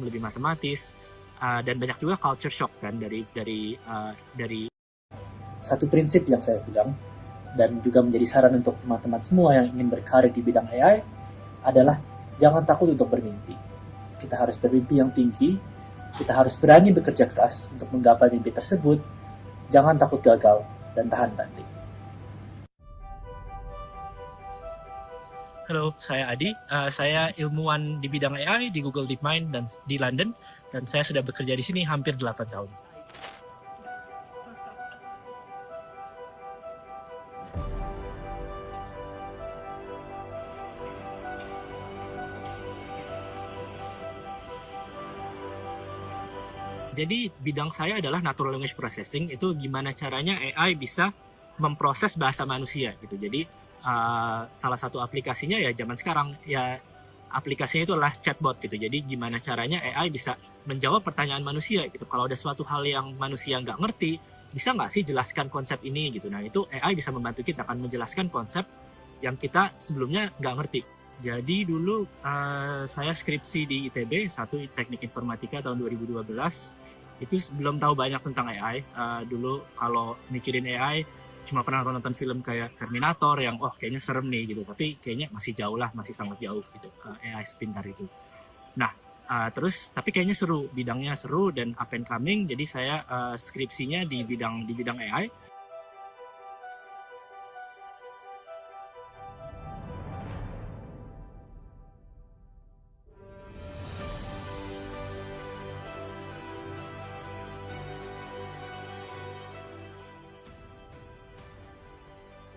lebih matematis, dan banyak juga culture shock kan dari Satu prinsip yang saya pegang dan juga menjadi saran untuk teman-teman semua yang ingin berkarir di bidang AI adalah jangan takut untuk bermimpi. Kita harus bermimpi yang tinggi, kita harus berani bekerja keras untuk menggapai mimpi tersebut, jangan takut gagal, dan tahan banting. Halo, saya Adi. Saya ilmuwan di bidang AI di Google DeepMind dan di London, dan saya sudah bekerja di sini hampir 8 tahun. Jadi bidang saya adalah natural language processing. Itu gimana caranya AI bisa memproses bahasa manusia gitu. Jadi salah satu aplikasinya ya zaman sekarang ya aplikasinya itu adalah chatbot gitu. Jadi gimana caranya AI bisa menjawab pertanyaan manusia gitu. Kalau ada suatu hal yang manusia nggak ngerti, bisa nggak sih jelaskan konsep ini gitu. Nah itu AI bisa membantu kita akan menjelaskan konsep yang kita sebelumnya nggak ngerti. Jadi dulu saya skripsi di ITB, satu teknik informatika tahun 2012. Itu belum tahu banyak tentang AI. Dulu kalau mikirin AI, cuma pernah nonton film kayak Terminator yang kayaknya serem nih gitu. Tapi kayaknya masih jauh lah, masih sangat jauh gitu AI sepintar itu. Nah, terus tapi kayaknya seru, bidangnya seru dan up and coming. Jadi saya skripsinya di bidang AI.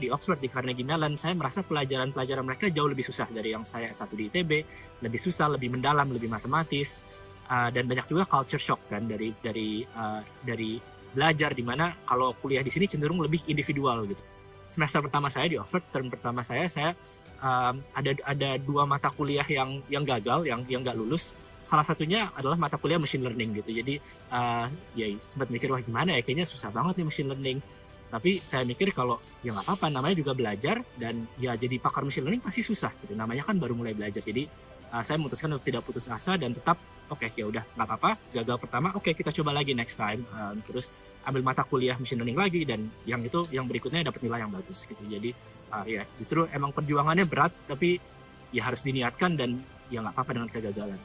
Di Oxford, di Carnegie Mellon, saya merasa pelajaran-pelajaran mereka jauh lebih susah dari yang saya S1 di ITB, lebih susah, lebih mendalam, lebih matematis, dan banyak juga culture shock kan dari belajar di mana kalau kuliah di sini cenderung lebih individual gitu. Semester pertama saya di Oxford, term pertama saya ada dua mata kuliah yang gagal, yang nggak lulus. Salah satunya adalah mata kuliah machine learning gitu. Jadi ya sempat mikir wah gimana ya, kayaknya susah banget nih machine learning. Tapi saya mikir kalau ya nggak apa-apa, namanya juga belajar dan ya jadi pakar machine learning pasti susah gitu. Namanya kan baru mulai belajar. Jadi saya memutuskan untuk tidak putus asa dan tetap ya udah nggak apa-apa. Gagal pertama, kita coba lagi next time. Terus ambil mata kuliah machine learning lagi dan yang berikutnya dapat nilai yang bagus gitu. Jadi ya justru emang perjuangannya berat tapi ya harus diniatkan dan ya nggak apa-apa dengan kegagalan.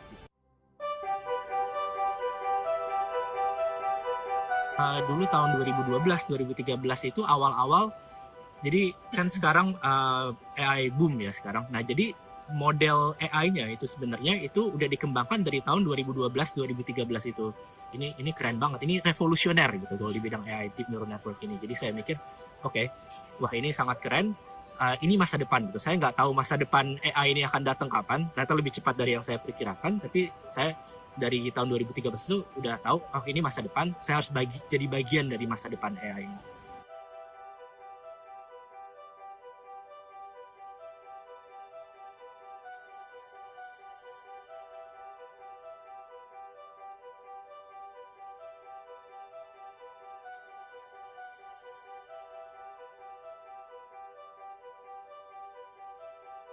Dulu tahun 2012, 2013 itu awal-awal, jadi kan sekarang AI boom ya sekarang. Nah jadi model AI-nya itu sebenarnya itu udah dikembangkan dari tahun 2012, 2013 itu. Ini keren banget, ini revolusioner gitu kalau di bidang AI Deep Neural Network ini. Jadi saya mikir, wah ini sangat keren. Ini masa depan gitu. Saya nggak tahu masa depan AI ini akan datang kapan. Ternyata lebih cepat dari yang saya perkirakan. Tapi saya dari tahun 2013 itu udah tahu, ini masa depan. Saya harus jadi bagian dari masa depan AI ini.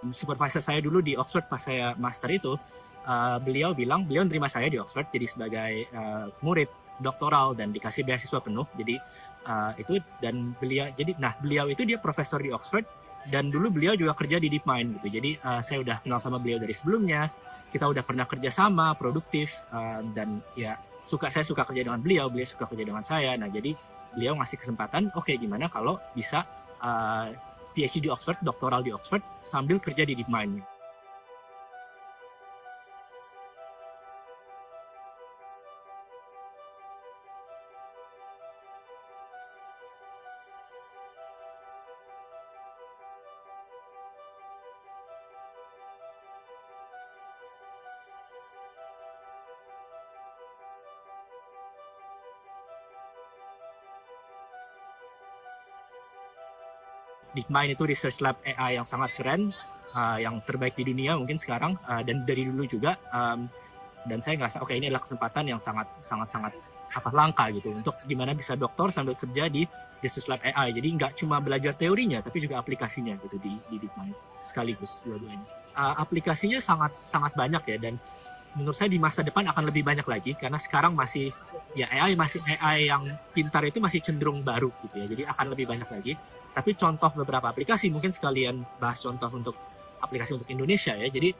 Supervisor saya dulu di Oxford pas saya master itu, beliau nerima saya di Oxford jadi sebagai murid doktoral dan dikasih beasiswa penuh. Jadi itu dan beliau itu dia profesor di Oxford dan dulu beliau juga kerja di DeepMind gitu. Jadi saya udah kenal sama beliau dari sebelumnya. Kita udah pernah kerja sama, produktif, dan ya saya suka kerja dengan beliau suka kerja dengan saya. Nah jadi beliau ngasih kesempatan, gimana kalau bisa PhD di Oxford, doktoral di Oxford, sambil kerja di DeepMind. DeepMind itu research lab AI yang sangat keren, yang terbaik di dunia mungkin sekarang, dan dari dulu juga. Dan saya ngerasa ini adalah kesempatan yang sangat langka gitu untuk gimana bisa doktor sambil kerja di research lab AI. Jadi nggak cuma belajar teorinya tapi juga aplikasinya gitu di DeepMind sekaligus dua-duanya. Aplikasinya sangat banyak ya, dan menurut saya di masa depan akan lebih banyak lagi, karena sekarang masih ya AI yang pintar itu masih cenderung baru gitu ya, jadi akan lebih banyak lagi. Tapi contoh beberapa aplikasi, mungkin sekalian bahas contoh untuk aplikasi untuk Indonesia ya. Jadi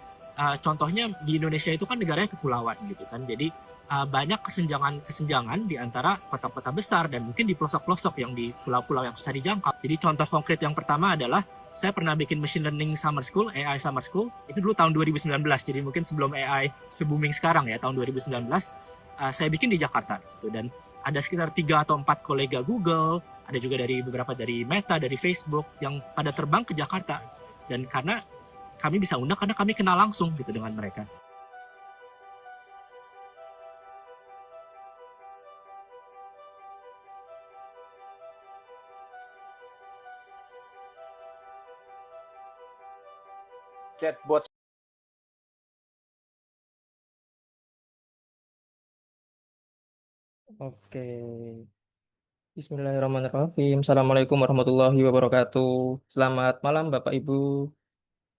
contohnya di Indonesia itu kan negaranya kepulauan gitu kan, jadi banyak kesenjangan di antara kota-kota besar dan mungkin di pelosok-pelosok yang di pulau-pulau yang susah dijangkau. Jadi contoh konkret yang pertama adalah saya pernah bikin machine learning summer school, AI summer school, itu dulu tahun 2019, jadi mungkin sebelum AI se-booming sekarang ya, tahun 2019, saya bikin di Jakarta. Gitu. Dan ada sekitar 3 atau 4 kolega Google, ada juga dari beberapa dari Meta, dari Facebook, yang pada terbang ke Jakarta. Dan karena kami bisa undang, karena kami kenal langsung gitu dengan mereka. Chatbot. Oke. Bismillahirrahmanirrahim. Assalamualaikum warahmatullahi wabarakatuh. Selamat malam Bapak Ibu.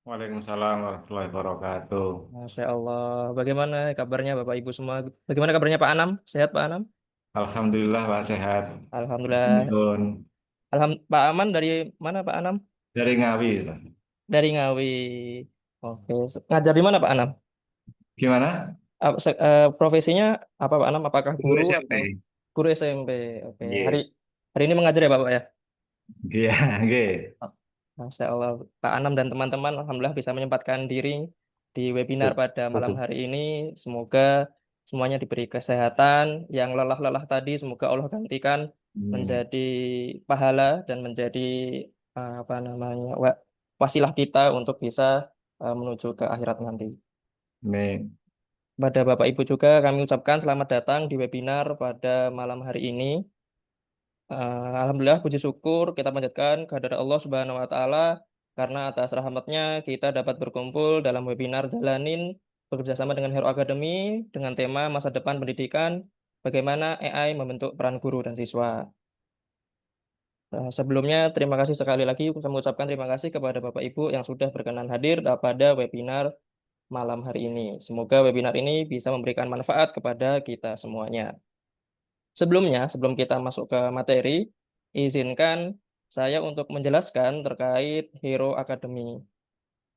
Waalaikumsalam warahmatullahi wabarakatuh. Masya Allah. Bagaimana kabarnya Bapak Ibu semua? Bagaimana kabarnya Pak Anam? Sehat Pak Anam? Alhamdulillah Pak sehat. Alhamdulillah. Pak Aman dari mana Pak Anam? Dari Ngawi. Dari Ngawi. Oke. Ngajar di mana Pak Anam? Gimana? Profesinya apa Pak Anam? Apakah Guru guru SMP. atau guru SMP? Oke. Iya. Hari ini mengajar ya Bapak ya? Iya, nggih. Masya Allah, Pak Anam dan teman-teman, alhamdulillah bisa menyempatkan diri di webinar pada malam hari ini. Semoga semuanya diberi kesehatan. Yang lelah-lelah tadi, semoga Allah gantikan menjadi pahala dan menjadi apa namanya wasilah kita untuk bisa menuju ke akhirat nanti. Amin. Pada Bapak Ibu juga kami ucapkan selamat datang di webinar pada malam hari ini. Alhamdulillah puji syukur kita panjatkan kehadirat Allah Subhanahu wa taala karena atas rahmatnya kita dapat berkumpul dalam webinar Jalanin bekerjasama dengan Hero Academy dengan tema masa depan pendidikan, bagaimana AI membentuk peran guru dan siswa. Sebelumnya terima kasih sekali lagi saya mengucapkan terima kasih kepada Bapak Ibu yang sudah berkenan hadir pada webinar malam hari ini. Semoga webinar ini bisa memberikan manfaat kepada kita semuanya. Sebelumnya, sebelum kita masuk ke materi, izinkan saya untuk menjelaskan terkait Hero Academy.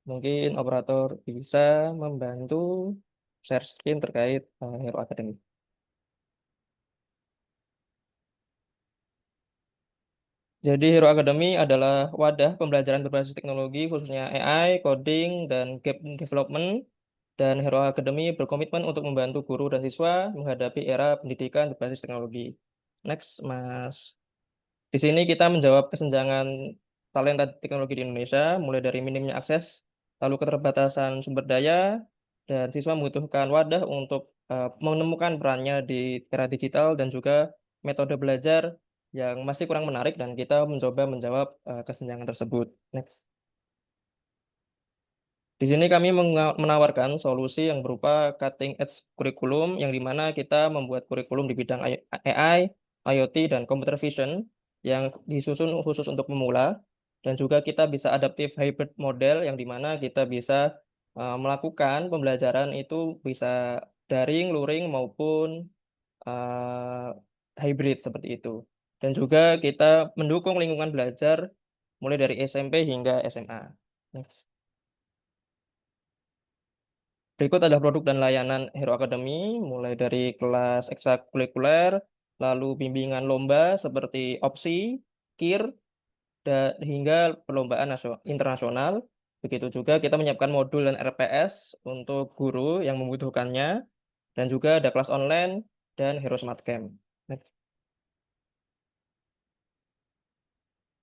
Mungkin operator bisa membantu share screen terkait Hero Academy. Jadi Hero Academy adalah wadah pembelajaran berbasis teknologi khususnya AI, coding, dan game development. Dan Hero Academy berkomitmen untuk membantu guru dan siswa menghadapi era pendidikan berbasis teknologi. Next, Mas. Di sini kita menjawab kesenjangan talenta teknologi di Indonesia, mulai dari minimnya akses, lalu keterbatasan sumber daya, dan siswa membutuhkan wadah untuk menemukan perannya di era digital dan juga metode belajar yang masih kurang menarik dan kita mencoba menjawab kesenjangan tersebut. Next. Di sini kami menawarkan solusi yang berupa cutting edge kurikulum yang dimana kita membuat kurikulum di bidang AI, IoT, dan computer vision yang disusun khusus untuk pemula dan juga kita bisa adaptive hybrid model yang dimana kita bisa melakukan pembelajaran itu bisa daring, luring maupun hybrid seperti itu. Dan juga kita mendukung lingkungan belajar mulai dari SMP hingga SMA. Next. Berikut adalah produk dan layanan Hero Academy, mulai dari kelas ekstrakurikuler, lalu bimbingan lomba seperti OPSI, KIR, hingga perlombaan internasional. Begitu juga kita menyiapkan modul dan RPS untuk guru yang membutuhkannya, dan juga ada kelas online dan Hero Smart Camp. Next.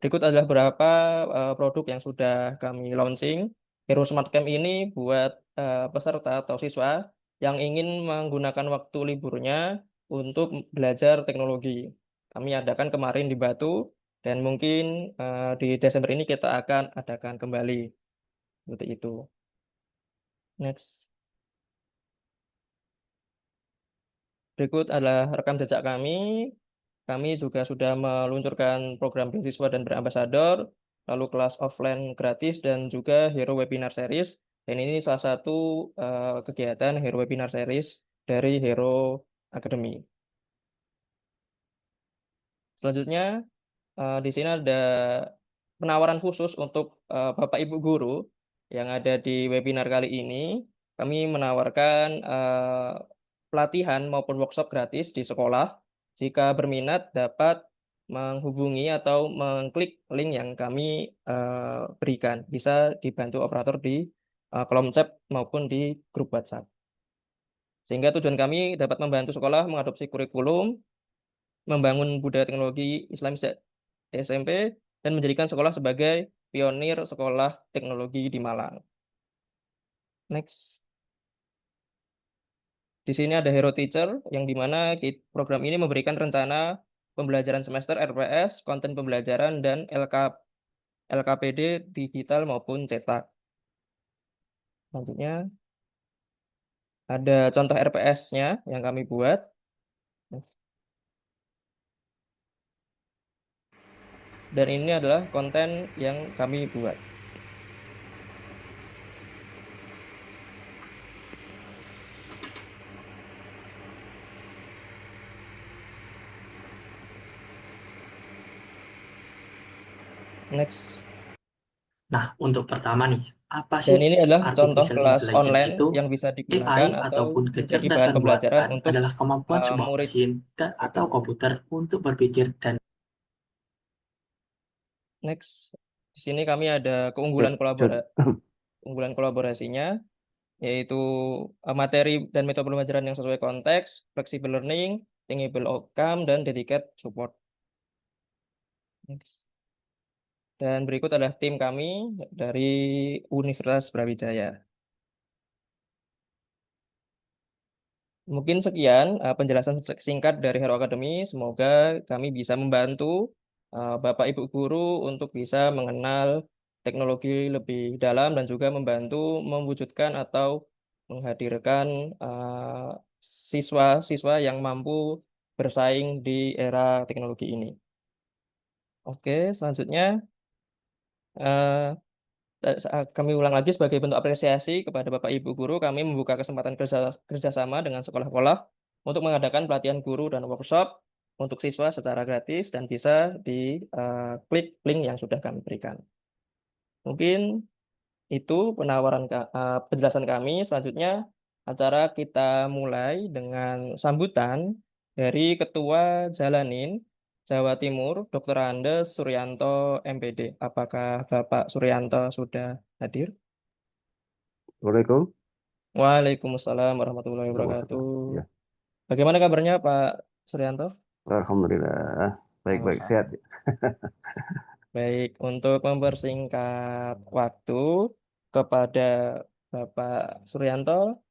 Berikut adalah beberapa produk yang sudah kami launching. Hero Smart Camp ini buat peserta atau siswa yang ingin menggunakan waktu liburnya untuk belajar teknologi. Kami adakan kemarin di Batu dan mungkin di Desember ini kita akan adakan kembali. Seperti itu. Next. Berikut adalah rekam jejak kami. Kami juga sudah meluncurkan program beasiswa dan berambasador, lalu kelas offline gratis dan juga Hero Webinar Series Dan ini salah satu kegiatan Hero Webinar Series dari Hero Academy. Selanjutnya, di sini ada penawaran khusus untuk Bapak Ibu guru yang ada di webinar kali ini. Kami menawarkan pelatihan maupun workshop gratis di sekolah. Jika berminat dapat menghubungi atau mengklik link yang kami berikan. Bisa dibantu operator di kolom chat maupun di grup WhatsApp. Sehingga tujuan kami dapat membantu sekolah mengadopsi kurikulum, membangun budaya teknologi Islam sejak SMP, dan menjadikan sekolah sebagai pionir sekolah teknologi di Malang. Next. Di sini ada Hero Teacher, yang dimana program ini memberikan rencana pembelajaran semester RPS, konten pembelajaran, dan LKPD digital maupun cetak. Selanjutnya, ada contoh RPS-nya yang kami buat. Dan ini adalah konten yang kami buat. Next. Nah, untuk pertama nih, apa Dan sih ini adalah contoh artificial kelas intelligence online itu? yang bisa AI digunakan atau ataupun menjadi bahan kecerdasan pembelajaran buatan untuk adalah kemampuan sebuah murid. mesin atau komputer untuk berpikir dan Next. Di sini kami ada keunggulan kolaborasinya, yaitu materi dan metode pembelajaran yang sesuai konteks, flexible learning, thinkable outcome, dan dedicated support. Next. Dan berikut adalah tim kami dari Universitas Brawijaya. Mungkin sekian penjelasan singkat dari Hero Academy. Semoga kami bisa membantu Bapak Ibu guru untuk bisa mengenal teknologi lebih dalam dan juga membantu mewujudkan atau menghadirkan siswa-siswa yang mampu bersaing di era teknologi ini. Oke, selanjutnya kami ulang lagi sebagai bentuk apresiasi kepada Bapak Ibu guru, kami membuka kesempatan kerjasama dengan sekolah-sekolah untuk mengadakan pelatihan guru dan workshop untuk siswa secara gratis dan bisa diklik link yang sudah kami berikan. Mungkin itu penjelasan kami. Selanjutnya acara kita mulai dengan sambutan dari Ketua Jalanin Jawa Timur, Dr. Andes Suryanto, MPD. Apakah Bapak Suryanto sudah hadir? Assalamualaikum. Waalaikumsalam warahmatullahi wabarakatuh. Ya. Bagaimana kabarnya Pak Suryanto? Alhamdulillah, baik-baik sehat. Baik, untuk mempersingkat waktu kepada Bapak Suryanto,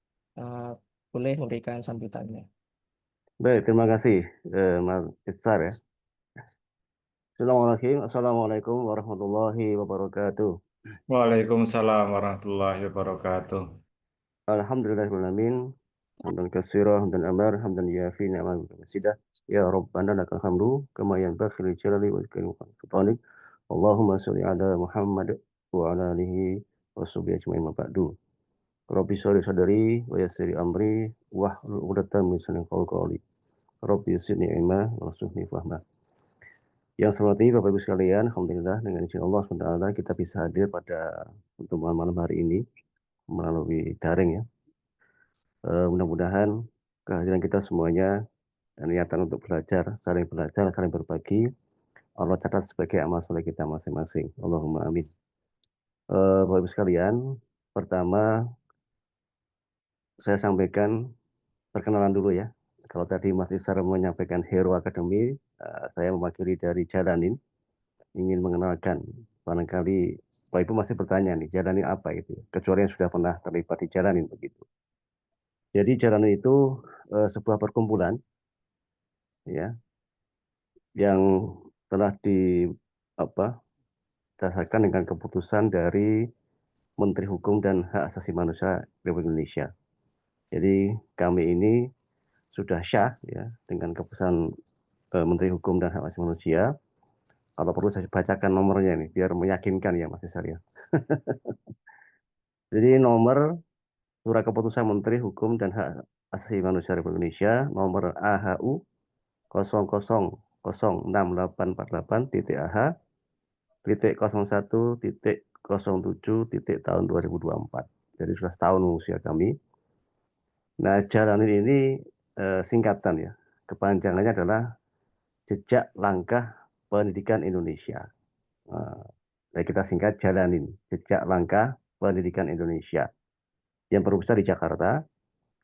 boleh memberikan sambutannya. Baik, terima kasih Mas Iqtar ya. Assalamualaikum warahmatullahi wabarakatuh. Waalaikumsalam warahmatullahi wabarakatuh. Alhamdulillahirrahmanirrahim. Hamdan katsira, hamdan amar, hamdan yafi ni'mal masidah. Ya Rabbana lakal hamdu kama yanbaghi li jalali wajhika sultanik. Allahumma sholli ala Muhammad wa ala alihi wa sahbihi ajmain ma ba'du. Rabbi sholli sadri wa yassir amri wahlul 'uqdatam min lisani yafqahu qawli. Rabbi zidni ilma warzuqni fahma. Yang saya hormati Bapak Ibu sekalian, alhamdulillah dengan izin Allah SWT kita bisa hadir pada pertemuan malam hari ini melalui daring ya. Mudah-mudahan kehadiran kita semuanya dan niatan untuk belajar, saling berbagi, Allah catat sebagai amal soleh kita masing-masing. Allahumma amin. Bapak Ibu sekalian, pertama saya sampaikan perkenalan dulu ya. Kalau tadi Mas Isar menyampaikan Hero Academy, saya mewakili dari Jalanin, ingin mengenalkan. Barangkali Bapak Ibu masih bertanya nih, Jalanin apa itu? Kecuali yang sudah pernah terlibat di Jalanin begitu. Jadi Jalanin itu sebuah perkumpulan ya yang telah didasarkan dengan keputusan dari Menteri Hukum dan Hak Asasi Manusia Republik Indonesia. Jadi kami ini sudah syah ya dengan keputusan Menteri Hukum dan Hak Asasi Manusia. Kalau perlu saya bacakan nomornya nih biar meyakinkan ya Mas Isar ya. Jadi nomor Surat Keputusan Menteri Hukum dan Hak Asasi Manusia Republik Indonesia nomor AHU 00.08.8.AH.01.07 tahun 2024. Jadi sudah setahun usia kami. Nah, jalanin ini singkatan ya. Kepanjangannya adalah Jejak Langkah Pendidikan Indonesia. Kita singkat jalanin. Jejak Langkah Pendidikan Indonesia. Yang berpusat di Jakarta.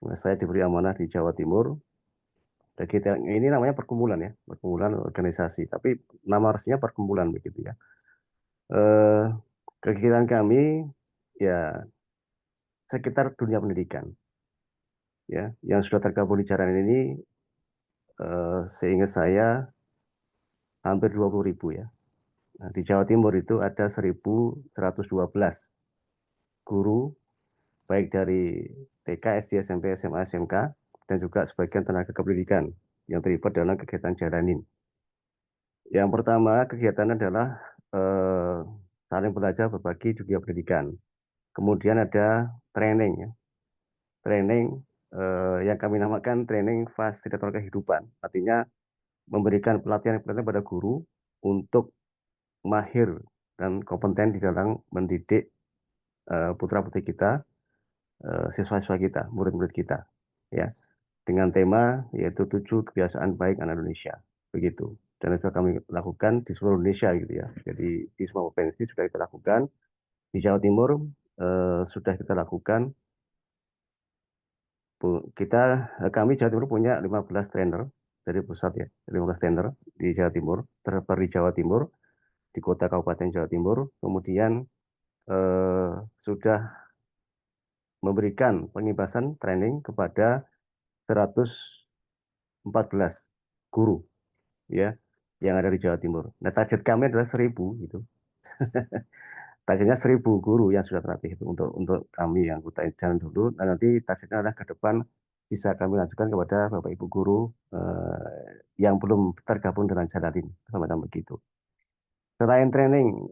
Nah, saya diberi amanah di Jawa Timur. Dan kita ini namanya perkumpulan ya, perkumpulan organisasi. Tapi nama resminya perkumpulan begitu ya. Kegiatan kami ya sekitar dunia pendidikan. Ya, yang sudah tergabung di jalan ini seingat saya hampir 20.000 ya. Nah, di Jawa Timur itu ada 1.112 guru, baik dari TK, SD, SMP, SMA, SMK, dan juga sebagian tenaga kependidikan yang terlibat dalam kegiatan jalanin. Yang pertama, kegiatan adalah saling belajar berbagi dunia pendidikan. Kemudian ada training, ya. Training yang kami namakan training fasilitator kehidupan. Artinya memberikan pelatihan pada guru untuk mahir dan kompeten di dalam mendidik putra-putri kita, siswa-siswa kita, murid-murid kita, ya, dengan tema yaitu 7 kebiasaan baik anak Indonesia, begitu. Dan itu kami lakukan di seluruh Indonesia gitu ya. Jadi di semua provinsi sudah kita lakukan. Di Jawa Timur sudah kita lakukan. Kami Jawa Timur punya 15 trainer dari pusat ya, 15 trainer di Jawa Timur, tersebar di Jawa Timur, di kota kabupaten Jawa Timur. Kemudian sudah memberikan pengibasan training kepada 114 guru ya yang ada di Jawa Timur. Nah, target kami adalah 1.000 gitu. Targetnya 1.000 guru yang sudah terlatih itu untuk kami yang anggota jalan dulu. Dan nanti targetnya adalah ke depan bisa kami lanjutkan kepada Bapak Ibu guru yang belum tergabung dengan Jalanin, sama-sama begitu. Selain training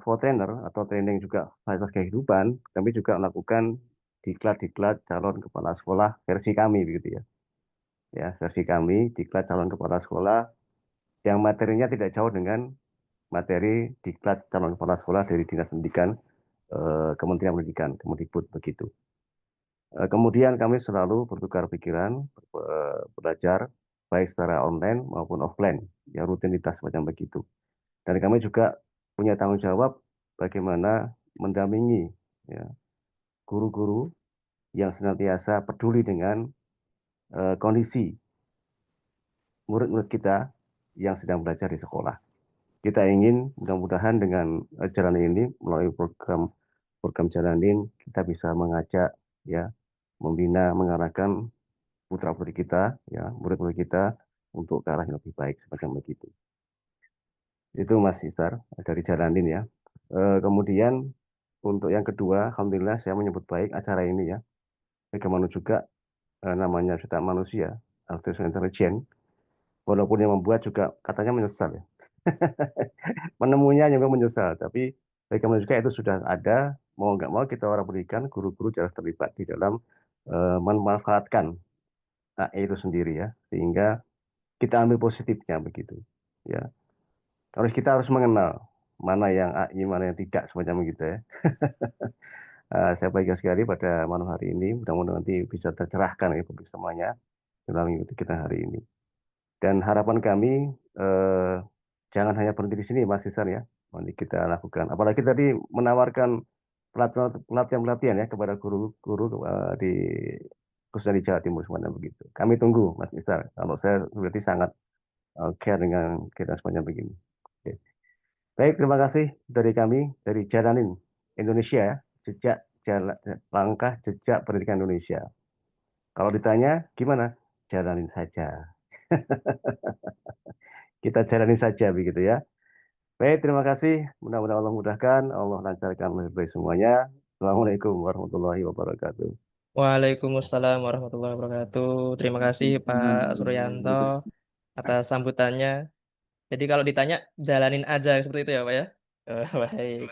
for trainer atau training juga fasilitas kehidupan, kami juga melakukan diklat calon kepala sekolah versi kami begitu ya. Ya, versi kami diklat calon kepala sekolah yang materinya tidak jauh dengan materi diklat calon kepala sekolah dari Dinas Pendidikan Kementerian Pendidikan, Kemendikbud begitu. Kemudian kami selalu bertukar pikiran, belajar baik secara online maupun offline, ya rutinitas macam begitu. Dan kami juga punya tanggung jawab bagaimana mendampingi ya, guru-guru yang senantiasa peduli dengan kondisi murid-murid kita yang sedang belajar di sekolah. Kita ingin mudah-mudahan dengan jalan ini melalui program Jalanin kita bisa mengajak ya, membina, mengarahkan putra-putri kita ya, murid-murid kita untuk ke arah yang lebih baik seperti begitu. Itu Mas Isar dari Jalanin ya. Kemudian untuk yang kedua, alhamdulillah saya menyebut baik acara ini ya. Bagaimana juga namanya Jutaan Manusia, Artificial Intelligence, walaupun yang membuat juga katanya menyesal ya. Menemunya juga menyesal, tapi bagaimana juga itu sudah ada, mau nggak mau kita orang pendidikan, guru-guru harus terlibat di dalam memanfaatkan AI itu sendiri ya, sehingga kita ambil positifnya begitu ya. Kita harus mengenal mana yang AI, mana yang tidak semacam gitu ya. Saya bahagia sekali pada malam hari ini, mudah-mudahan nanti bisa tercerahkan ya publik semuanya dalam mengikuti kita hari ini. Dan harapan kami jangan hanya berhenti di sini Mas Isan ya, nanti kita lakukan. Apalagi tadi menawarkan pelatihan ya kepada guru-guru di khususnya di Jawa Timur semuanya begitu. Kami tunggu Mas Isar. Kalau saya berarti sangat care dengan kita semuanya begini. Oke. Baik, terima kasih dari kami dari Jalanin Indonesia ya, langkah jejak pendidikan Indonesia. Kalau ditanya gimana? Jalanin saja. Kita jalani saja begitu ya. Baik, terima kasih. Mudah-mudahan Allah mudahkan, Allah lancarkan lebih baik semuanya. Assalamualaikum warahmatullahi wabarakatuh. Waalaikumsalam warahmatullahi wabarakatuh. Terima kasih Pak Suryanto atas sambutannya. Jadi kalau ditanya jalanin aja seperti itu ya Pak ya. Baik.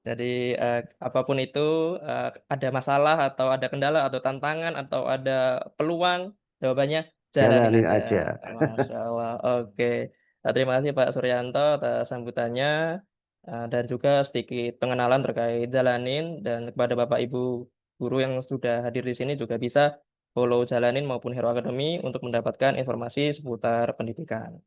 Jadi apapun itu ada masalah atau ada kendala atau tantangan atau ada peluang, jawabannya jalanin Jalanin aja. aja. Masya Allah. Oke. Terima kasih Pak Suryanto atas sambutannya dan juga sedikit pengenalan terkait jalanin, dan kepada Bapak Ibu guru yang sudah hadir di sini juga bisa follow jalanin maupun Hero Academy untuk mendapatkan informasi seputar pendidikan.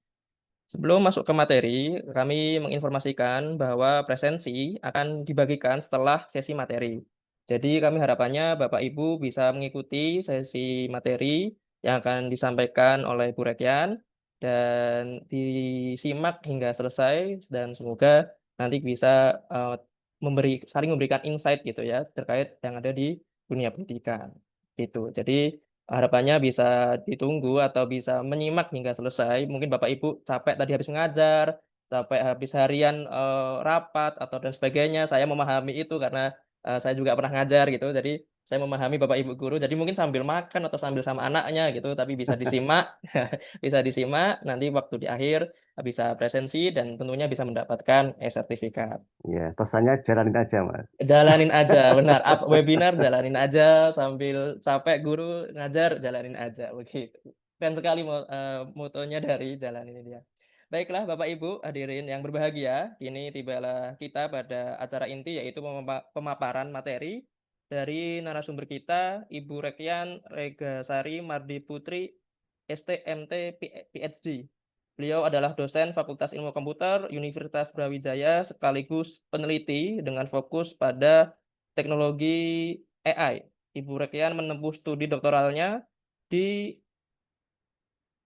Sebelum masuk ke materi, kami menginformasikan bahwa presensi akan dibagikan setelah sesi materi. Jadi kami harapannya Bapak Ibu bisa mengikuti sesi materi yang akan disampaikan oleh Bu Rekyan dan disimak hingga selesai, dan semoga nanti bisa saling memberikan insight gitu ya terkait yang ada di dunia pendidikan. Gitu. Jadi harapannya bisa ditunggu atau bisa menyimak hingga selesai. Mungkin Bapak Ibu capek tadi habis mengajar, capek habis harian, rapat atau dan sebagainya. Saya memahami itu karena, saya juga pernah ngajar gitu. Jadi saya memahami Bapak Ibu guru. Jadi mungkin sambil makan atau sambil sama anaknya gitu, tapi bisa disimak, bisa disimak, nanti waktu di akhir bisa presensi dan tentunya bisa mendapatkan e-sertifikat. Ya, pesannya jalanin aja, Mas. Jalanin aja, benar. Webinar jalanin aja, sambil capek guru ngajar, jalanin aja, begitu. Keren sekali motonya dari jalanin ini ya. Baiklah Bapak Ibu hadirin yang berbahagia, kini tibalah kita pada acara inti, yaitu pemaparan materi dari narasumber kita, Ibu Rekyan Regasari Mardi Putri, STMT PhD. Beliau adalah dosen Fakultas Ilmu Komputer Universitas Brawijaya sekaligus peneliti dengan fokus pada teknologi AI. Ibu Rekyan menempuh studi doktoralnya di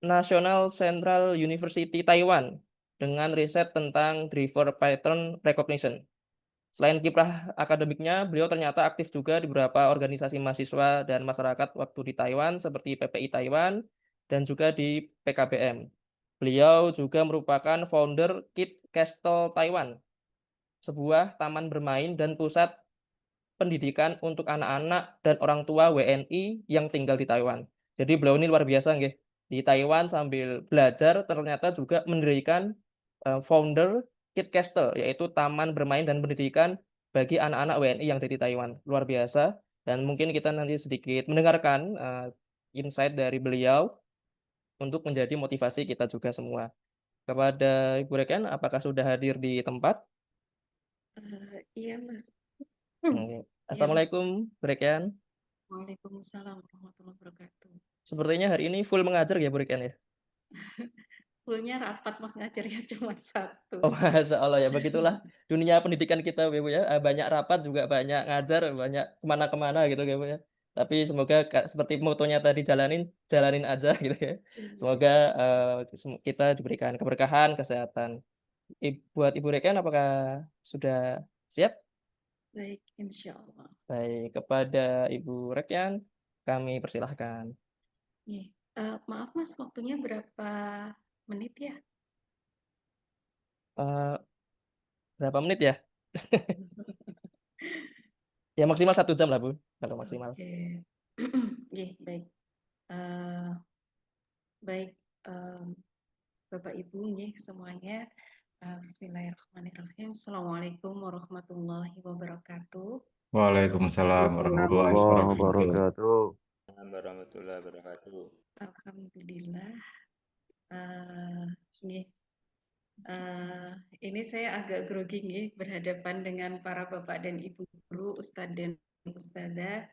National Central University Taiwan dengan riset tentang driver pattern recognition. Selain kiprah akademiknya, beliau ternyata aktif juga di beberapa organisasi mahasiswa dan masyarakat waktu di Taiwan seperti PPI Taiwan dan juga di PKBM. Beliau juga merupakan founder Kid Castle Taiwan, sebuah taman bermain dan pusat pendidikan untuk anak-anak dan orang tua WNI yang tinggal di Taiwan. Jadi beliau ini luar biasa nggih. Di Taiwan sambil belajar ternyata juga mendirikan founder Kid Castle, yaitu taman bermain dan pendidikan bagi anak-anak WNI yang ada di Taiwan. Luar biasa, dan mungkin kita nanti sedikit mendengarkan insight dari beliau untuk menjadi motivasi kita juga semua. Kepada Ibu Reken, apakah sudah hadir di tempat? Iya Mas. Iya, Mas. Assalamualaikum, Bu Reken. Waalaikumsalam warahmatullahi wabarakatuh. Sepertinya hari ini full mengajar ya, Bu Reken ya? Fullnya rapat Mas, ngajarnya cuma Oh, 1. Masya Allah ya, begitulah dunia pendidikan kita Bu ya, banyak rapat juga banyak ngajar, banyak kemana-kemana gitu ya Bu ya. Tapi semoga seperti motonya tadi jalanin aja gitu ya. Semoga kita diberikan keberkahan, kesehatan. Buat Ibu Reken apakah sudah siap? Baik, insya Allah. Baik, kepada Ibu Rekyan kami persilahkan. Nih, maaf Mas, waktunya berapa menit ya? Berapa menit ya? Ya maksimal 1 jam lah Bu, kalau maksimal. Oke. Nggih, baik. Baik, Bapak Ibu nggih semuanya. Bismillahirrahmanirrahim. Assalamualaikum warahmatullahi wabarakatuh. Waalaikumsalam warahmatullahi Warahmatullahi wabarakatuh. wabarakatuh. Warahmatullahi wabarakatuh. Alhamdulillah. Nggih. Ini saya agak grogi nih berhadapan dengan para bapak dan ibu guru, ustadz dan ustadzah.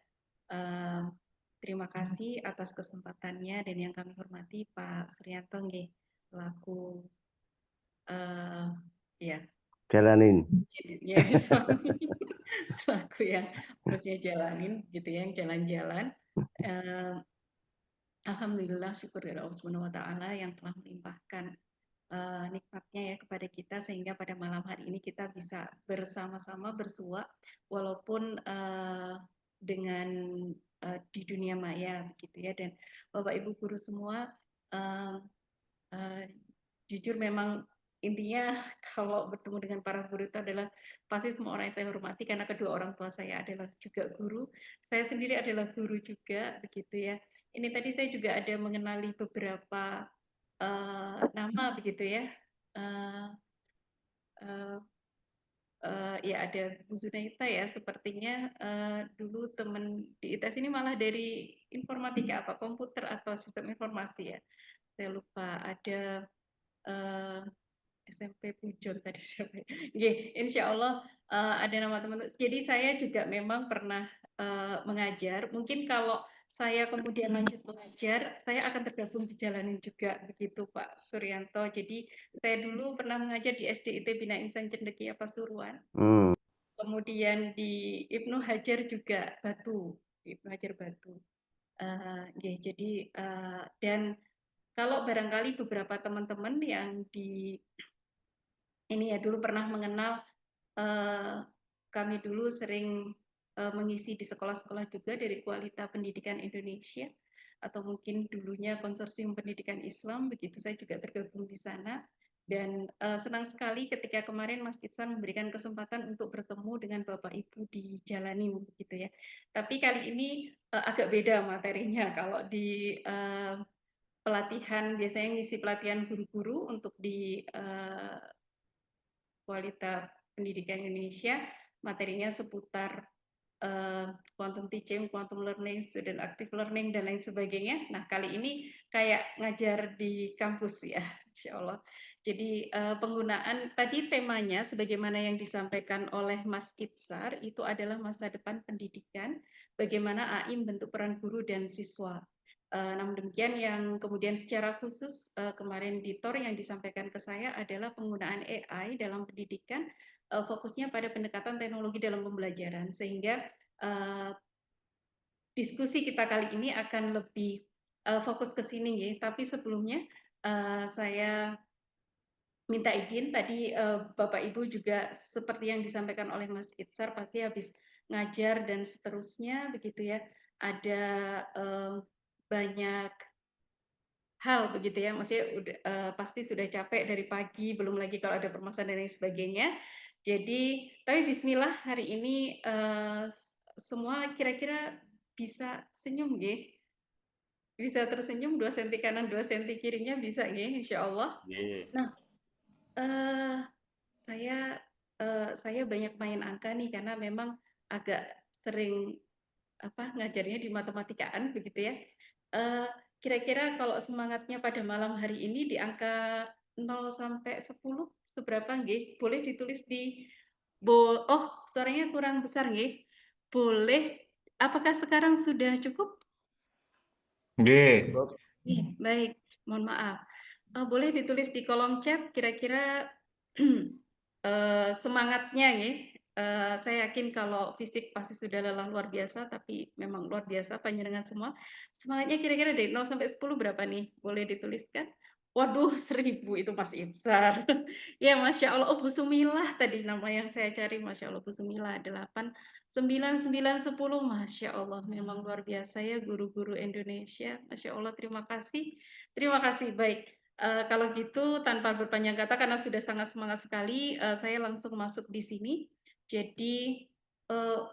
Terima kasih atas kesempatannya, dan yang kami hormati Pak Suryanto nggih selaku ya Jalanin. ya selaku yang harusnya jalanin gitu ya, yang jalan-jalan. Alhamdulillah, syukur dari Allah Subhanahu wa taala yang telah melimpahkan nikmatnya ya kepada kita, sehingga pada malam hari ini kita bisa bersama-sama bersua walaupun dengan di dunia maya begitu ya. Dan Bapak Ibu guru semua, jujur memang intinya kalau bertemu dengan para guru itu adalah pasti semua orang yang saya hormati, karena kedua orang tua saya adalah juga guru, saya sendiri adalah guru juga begitu ya. Ini tadi saya juga ada mengenali beberapa nama begitu ya. ya ada Bu Zunaita ya, sepertinya dulu teman di ITS ini malah dari informatika apa komputer atau sistem informasi ya. Saya lupa ada SMP Pujon tadi siapa ya? Insya Allah ada nama teman. Jadi saya juga memang pernah mengajar. Mungkin kalau saya kemudian lanjut mengajar, saya akan tergabung di jalanin juga begitu Pak Suryanto. Jadi saya dulu pernah mengajar di SDIT Bina Insan Cendekia Pasuruan. Kemudian di Ibnu Hajar juga Batu, Ibnu Hajar Batu. Jadi dan kalau barangkali beberapa teman-teman yang di ini ya dulu pernah mengenal kami dulu sering mengisi di sekolah-sekolah juga dari Kualita Pendidikan Indonesia atau mungkin dulunya Konsorsium Pendidikan Islam, begitu saya juga tergabung di sana. Dan senang sekali ketika kemarin Mas Iksan memberikan kesempatan untuk bertemu dengan Bapak Ibu di Jalanin gitu ya. Tapi kali ini agak beda materinya. Kalau di pelatihan biasanya ngisi pelatihan guru-guru untuk di Kualita Pendidikan Indonesia, materinya seputar quantum teaching, quantum learning, student active learning, dan lain sebagainya. Nah, kali ini kayak ngajar di kampus ya, insya Allah. Jadi penggunaan, tadi temanya sebagaimana yang disampaikan oleh Mas Itsar, itu adalah masa depan pendidikan, bagaimana AI membentuk peran guru dan siswa. Namun demikian yang kemudian secara khusus kemarin di TOR yang disampaikan ke saya adalah penggunaan AI dalam pendidikan, fokusnya pada pendekatan teknologi dalam pembelajaran, sehingga diskusi kita kali ini akan lebih fokus ke sini ya. Tapi sebelumnya saya minta izin tadi Bapak Ibu juga seperti yang disampaikan oleh Mas Itsar pasti habis ngajar dan seterusnya begitu ya. Ada banyak hal begitu ya, maksudnya pasti sudah capek dari pagi, belum lagi kalau ada permasalahan dan lain sebagainya. Jadi, tapi Bismillah hari ini semua kira-kira bisa senyum ya, bisa tersenyum 2 senti kanan 2 senti kirinya bisa ya, Insya Allah. Nah, saya banyak main angka nih karena memang agak sering ngajarnya di matematikaan begitu ya. Kira-kira kalau semangatnya pada malam hari ini di angka 0 sampai 10 seberapa nggih? Boleh ditulis di oh, suaranya kurang besar nggih. Boleh, apakah sekarang sudah cukup? Nggih. Baik, mohon maaf. Boleh ditulis di kolom chat kira-kira semangatnya ya. Saya yakin kalau fisik pasti sudah lelah luar biasa, tapi memang luar biasa panjenengan semua. Semangatnya kira-kira dari 0 sampai 10 berapa nih? Boleh dituliskan? Waduh, 1000 itu masih besar. Ya, Masya Allah. Oh, Bu Sumilah tadi nama yang saya cari. Masya Allah, Bu Sumilah. 8, 9, 9, 10. Masya Allah, memang luar biasa ya guru-guru Indonesia. Masya Allah, terima kasih. Terima kasih. Baik. Kalau gitu tanpa berpanjang kata karena sudah sangat semangat sekali, saya langsung masuk di sini. Jadi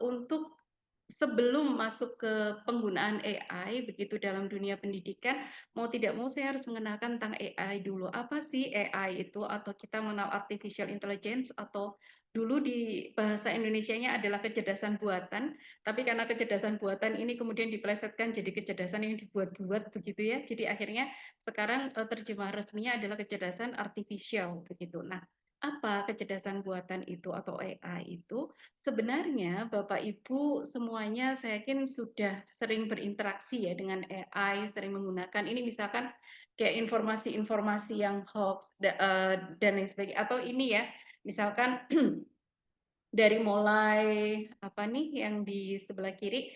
untuk sebelum masuk ke penggunaan AI begitu dalam dunia pendidikan, mau tidak mau saya harus mengenalkan tentang AI dulu. Apa sih AI itu? Atau kita mengenal artificial intelligence atau dulu di bahasa Indonesianya adalah kecerdasan buatan, tapi karena kecerdasan buatan ini kemudian dipelesetkan jadi kecerdasan yang dibuat-buat begitu ya. Jadi akhirnya sekarang terjemah resminya adalah kecerdasan artificial begitu. Nah, apa kecerdasan buatan itu atau AI itu? Sebenarnya Bapak Ibu semuanya saya yakin sudah sering berinteraksi ya dengan AI, sering menggunakan ini misalkan kayak informasi-informasi yang hoax dan lain sebagainya. Atau ini ya, misalkan dari mulai apa nih yang di sebelah kiri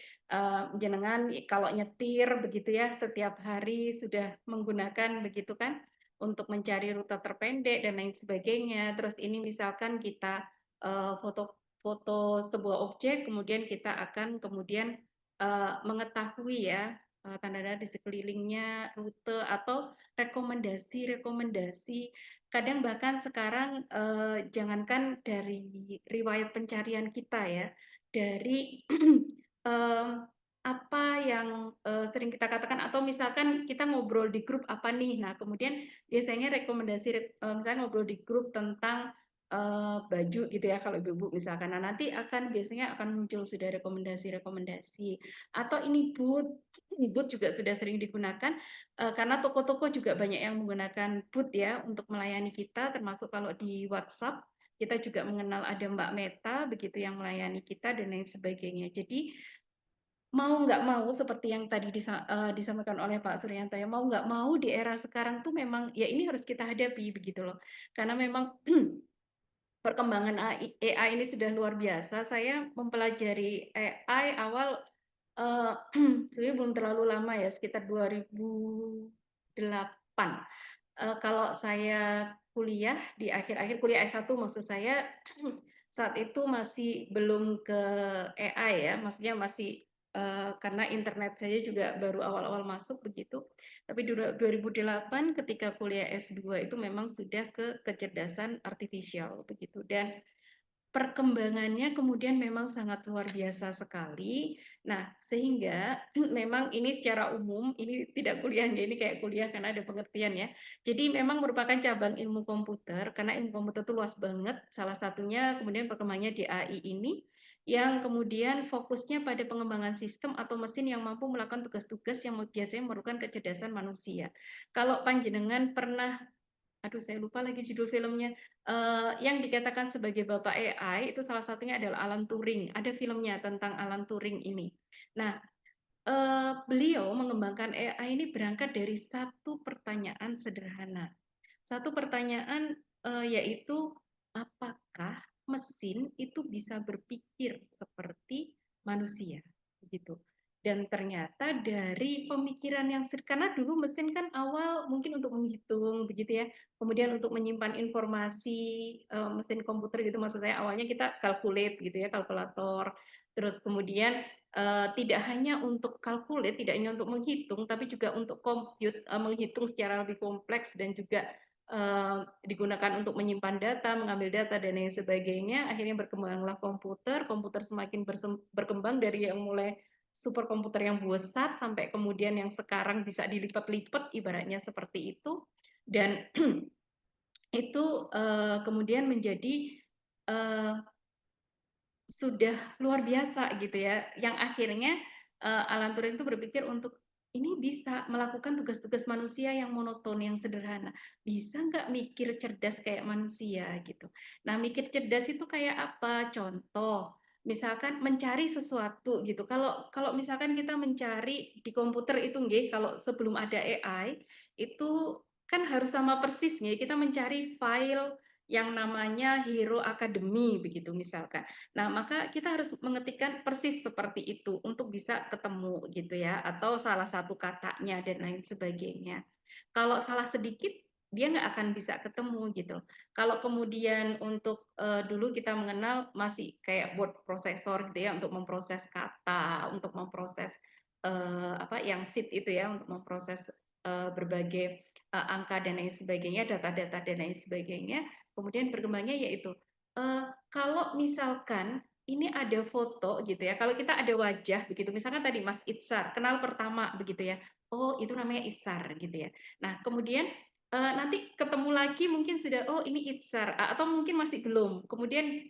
jenengan kalau nyetir begitu ya setiap hari sudah menggunakan begitu kan untuk mencari rute terpendek dan lain sebagainya. Terus ini misalkan kita foto sebuah objek kemudian kita akan kemudian mengetahui ya tanda-tanda di sekelilingnya rute atau rekomendasi kadang bahkan sekarang jangankan dari riwayat pencarian kita ya, dari apa yang sering kita katakan atau misalkan kita ngobrol di grup apa nih, nah kemudian biasanya rekomendasi misalnya ngobrol di grup tentang baju gitu ya kalau ibu-ibu misalkan. Nah, nanti biasanya akan muncul sudah rekomendasi-rekomendasi atau ini boot juga sudah sering digunakan karena toko-toko juga banyak yang menggunakan boot ya untuk melayani kita, termasuk kalau di WhatsApp kita juga mengenal ada Mbak Meta begitu yang melayani kita dan lain sebagainya. Jadi mau nggak mau seperti yang tadi disampaikan oleh Pak Suryanto ya, mau nggak mau di era sekarang tuh memang ya ini harus kita hadapi begitu loh. Karena memang perkembangan AI ini sudah luar biasa. Saya mempelajari AI awal sebenarnya belum terlalu lama ya, sekitar 2008. Kalau saya kuliah di akhir-akhir kuliah S1 maksud saya saat itu masih belum ke AI ya, maksudnya masih karena internet saja juga baru awal-awal masuk begitu. Tapi 2008 ketika kuliah S2 itu memang sudah ke kecerdasan artifisial begitu dan perkembangannya kemudian memang sangat luar biasa sekali. Nah, sehingga memang ini secara umum, ini tidak kuliahnya, ini kayak kuliah karena ada pengertian ya. Jadi memang merupakan cabang ilmu komputer, karena ilmu komputer itu luas banget. Salah satunya kemudian perkembangannya di AI ini, yang kemudian fokusnya pada pengembangan sistem atau mesin yang mampu melakukan tugas-tugas yang biasanya memerlukan kecerdasan manusia. Kalau panjenengan pernah saya lupa lagi judul filmnya, yang dikatakan sebagai bapak AI itu salah satunya adalah Alan Turing, ada filmnya tentang Alan Turing ini. Nah, beliau mengembangkan AI ini berangkat dari satu pertanyaan sederhana. Satu pertanyaan, yaitu apakah mesin itu bisa berpikir seperti manusia? Begitu. Dan ternyata dari pemikiran yang karena dulu mesin kan awal mungkin untuk menghitung begitu ya, kemudian untuk menyimpan informasi, mesin komputer gitu maksud saya awalnya kita calculate gitu ya, kalkulator. Terus kemudian tidak hanya untuk calculate, tidak hanya untuk menghitung, tapi juga untuk compute, menghitung secara lebih kompleks dan juga digunakan untuk menyimpan data, mengambil data dan lain sebagainya. Akhirnya berkembanglah komputer, komputer semakin berkembang dari yang mulai superkomputer yang besar sampai kemudian yang sekarang bisa dilipat-lipat ibaratnya seperti itu dan itu kemudian menjadi sudah luar biasa gitu ya yang akhirnya Alan Turing itu berpikir untuk ini bisa melakukan tugas-tugas manusia yang monoton, yang sederhana. Bisa nggak mikir cerdas kayak manusia gitu. Nah, mikir cerdas itu kayak apa? Contoh, misalkan mencari sesuatu gitu. Kalau misalkan kita mencari di komputer itu nggih, kalau sebelum ada AI itu kan harus sama persis nggih. Kita mencari file yang namanya Hero Academy begitu misalkan. Nah, maka kita harus mengetikkan persis seperti itu untuk bisa ketemu gitu ya, atau salah satu katanya dan lain sebagainya. Kalau salah sedikit, dia nggak akan bisa ketemu gitu. Kalau kemudian untuk dulu kita mengenal masih kayak word processor gitu ya, untuk memproses kata, untuk memproses yang sheet itu ya, untuk memproses berbagai angka dan lain sebagainya, data-data dan lain sebagainya. Kemudian berkembangnya yaitu kalau misalkan ini ada foto gitu ya, kalau kita ada wajah begitu, misalkan tadi Mas Itzar, kenal pertama begitu ya, oh itu namanya Itzar gitu ya. Nah kemudian nanti ketemu lagi mungkin sudah, oh ini Itzar, atau mungkin masih belum. Kemudian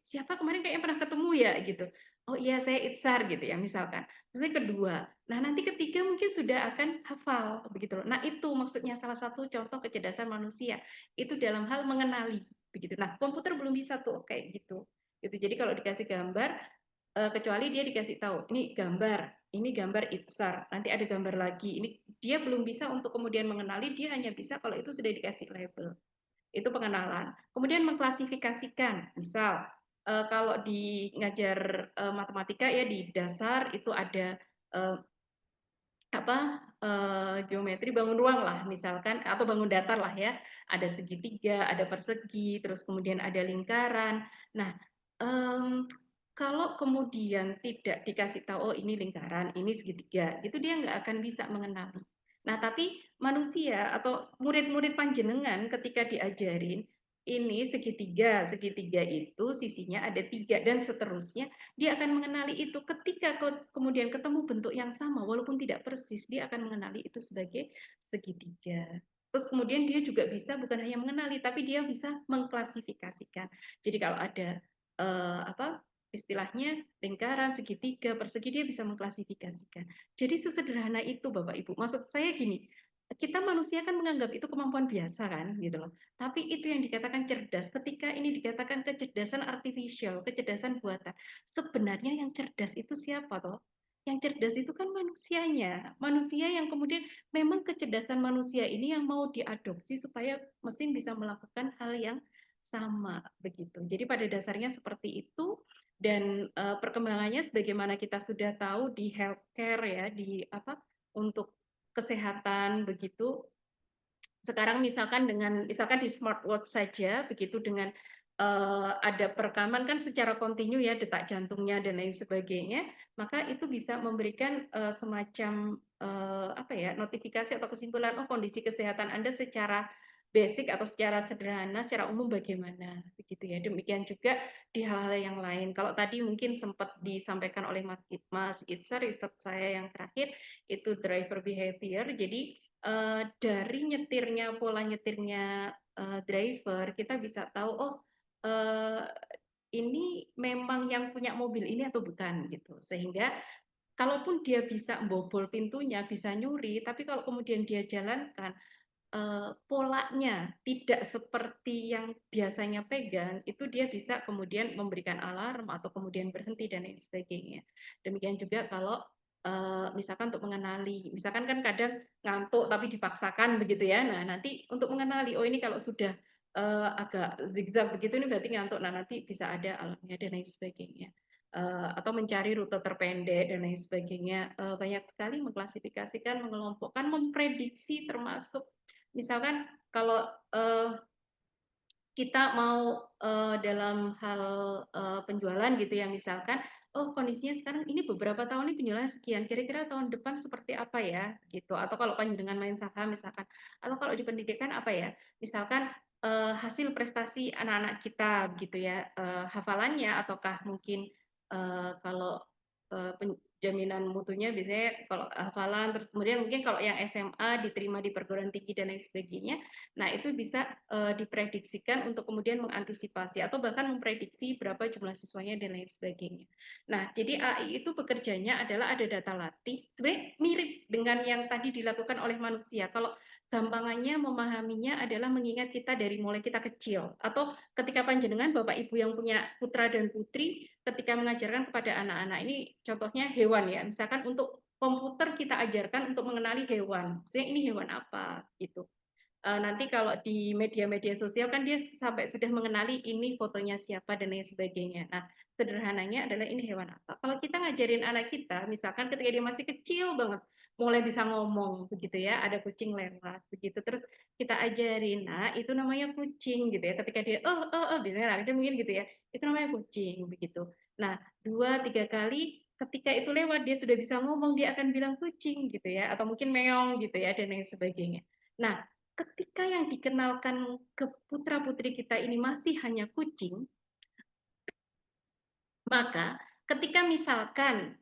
siapa kemarin kayaknya pernah ketemu ya gitu. Oh iya saya Itzar gitu ya misalkan. Terus yang kedua, nah nanti ketiga mungkin sudah akan hafal begitu loh. Nah itu maksudnya salah satu contoh kecerdasan manusia itu dalam hal mengenali begitu. Nah, komputer belum bisa tuh kayak gitu. Gitu. Jadi kalau dikasih gambar, kecuali dia dikasih tahu, ini gambar Itzar, nanti ada gambar lagi. Ini dia belum bisa untuk kemudian mengenali, dia hanya bisa kalau itu sudah dikasih label. Itu pengenalan. Kemudian mengklasifikasikan, misal kalau di ngajar matematika ya di dasar itu ada geometri bangun ruang lah misalkan atau bangun datar lah ya, ada segitiga, ada persegi, terus kemudian ada lingkaran. Nah, kalau kemudian tidak dikasih tahu oh ini lingkaran, ini segitiga, itu dia nggak akan bisa mengenali. Nah, tapi manusia atau murid-murid panjenengan ketika diajarin ini segitiga, segitiga itu sisinya ada 3 dan seterusnya, dia akan mengenali itu ketika kemudian ketemu bentuk yang sama walaupun tidak persis, dia akan mengenali itu sebagai segitiga. Terus kemudian dia juga bisa bukan hanya mengenali, tapi dia bisa mengklasifikasikan. Jadi kalau ada istilahnya lingkaran, segitiga, persegi, dia bisa mengklasifikasikan. Jadi sesederhana itu Bapak Ibu. Maksud saya gini, kita manusia kan menganggap itu kemampuan biasa kan, gitu loh. Tapi itu yang dikatakan cerdas. Ketika ini dikatakan kecerdasan artificial, kecerdasan buatan, sebenarnya yang cerdas itu siapa toh? Yang cerdas itu kan manusianya. Manusia yang kemudian memang kecerdasan manusia ini yang mau diadopsi supaya mesin bisa melakukan hal yang sama begitu. Jadi pada dasarnya seperti itu dan perkembangannya sebagaimana kita sudah tahu di healthcare ya di untuk kesehatan begitu. Sekarang misalkan di smartwatch saja begitu dengan ada perekaman kan secara kontinu ya detak jantungnya dan lain sebagainya, maka itu bisa memberikan semacam notifikasi atau kesimpulan kondisi kesehatan Anda secara basic atau secara sederhana, secara umum bagaimana begitu ya. Demikian juga di hal-hal yang lain. Kalau tadi mungkin sempat disampaikan oleh Mas Itza, riset saya yang terakhir itu driver behavior. Jadi dari nyetirnya, pola nyetirnya driver, kita bisa tahu ini memang yang punya mobil ini atau bukan gitu. Sehingga kalaupun dia bisa membobol pintunya, bisa nyuri, tapi kalau kemudian dia jalankan polanya tidak seperti yang biasanya pegang, itu dia bisa kemudian memberikan alarm atau kemudian berhenti dan lain sebagainya. Demikian juga kalau misalkan untuk mengenali, misalkan kan kadang ngantuk tapi dipaksakan begitu ya. Nah, nanti untuk mengenali, ini kalau sudah agak zigzag begitu ini berarti ngantuk. Nah, nanti bisa ada alarmnya dan lain sebagainya. Atau mencari rute terpendek dan lain sebagainya. Banyak sekali mengklasifikasikan, mengelompokkan, memprediksi termasuk misalkan kalau kita mau dalam hal penjualan gitu ya, misalkan kondisinya sekarang ini beberapa tahun ini penjualan sekian, kira-kira tahun depan seperti apa ya gitu, atau kalau panjenengan main saham misalkan, atau kalau di pendidikan apa ya, misalkan hasil prestasi anak-anak kita gitu ya, hafalannya ataukah mungkin kalau jaminan mutunya biasanya kalau hafalan, terus kemudian mungkin kalau yang SMA diterima di perguruan tinggi dan lain sebagainya. Nah, itu bisa diprediksikan untuk kemudian mengantisipasi atau bahkan memprediksi berapa jumlah siswanya dan lain sebagainya. Nah, jadi AI itu bekerjanya adalah ada data latih, sebenarnya mirip dengan yang tadi dilakukan oleh manusia. Kalau gampangannya memahaminya adalah mengingat kita dari mulai kita kecil, atau ketika panjenengan Bapak Ibu yang punya putra dan putri, ketika mengajarkan kepada anak-anak, ini contohnya hewan ya, misalkan untuk komputer kita ajarkan untuk mengenali hewan, maksudnya ini hewan apa gitu. Nanti kalau di media-media sosial kan dia sampai sudah mengenali ini fotonya siapa dan lain sebagainya. Nah, sederhananya adalah ini hewan apa. Kalau kita ngajarin anak kita, misalkan ketika dia masih kecil banget, mulai bisa ngomong begitu ya, ada kucing lewat begitu, terus kita ajarin, nah itu namanya kucing gitu ya. Ketika dia biasanya anak kecil mungkin gitu ya, itu namanya kucing begitu. Nah, 2-3 kali ketika itu lewat dia sudah bisa ngomong, dia akan bilang kucing gitu ya, atau mungkin meong gitu ya dan lain sebagainya. Nah, ketika yang dikenalkan ke putra-putri kita ini masih hanya kucing, maka ketika misalkan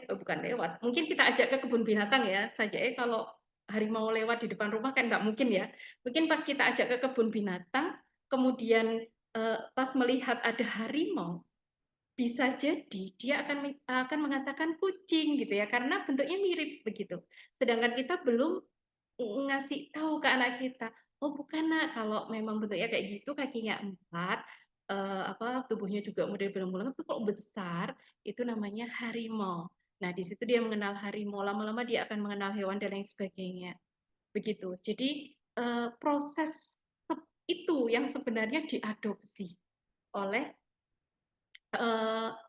bukan lewat, mungkin kita ajak ke kebun binatang ya saja kalau harimau lewat di depan rumah kan nggak mungkin ya. Mungkin pas kita ajak ke kebun binatang, kemudian pas melihat ada harimau, bisa jadi dia akan mengatakan kucing gitu ya, karena bentuknya mirip begitu. Sedangkan kita belum ngasih tahu ke anak kita, oh bukan nak, kalau memang bentuknya kayak gitu, kakinya 4, tubuhnya juga model belang-belang, itu kok besar, itu namanya harimau. Nah, di situ dia mengenal harimau, lama-lama dia akan mengenal hewan dan lain sebagainya. Begitu. Jadi proses itu yang sebenarnya diadopsi oleh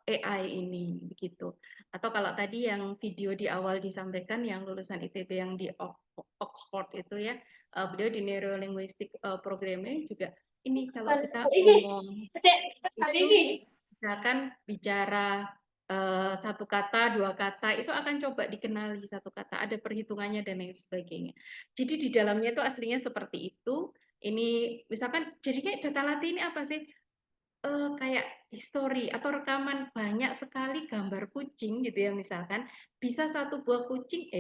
AI ini begitu. Atau kalau tadi yang video di awal disampaikan yang lulusan ITB yang di Oxford itu ya, beliau di neurolinguistic programming juga ini kalau kita ngomong itu misalkan bicara satu kata, 2 kata itu akan coba dikenali satu kata, ada perhitungannya dan lain sebagainya. Jadi di dalamnya itu aslinya seperti itu. Ini misalkan jadi kayak data latih ini apa sih? kayak history atau rekaman banyak sekali gambar kucing gitu ya misalkan, bisa satu buah kucing,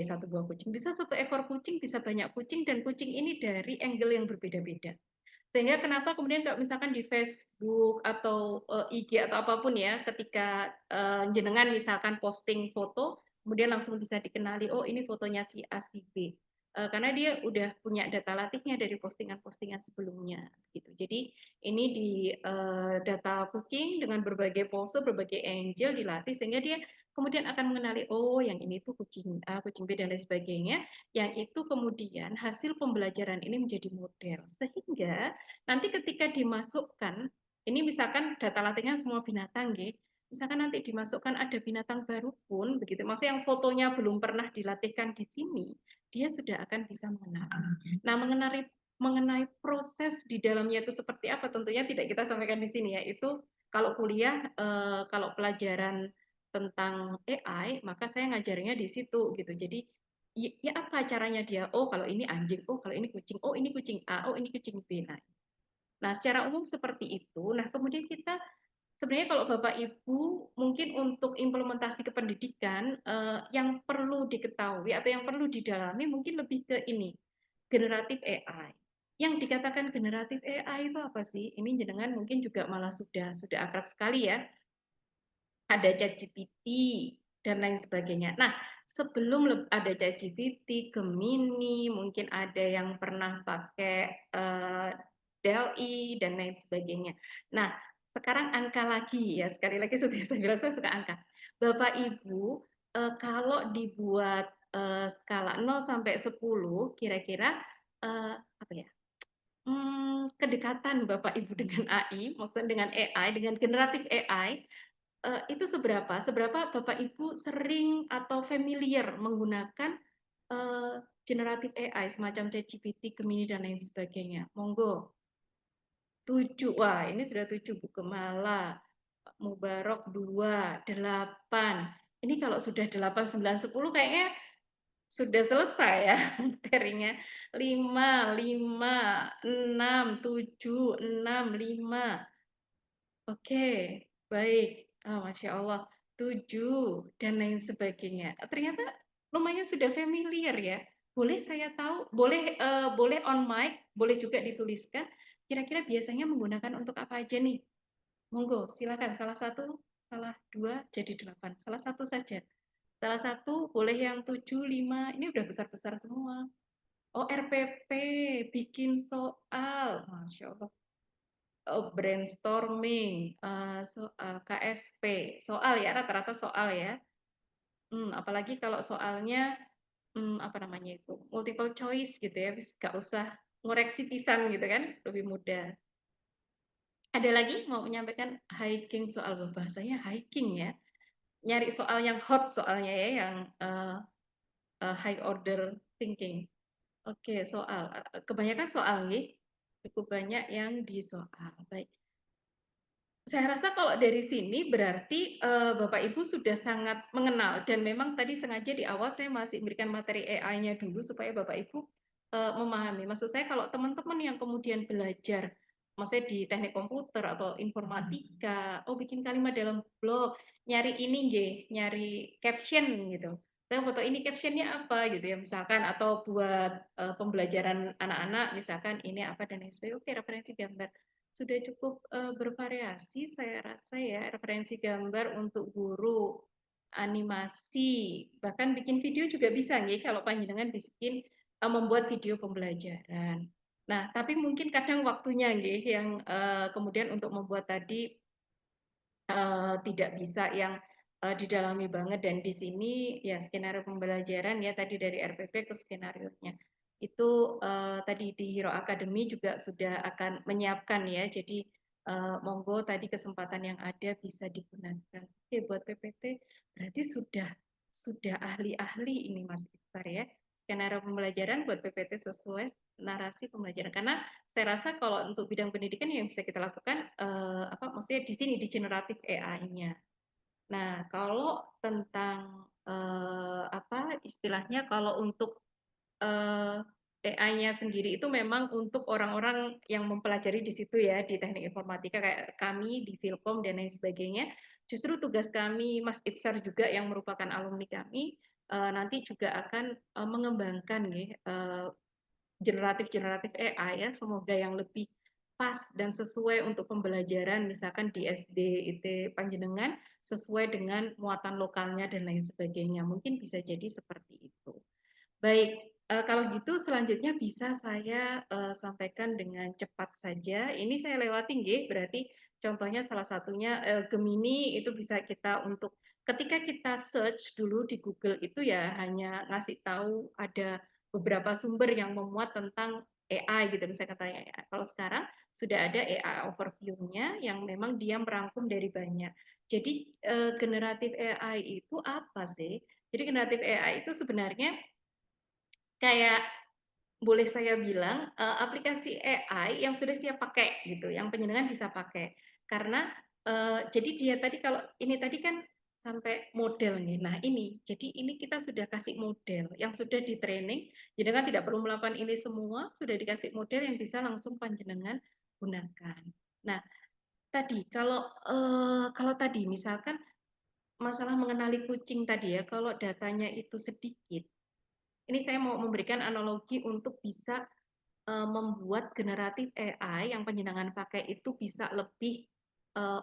bisa satu ekor kucing, bisa banyak kucing dan kucing ini dari angle yang berbeda-beda. Sehingga kenapa kemudian kalau misalkan di Facebook atau, IG atau apapun ya ketika, jenengan misalkan posting foto, kemudian langsung bisa dikenali, oh ini fotonya si A, si B. Karena dia udah punya data latihnya dari postingan-postingan sebelumnya gitu. Jadi ini di, data kucing dengan berbagai pose, berbagai angle dilatih sehingga dia kemudian akan mengenali, oh yang ini tuh kucing A, kucing B dan lain sebagainya, yang itu kemudian hasil pembelajaran ini menjadi model. Sehingga nanti ketika dimasukkan, ini misalkan data latihnya semua binatang nggih, misalkan nanti dimasukkan ada binatang baru pun begitu, maksudnya yang fotonya belum pernah dilatihkan di sini, dia sudah akan bisa mengenali. Nah, mengenai proses di dalamnya itu seperti apa tentunya tidak kita sampaikan di sini ya. Itu kalau kuliah, kalau pelajaran tentang AI, maka saya ngajarnya di situ gitu. Jadi ya apa caranya dia? Oh, kalau ini anjing, oh kalau ini kucing, oh ini kucing A, oh ini kucing B. Nah, secara umum seperti itu. Nah, kemudian kita sebenarnya kalau Bapak Ibu mungkin untuk implementasi ke pendidikan yang perlu diketahui atau yang perlu didalami mungkin lebih ke ini, generatif AI. Yang dikatakan generatif AI itu apa sih? Ini jenengan mungkin juga malah sudah akrab sekali ya. Ada ChatGPT dan lain sebagainya. Nah, sebelum ada ChatGPT, Gemini, mungkin ada yang pernah pakai DALL-E dan lain sebagainya. Nah, sekarang angka lagi ya, sekali lagi sudah saya bilang saya suka angka. Bapak Ibu, kalau dibuat skala 0 sampai 10, kira-kira apa ya? Kedekatan Bapak Ibu dengan AI, maksudnya dengan AI, dengan generatif AI, itu seberapa? Seberapa Bapak Ibu sering atau familiar menggunakan generatif AI semacam ChatGPT, Gemini dan lain sebagainya? Monggo. 7. Wah, ini sudah 7 Bu Kemala. Pak Mubarok 2, 8. Ini kalau sudah 8, 9, 10 kayaknya sudah selesai ya materinya. 5, 6, 7, 6, 5. Oke, baik. Oh, Masya Allah. 7 dan lain sebagainya. Ternyata lumayan sudah familiar ya. Boleh saya tahu, boleh on mic, boleh juga dituliskan, kira-kira biasanya menggunakan untuk apa aja nih? Monggo, silakan. Salah satu, salah dua, jadi 8. Salah satu saja. Salah satu, boleh yang 7, 5. Ini udah besar-besar semua. Oh, RPP, bikin soal. Masya Allah. Oh, brainstorming, soal KSP, soal ya, rata-rata soal ya. Apalagi kalau soalnya, apa namanya itu, multiple choice gitu ya, nggak usah ngoreksi pisan gitu kan, lebih mudah. Ada lagi mau menyampaikan hiking soal, bahasanya hiking ya, nyari soal yang hot soalnya ya, yang high order thinking. Oke, soal, kebanyakan soal nih, cukup banyak yang di soal. Baik. Saya rasa kalau dari sini berarti, Bapak Ibu sudah sangat mengenal dan memang tadi sengaja di awal saya masih memberikan materi AI-nya dulu supaya Bapak Ibu, memahami. Maksud saya kalau teman-teman yang kemudian belajar, maksudnya di teknik komputer atau informatika, oh bikin kalimat dalam blog, nyari ini nggih, nyari caption gitu. Saya foto ini caption-nya apa gitu ya misalkan atau buat, pembelajaran anak-anak misalkan ini apa dan lain sebagainya, oke referensi gambar. Sudah cukup, bervariasi saya rasa ya, referensi gambar untuk guru, animasi, bahkan bikin video juga bisa nggih kalau panjenengan bikin membuat video pembelajaran. Nah, tapi mungkin kadang waktunya nggih yang, kemudian untuk membuat tadi, tidak bisa yang, didalami banget dan di sini ya skenario pembelajaran ya tadi dari RPP ke skenarionya. Itu, tadi di Hero Academy juga sudah akan menyiapkan ya. Jadi, monggo tadi kesempatan yang ada bisa digunakan. Oke, buat PPT berarti sudah ahli-ahli ini Mas Iqbal ya. Skenario pembelajaran buat PPT sesuai narasi pembelajaran. Karena saya rasa kalau untuk bidang pendidikan yang bisa kita lakukan, maksudnya di sini di generatif AI-nya. Nah, kalau tentang, istilahnya kalau untuk, AI-nya sendiri itu memang untuk orang-orang yang mempelajari di situ ya, di teknik informatika kayak kami di Filkom dan lain sebagainya. Justru tugas kami, Mas Iksar juga yang merupakan alumni kami, nanti juga akan mengembangkan generatif AI ya, semoga yang lebih pas dan sesuai untuk pembelajaran misalkan di SD IT Panjenengan sesuai dengan muatan lokalnya dan lain sebagainya. Mungkin bisa jadi seperti itu. Baik, kalau gitu selanjutnya bisa saya sampaikan dengan cepat saja. Ini saya lewati nggih, berarti contohnya salah satunya Gemini itu bisa kita untuk ketika kita search dulu di Google itu ya hanya ngasih tahu ada beberapa sumber yang memuat tentang AI gitu misalnya katanya AI. Kalau sekarang sudah ada AI overview-nya yang memang dia merangkum dari banyak. Jadi generatif AI itu apa sih? Jadi generatif AI itu sebenarnya kayak boleh saya bilang aplikasi AI yang sudah siap pakai gitu, yang penjenengan bisa pakai. Karena jadi dia tadi kalau ini tadi kan sampai model nih. Nah ini, jadi ini kita sudah kasih model yang sudah di training. Jenengan tidak perlu melakukan ini semua, sudah dikasih model yang bisa langsung panjenengan gunakan. Nah tadi kalau tadi misalkan masalah mengenali kucing tadi ya, kalau datanya itu sedikit. Ini saya mau memberikan analogi untuk bisa membuat generatif AI yang panjenengan pakai itu bisa lebih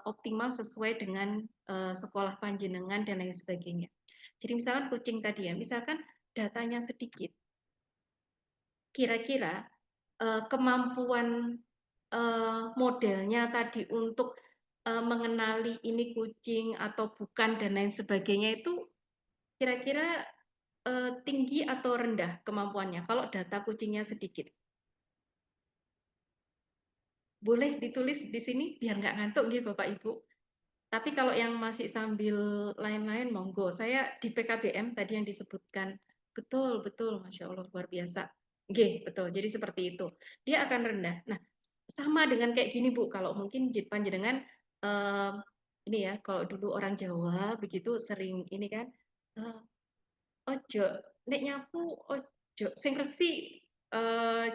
optimal sesuai dengan sekolah panjenengan dan lain sebagainya. Jadi misalkan kucing tadi ya, misalkan datanya sedikit, kira-kira kemampuan modelnya tadi untuk mengenali ini kucing atau bukan dan lain sebagainya itu kira-kira tinggi atau rendah kemampuannya kalau data kucingnya sedikit? Boleh ditulis di sini biar nggak ngantuk gitu Bapak Ibu. Tapi kalau yang masih sambil lain-lain monggo. Saya di PKBM tadi yang disebutkan. Betul, betul. Masya Allah, luar biasa. Oke, betul. Jadi seperti itu. Dia akan rendah. Nah, sama dengan kayak gini Bu. Kalau mungkin panjenengan ini ya, kalau dulu orang Jawa begitu sering ini kan, ojo, nek nyapu, ojo, sing resi,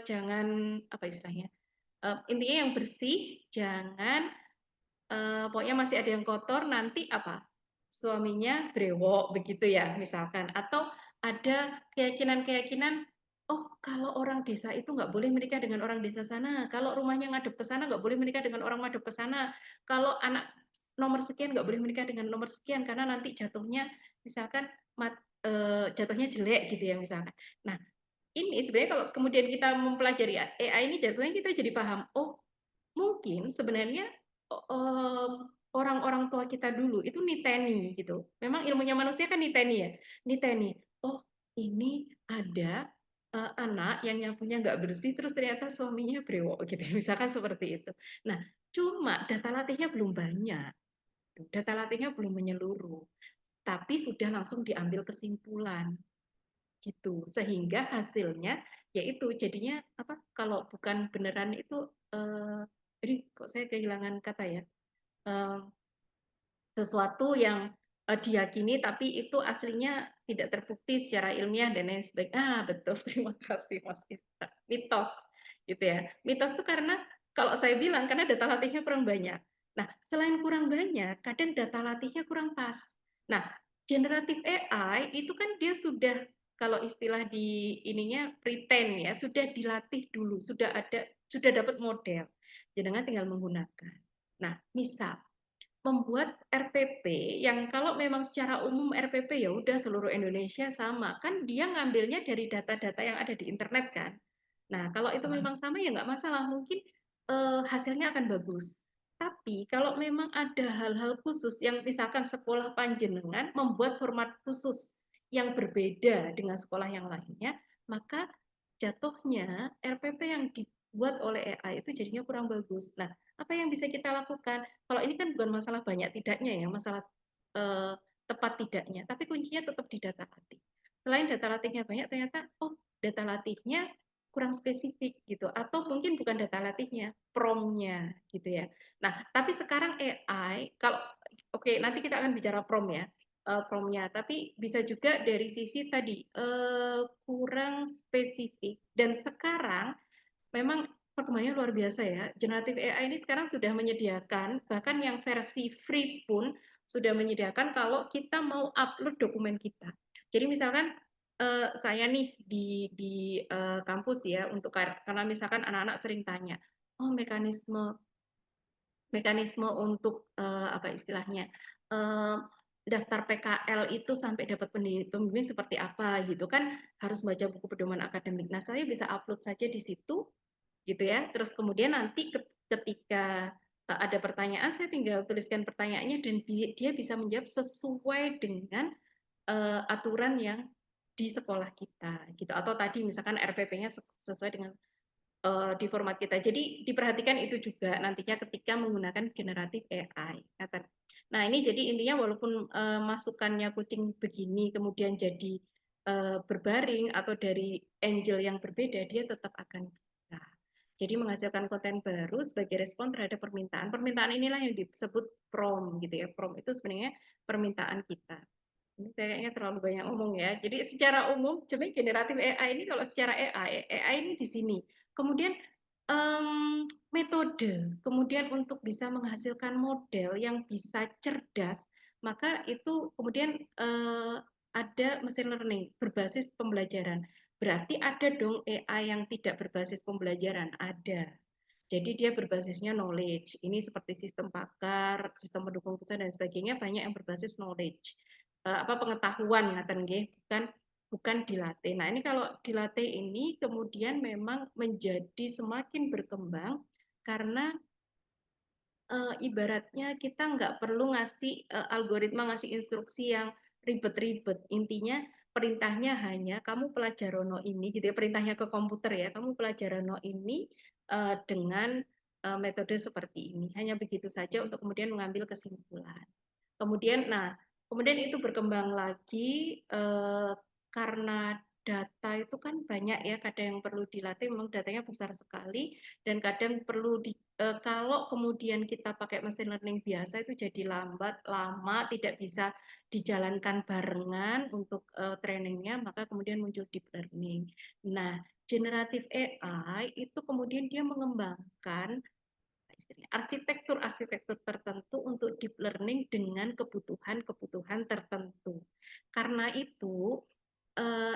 jangan apa istilahnya, intinya yang bersih, jangan pokoknya masih ada yang kotor, nanti apa? Suaminya brewok begitu ya, misalkan. Atau ada keyakinan-keyakinan, oh kalau orang desa itu nggak boleh menikah dengan orang desa sana. Kalau rumahnya ngadep ke sana nggak boleh menikah dengan orang ngadep ke sana. Kalau anak nomor sekian nggak boleh menikah dengan nomor sekian karena nanti jatuhnya misalkan jatuhnya jelek gitu ya misalkan. Nah ini sebenarnya kalau kemudian kita mempelajari AI ini jatuhnya kita jadi paham, oh mungkin sebenarnya orang-orang tua kita dulu itu niteni gitu. Memang ilmunya manusia kan niteni ya, niteni. Oh ini ada anak yang nyapunya nggak bersih, terus ternyata suaminya brewok gitu. Misalkan seperti itu. Nah, cuma data latihnya belum banyak. Data latihnya belum menyeluruh, tapi sudah langsung diambil kesimpulan gitu sehingga hasilnya yaitu jadinya apa kalau bukan beneran itu jadi kok saya kehilangan kata ya sesuatu yang diyakini tapi itu aslinya tidak terbukti secara ilmiah dan lain sebagainya. Betul, terima kasih Mas Ista. Mitos gitu ya. Mitos itu karena kalau saya bilang karena data latihnya kurang banyak. Nah, selain kurang banyak, kadang data latihnya kurang pas. Nah, generatif AI itu kan dia sudah kalau istilah di ininya pretend ya, sudah dilatih dulu, sudah dapat model. Jangan tinggal menggunakan. Nah, misal membuat RPP yang kalau memang secara umum RPP ya udah seluruh Indonesia sama kan dia ngambilnya dari data-data yang ada di internet kan. Nah kalau itu memang sama ya nggak masalah mungkin hasilnya akan bagus. Tapi kalau memang ada hal-hal khusus yang misalkan sekolah panjenengan membuat format khusus yang berbeda dengan sekolah yang lainnya, maka jatuhnya RPP yang dibuat oleh AI itu jadinya kurang bagus. Nah, apa yang bisa kita lakukan? Kalau ini kan bukan masalah banyak tidaknya ya, masalah tepat tidaknya, tapi kuncinya tetap di data latih. Selain data latihnya banyak, ternyata oh data latihnya kurang spesifik gitu, atau mungkin bukan data latihnya, prompt-nya gitu ya. Nah, tapi sekarang AI, kalau oke nanti kita akan bicara prompt ya. prompt-nya, tapi bisa juga dari sisi tadi kurang spesifik. Dan sekarang memang perkembangannya luar biasa ya. Generative AI ini sekarang sudah menyediakan, bahkan yang versi free pun sudah menyediakan kalau kita mau upload dokumen kita. Jadi misalkan saya nih di kampus ya, karena misalkan anak-anak sering tanya, oh mekanisme untuk apa istilahnya daftar PKL itu sampai dapat pembimbing seperti apa gitu kan, harus baca buku pedoman akademik. Nah, saya bisa upload saja di situ gitu ya. Terus kemudian nanti ketika ada pertanyaan, saya tinggal tuliskan pertanyaannya dan dia bisa menjawab sesuai dengan aturan yang di sekolah kita gitu. Atau tadi misalkan RPP-nya sesuai dengan di format kita. Jadi diperhatikan itu juga nantinya ketika menggunakan generatif AI. Nah ini jadi intinya walaupun masukannya kucing begini kemudian jadi berbaring atau dari angel yang berbeda, dia tetap akan bisa. Jadi menghasilkan konten baru sebagai respon terhadap permintaan. Permintaan inilah yang disebut prompt gitu ya. Prompt itu sebenarnya permintaan kita. Ini kayaknya terlalu banyak ngomong ya. Jadi secara umum sebenarnya generatif AI ini kalau secara AI ini di sini. Kemudian metode, kemudian untuk bisa menghasilkan model yang bisa cerdas, maka itu kemudian ada machine learning berbasis pembelajaran. Berarti ada dong AI yang tidak berbasis pembelajaran, ada. Jadi dia berbasisnya knowledge. Ini seperti sistem pakar, sistem pendukung putusan dan sebagainya banyak yang berbasis knowledge. Pengetahuan ngaten nggih, bukan dilatih. Nah, ini kalau dilatih ini kemudian memang menjadi semakin berkembang karena ibaratnya kita nggak perlu ngasih algoritma, ngasih instruksi yang ribet-ribet. Intinya perintahnya hanya kamu pelajarono ini gitu ya, perintahnya ke komputer ya, kamu pelajarono ini dengan metode seperti ini. Hanya begitu saja untuk kemudian mengambil kesimpulan. Kemudian itu berkembang lagi karena data itu kan banyak ya, kadang yang perlu dilatih memang datanya besar sekali dan kadang perlu kalau kemudian kita pakai mesin learning biasa itu jadi lambat, lama, tidak bisa dijalankan barengan untuk trainingnya, maka kemudian muncul deep learning. Nah, generative AI itu kemudian dia mengembangkan arsitektur tertentu untuk deep learning dengan kebutuhan tertentu. Karena itu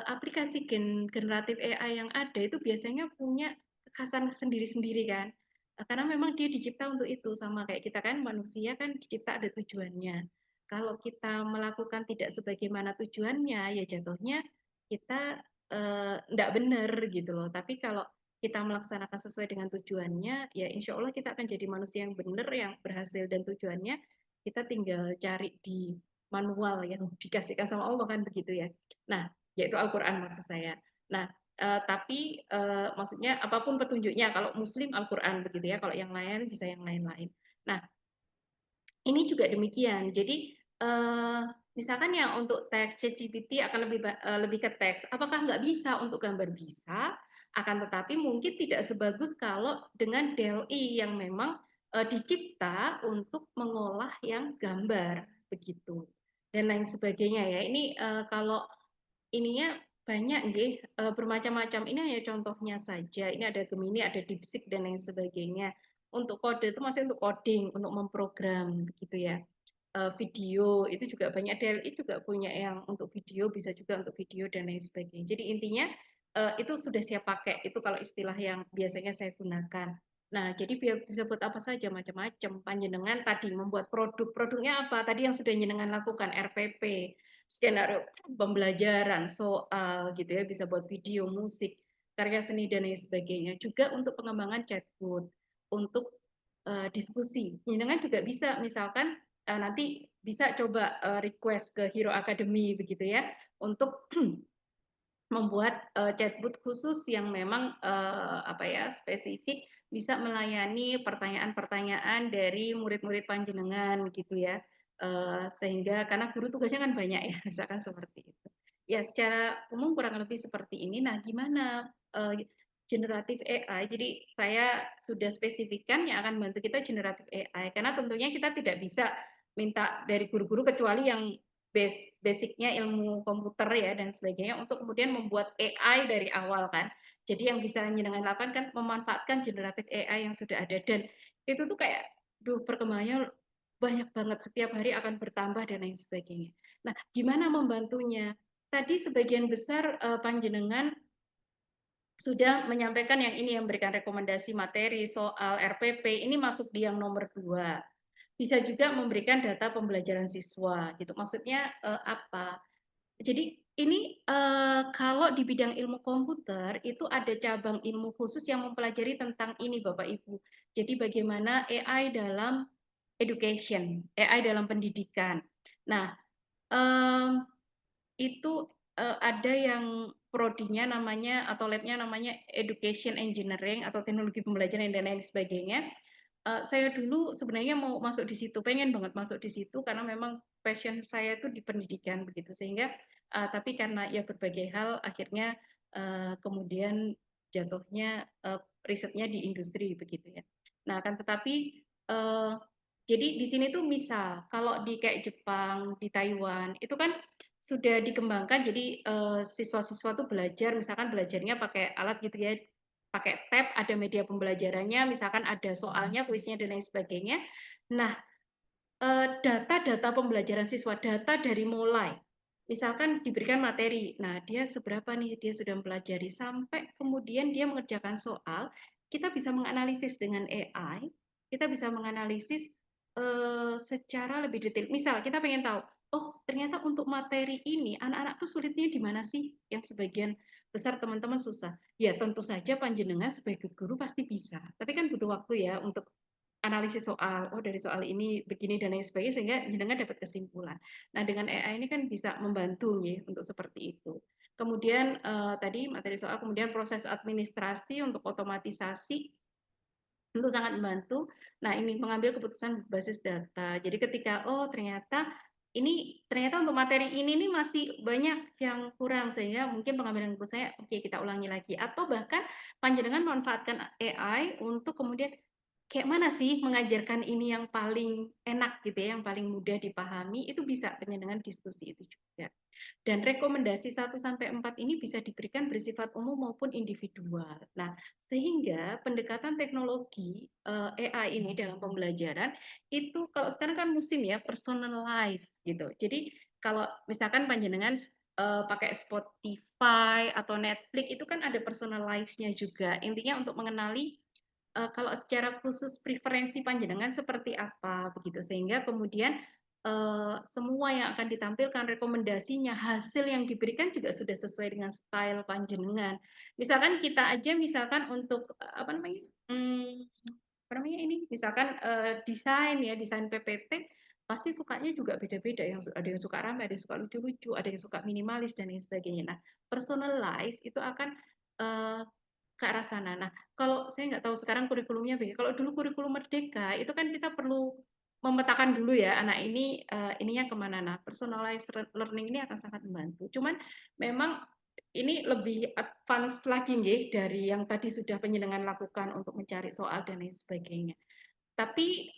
aplikasi generatif AI yang ada itu biasanya punya kekhasan sendiri-sendiri kan. Karena memang dia dicipta untuk itu, sama kayak kita kan manusia kan dicipta ada tujuannya. Kalau kita melakukan tidak sebagaimana tujuannya, ya jatuhnya kita enggak benar gitu loh. Tapi kalau kita melaksanakan sesuai dengan tujuannya, ya insya Allah kita akan jadi manusia yang benar, yang berhasil, dan tujuannya kita tinggal cari di manual yang dikasihkan sama Allah kan begitu ya. Nah, yaitu Al-Quran maksud saya. Nah, tapi maksudnya apapun petunjuknya, kalau Muslim Al-Quran begitu ya, kalau yang lain bisa yang lain-lain. Nah, ini juga demikian. Jadi misalkan yang untuk teks ChatGPT akan lebih ke teks, apakah nggak bisa untuk gambar? Bisa, akan tetapi mungkin tidak sebagus kalau dengan DALL-E yang memang dicipta untuk mengolah yang gambar begitu dan lain sebagainya ya. Ini kalau ininya banyak nggih, bermacam-macam. Ini hanya contohnya saja. Ini ada Gemini, ada DeepSeek dan lain sebagainya. Untuk kode itu masih untuk coding, untuk memprogram begitu ya. Video itu juga banyak, DLI juga punya yang untuk video, bisa juga untuk video dan lain sebagainya. Jadi intinya itu sudah siap pakai, itu kalau istilah yang biasanya saya gunakan. Nah, jadi bisa buat apa saja, macam-macam. Panjenengan tadi membuat produknya apa? Tadi yang sudah jenengan lakukan, RPP, skenario pembelajaran, soal gitu ya, bisa buat video, musik, karya seni dan lain sebagainya. Juga untuk pengembangan chatbot, untuk diskusi. Jenengan juga bisa misalkan nanti bisa coba request ke Hero Academy begitu ya, untuk membuat chatbot khusus yang memang spesifik bisa melayani pertanyaan-pertanyaan dari murid-murid panjenengan gitu ya. Sehingga karena guru tugasnya kan banyak ya, misalkan seperti itu. Ya, secara umum kurang lebih seperti ini. Nah, gimana generatif AI? Jadi saya sudah spesifikkan yang akan membantu kita generatif AI, karena tentunya kita tidak bisa minta dari guru-guru kecuali yang basicnya ilmu komputer ya dan sebagainya untuk kemudian membuat AI dari awal kan. Jadi yang bisa jenengan lakukan kan memanfaatkan generatif AI yang sudah ada dan itu tuh kayak, perkembangannya banyak banget setiap hari akan bertambah dan lain sebagainya. Nah, gimana membantunya? Tadi sebagian besar panjenengan sudah menyampaikan yang ini yang memberikan rekomendasi materi soal RPP ini masuk di yang nomor 2. Bisa juga memberikan data pembelajaran siswa gitu. Maksudnya apa? Jadi ini kalau di bidang ilmu komputer itu ada cabang ilmu khusus yang mempelajari tentang ini Bapak Ibu. Jadi bagaimana AI dalam education, AI dalam pendidikan. Nah, itu ada yang prodinya namanya atau labnya namanya Education Engineering atau teknologi pembelajaran dan lain sebagainya. Saya dulu sebenarnya mau masuk di situ, pengen banget masuk di situ karena memang passion saya itu di pendidikan begitu sehingga tapi karena ya berbagai hal akhirnya kemudian jatuhnya risetnya di industri begitu ya. Nah, kan tetapi jadi di sini tuh misal kalau di kayak Jepang, di Taiwan itu kan sudah dikembangkan jadi siswa-siswa tuh belajar misalkan belajarnya pakai alat gitu ya pakai tab, ada media pembelajarannya, misalkan ada soalnya, kuisnya, dan lain sebagainya. Nah, data-data pembelajaran siswa, data dari mulai, misalkan diberikan materi, nah dia seberapa nih dia sudah mempelajari, sampai kemudian dia mengerjakan soal, kita bisa menganalisis dengan AI, kita bisa menganalisis secara lebih detail. Misal kita pengen tahu, oh ternyata untuk materi ini anak-anak tuh sulitnya di mana sih? Yang sebagian besar teman-teman susah. Ya tentu saja panjenengan sebagai guru pasti bisa. Tapi kan butuh waktu ya untuk analisis soal. Oh dari soal ini begini dan lain sebagainya sehingga jenengan dapat kesimpulan. Nah dengan AI ini kan bisa membantu nih untuk seperti itu. Kemudian tadi materi soal, kemudian proses administrasi untuk otomatisasi tentu sangat membantu. Nah, ini mengambil keputusan berbasis data. Jadi ketika ternyata untuk materi ini nih masih banyak yang kurang sehingga mungkin pengambilan keputusannya oke kita ulangi lagi atau bahkan panjenengan memanfaatkan AI untuk kemudian kayak mana sih mengajarkan ini yang paling enak gitu ya, yang paling mudah dipahami itu bisa dengan diskusi itu juga. Dan rekomendasi 1 sampai 4 ini bisa diberikan bersifat umum maupun individual. Nah, sehingga pendekatan teknologi AI ini dalam pembelajaran itu kalau sekarang kan musim ya personalized gitu. Jadi kalau misalkan panjenengan pakai Spotify atau Netflix itu kan ada personalized-nya juga. Intinya untuk mengenali kalau secara khusus preferensi panjenengan seperti apa begitu sehingga kemudian semua yang akan ditampilkan rekomendasinya hasil yang diberikan juga sudah sesuai dengan style panjenengan. Misalkan kita aja misalkan untuk ini misalkan desain PPT pasti sukanya juga beda-beda yang ada yang suka ramai, ada yang suka lucu-lucu, ada yang suka minimalis dan lain sebagainya. Nah, personalize itu akan ke arah sana. Nah, kalau saya nggak tahu sekarang kurikulumnya bagaimana. Kalau dulu kurikulum Merdeka itu kan kita perlu memetakan dulu ya anak ini ininya kemana. Nah, personalized learning ini akan sangat membantu. Cuman memang ini lebih advance lagi nggih dari yang tadi sudah panjenengan lakukan untuk mencari soal dan lain sebagainya. Tapi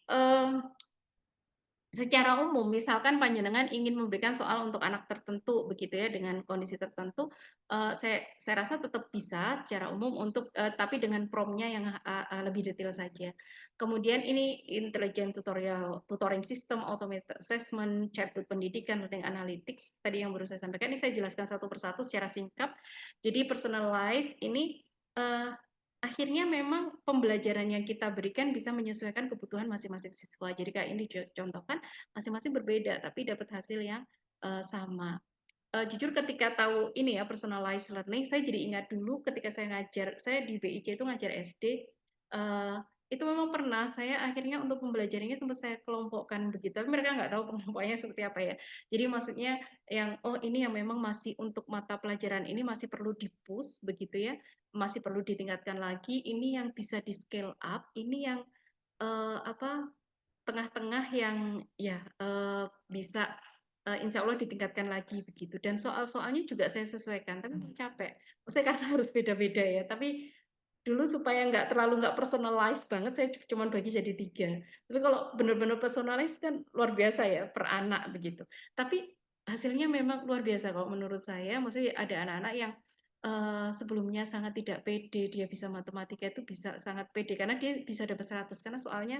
secara umum, misalkan panjenengan ingin memberikan soal untuk anak tertentu begitu ya dengan kondisi tertentu, saya rasa tetap bisa secara umum untuk tapi dengan prompt-nya yang lebih detail saja. Kemudian ini intelligent tutoring system, automated assessment, chatbot pendidikan, learning analytics tadi yang baru saya sampaikan ini saya jelaskan satu persatu secara singkat. Jadi personalized ini akhirnya memang pembelajaran yang kita berikan bisa menyesuaikan kebutuhan masing-masing siswa. Jadi kayak ini contohkan masing-masing berbeda tapi dapat hasil yang sama. Jujur ketika tahu ini ya personalized learning, saya jadi ingat dulu ketika saya ngajar, saya di BIC itu ngajar SD, itu memang pernah saya akhirnya untuk pembelajarannya sempat saya kelompokkan begitu, tapi mereka nggak tahu kelompoknya seperti apa ya. Jadi maksudnya yang ini yang memang masih untuk mata pelajaran ini masih perlu di-push begitu ya, masih perlu ditingkatkan lagi, ini yang bisa di-scale up, ini yang tengah-tengah yang ya bisa insya Allah ditingkatkan lagi begitu. Dan soal-soalnya juga saya sesuaikan, tapi capek. Maksudnya karena harus beda-beda ya. Tapi dulu supaya nggak personalized banget, saya cuma bagi jadi 3. Tapi kalau benar-benar personalized kan luar biasa ya per anak begitu. Tapi hasilnya memang luar biasa kalau menurut saya. Maksudnya ada anak-anak yang sebelumnya sangat tidak pede, dia bisa matematika itu bisa sangat pede karena dia bisa dapat 100 karena soalnya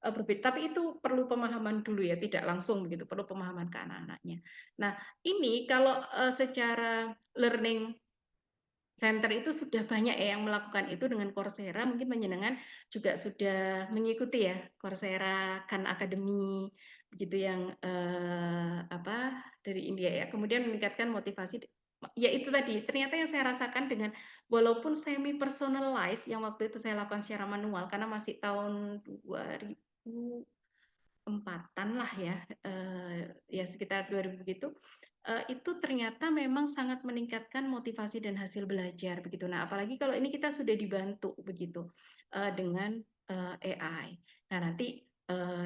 berbeda. Tapi itu perlu pemahaman dulu ya, tidak langsung begitu, perlu pemahaman ke anak-anaknya. Nah, ini kalau secara learning center itu sudah banyak ya yang melakukan itu dengan Coursera, mungkin menyenangkan juga sudah mengikuti ya Coursera Khan Academy begitu yang apa dari India ya. Kemudian meningkatkan motivasi ya itu tadi ternyata yang saya rasakan dengan walaupun semi personalized yang waktu itu saya lakukan secara manual karena masih tahun 2004-an lah ya, ya sekitar 2000 gitu. Itu ternyata memang sangat meningkatkan motivasi dan hasil belajar begitu. Nah, apalagi kalau ini kita sudah dibantu begitu dengan AI. Nah, nanti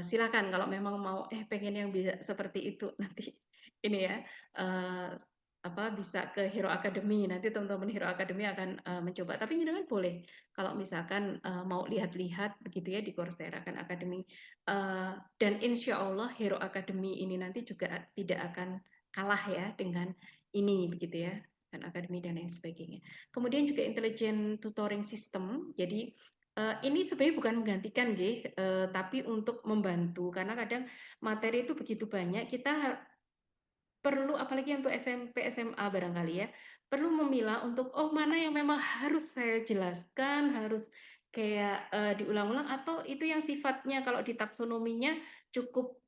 silakan kalau memang mau pengen yang bisa seperti itu nanti ini ya apa bisa ke Hero Academy. Nanti teman-teman Hero Academy akan mencoba. Tapi jangan boleh kalau misalkan mau lihat-lihat begitu ya di Coursera kan Academy. Dan insya Allah Hero Academy ini nanti juga tidak akan kalah ya dengan ini begitu ya kan akademi dan lain sebagainya. Kemudian juga intelligent tutoring system. Jadi ini sebenarnya bukan menggantikan tapi untuk membantu karena kadang materi itu begitu banyak kita perlu apalagi untuk SMP SMA barangkali ya perlu memilah untuk mana yang memang harus saya jelaskan harus kayak diulang-ulang atau itu yang sifatnya kalau di taksonominya cukup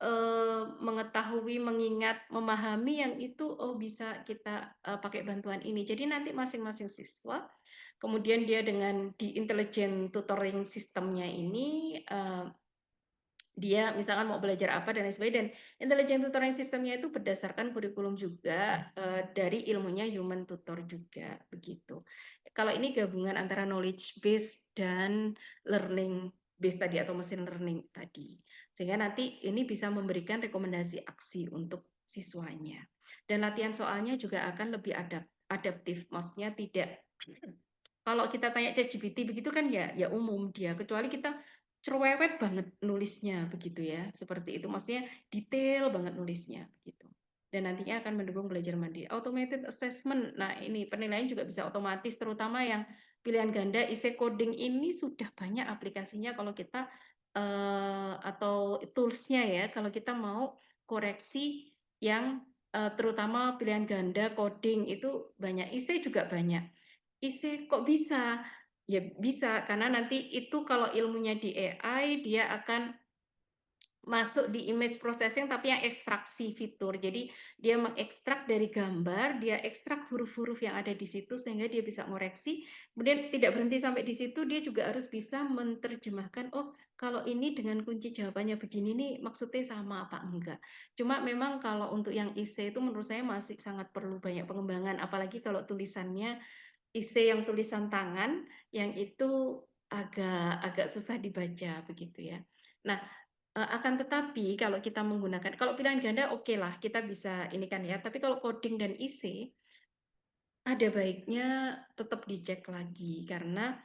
mengetahui, mengingat, memahami yang itu bisa kita pakai bantuan ini. Jadi nanti masing-masing siswa, kemudian dia dengan di intelligent tutoring sistemnya ini dia misalkan mau belajar apa dan lain sebagainya dan intelligent tutoring systemnya itu berdasarkan kurikulum juga dari ilmunya human tutor juga begitu. Kalau ini gabungan antara knowledge base dan learning base tadi atau machine learning tadi. Sehingga nanti ini bisa memberikan rekomendasi aksi untuk siswanya. Dan latihan soalnya juga akan lebih adaptif. Maksudnya tidak kalau kita tanya ChatGPT begitu kan ya umum dia kecuali kita cerewet banget nulisnya begitu ya seperti itu maksudnya detail banget nulisnya begitu dan nantinya akan mendukung belajar mandiri. Automated assessment, nah ini penilaian juga bisa otomatis terutama yang pilihan ganda IC coding ini sudah banyak aplikasinya kalau kita atau toolsnya ya kalau kita mau koreksi yang terutama pilihan ganda coding itu banyak IC juga banyak. IC kok bisa? Ya bisa, karena nanti itu kalau ilmunya di AI, dia akan masuk di image processing tapi yang ekstraksi fitur. Jadi dia mengekstrak dari gambar, dia ekstrak huruf-huruf yang ada di situ sehingga dia bisa ngoreksi. Kemudian tidak berhenti sampai di situ, dia juga harus bisa menerjemahkan, oh kalau ini dengan kunci jawabannya begini nih maksudnya sama apa enggak. Cuma memang kalau untuk yang IC itu menurut saya masih sangat perlu banyak pengembangan, apalagi kalau tulisannya IC yang tulisan tangan yang itu agak susah dibaca begitu ya. Nah, akan tetapi kalau kita menggunakan kalau pilihan ganda oke lah kita bisa ini kan ya, tapi kalau coding dan IC ada baiknya tetap dicek lagi karena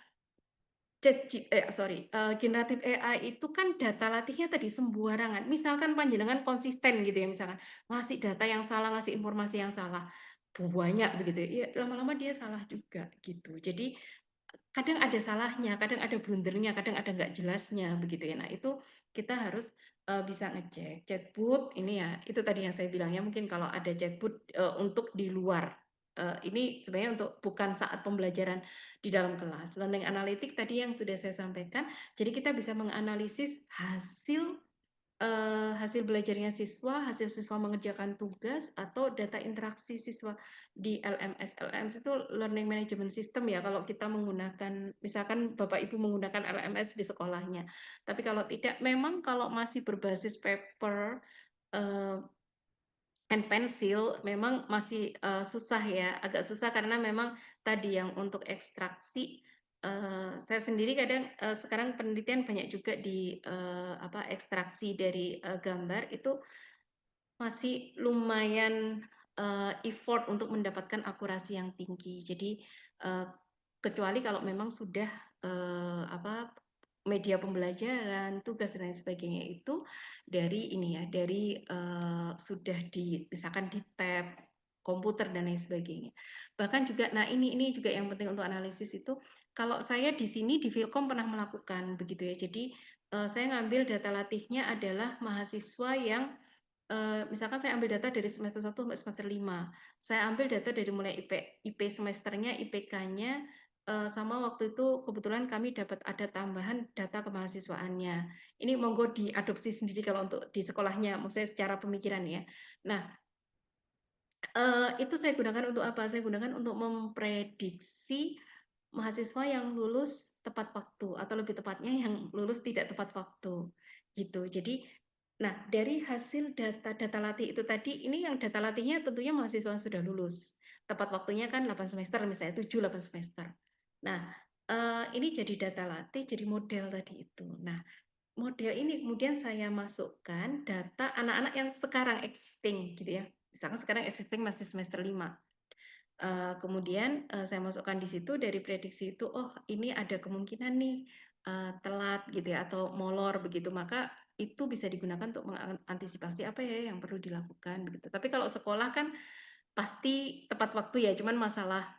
generatif AI itu kan data latihnya tadi sembarangan. Misalkan panjenengan konsisten gitu ya, misalkan ngasih data yang salah, ngasih informasi yang salah, banyak begitu ya, lama-lama dia salah juga gitu. Jadi kadang ada salahnya, kadang ada blundernya, kadang ada nggak jelasnya begitu ya. Nah itu kita harus bisa ngecek. Chatbot ini ya, itu tadi yang saya bilangnya mungkin kalau ada chatbot untuk di luar. Ini sebenarnya untuk bukan saat pembelajaran di dalam kelas. Learning analytic tadi yang sudah saya sampaikan, jadi kita bisa menganalisis hasil belajarnya siswa, hasil siswa mengerjakan tugas, atau data interaksi siswa di LMS. LMS itu Learning Management System ya, kalau kita menggunakan, misalkan Bapak Ibu menggunakan LMS di sekolahnya. Tapi kalau tidak, memang kalau masih berbasis paper, and pensil memang masih susah ya, agak susah karena memang tadi yang untuk ekstraksi saya sendiri kadang sekarang penelitian banyak juga di ekstraksi dari gambar itu masih lumayan effort untuk mendapatkan akurasi yang tinggi. Jadi kecuali kalau memang sudah media pembelajaran, tugas dan lain sebagainya itu dari ini ya, dari sudah misalkan di tab komputer dan lain sebagainya. Bahkan juga, nah ini juga yang penting untuk analisis itu, kalau saya di sini di Filkom pernah melakukan begitu ya. Jadi saya ngambil data latihnya adalah mahasiswa yang misalkan saya ambil data dari semester 1 sampai semester 5. Saya ambil data dari mulai IP semesternya, IPK-nya, sama waktu itu kebetulan kami dapat ada tambahan data kemahasiswaannya. Ini monggo diadopsi sendiri kalau untuk di sekolahnya, maksudnya secara pemikiran ya. Nah, itu saya gunakan untuk apa? Saya gunakan untuk memprediksi mahasiswa yang lulus tepat waktu atau lebih tepatnya yang lulus tidak tepat waktu, gitu. Jadi, nah dari hasil data latih itu tadi, ini yang data latihnya tentunya mahasiswa yang sudah lulus. Tepat waktunya kan 8 semester, misalnya 7-8 semester. Nah, ini jadi data latih, jadi model tadi itu. Nah, model ini kemudian saya masukkan data anak-anak yang sekarang existing gitu ya. Misalkan sekarang existing masih semester 5. Kemudian saya masukkan di situ dari prediksi itu, oh ini ada kemungkinan nih telat gitu ya atau molor begitu, maka itu bisa digunakan untuk mengantisipasi apa ya yang perlu dilakukan begitu. Tapi kalau sekolah kan pasti tepat waktu ya, cuman masalah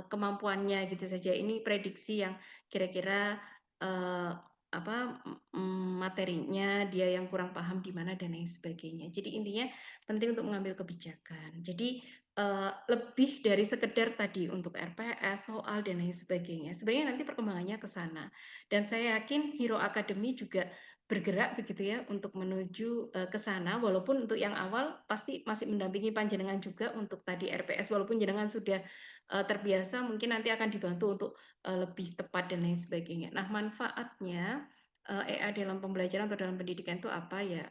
kemampuannya gitu saja. Ini prediksi yang kira-kira materinya dia yang kurang paham di mana dan lain sebagainya. Jadi intinya penting untuk mengambil kebijakan. Jadi lebih dari sekedar tadi untuk RPS, soal dan lain sebagainya. Sebenarnya nanti perkembangannya ke sana. Dan saya yakin Hero Academy juga bergerak begitu ya untuk menuju ke sana, walaupun untuk yang awal pasti masih mendampingi panjenengan juga untuk tadi RPS, walaupun jenengan sudah terbiasa, mungkin nanti akan dibantu untuk lebih tepat dan lain sebagainya. Nah, manfaatnya AI dalam pembelajaran atau dalam pendidikan itu apa ya?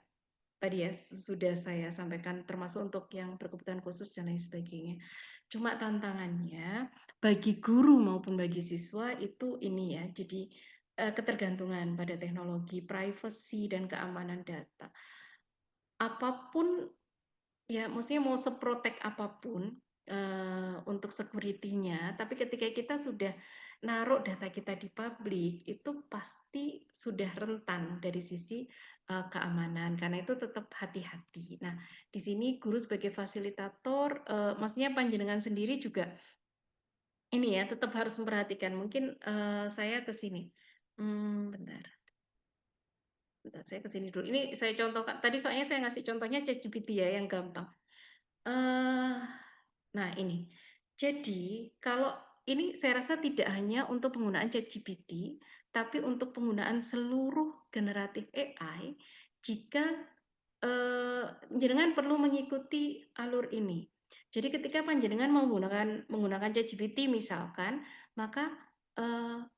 Tadi ya sudah saya sampaikan, termasuk untuk yang berkebutuhan khusus dan lain sebagainya. Cuma tantangannya bagi guru maupun bagi siswa itu ini ya, jadi ketergantungan pada teknologi, privacy dan keamanan data. Apapun ya, maksudnya mau seprotek apapun untuk security-nya, tapi ketika kita sudah naruh data kita di publik, itu pasti sudah rentan dari sisi keamanan. Karena itu tetap hati-hati. Nah, di sini guru sebagai fasilitator, maksudnya panjenengan sendiri juga ini ya, tetap harus memperhatikan. Mungkin saya ke sini. Bentar. Bentar, saya ke sini dulu. Ini saya contohkan. Tadi soalnya saya ngasih contohnya ChatGPT ya, yang gampang. Nah ini, jadi kalau ini saya rasa tidak hanya untuk penggunaan ChatGPT, tapi untuk penggunaan seluruh generatif AI, jika jenengan perlu mengikuti alur ini. Jadi ketika panjenengan menggunakan ChatGPT misalkan, maka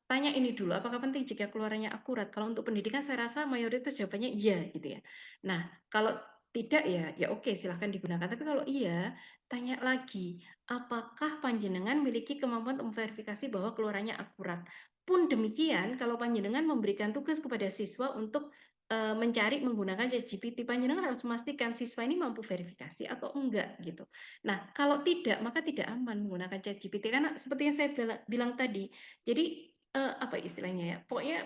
tanya ini dulu, apakah penting jika keluarannya akurat? Kalau untuk pendidikan saya rasa mayoritas jawabannya iya gitu ya. Nah, kalau tidak ya oke silahkan digunakan. Tapi kalau iya, tanya lagi, apakah panjenengan memiliki kemampuan untuk memverifikasi bahwa keluarannya akurat? Pun demikian, kalau panjenengan memberikan tugas kepada siswa untuk mencari menggunakan ChatGPT, panjenengan harus memastikan siswa ini mampu verifikasi atau enggak gitu. Nah, kalau tidak, maka tidak aman menggunakan ChatGPT karena seperti yang saya bilang tadi. Jadi apa istilahnya ya? Pokoknya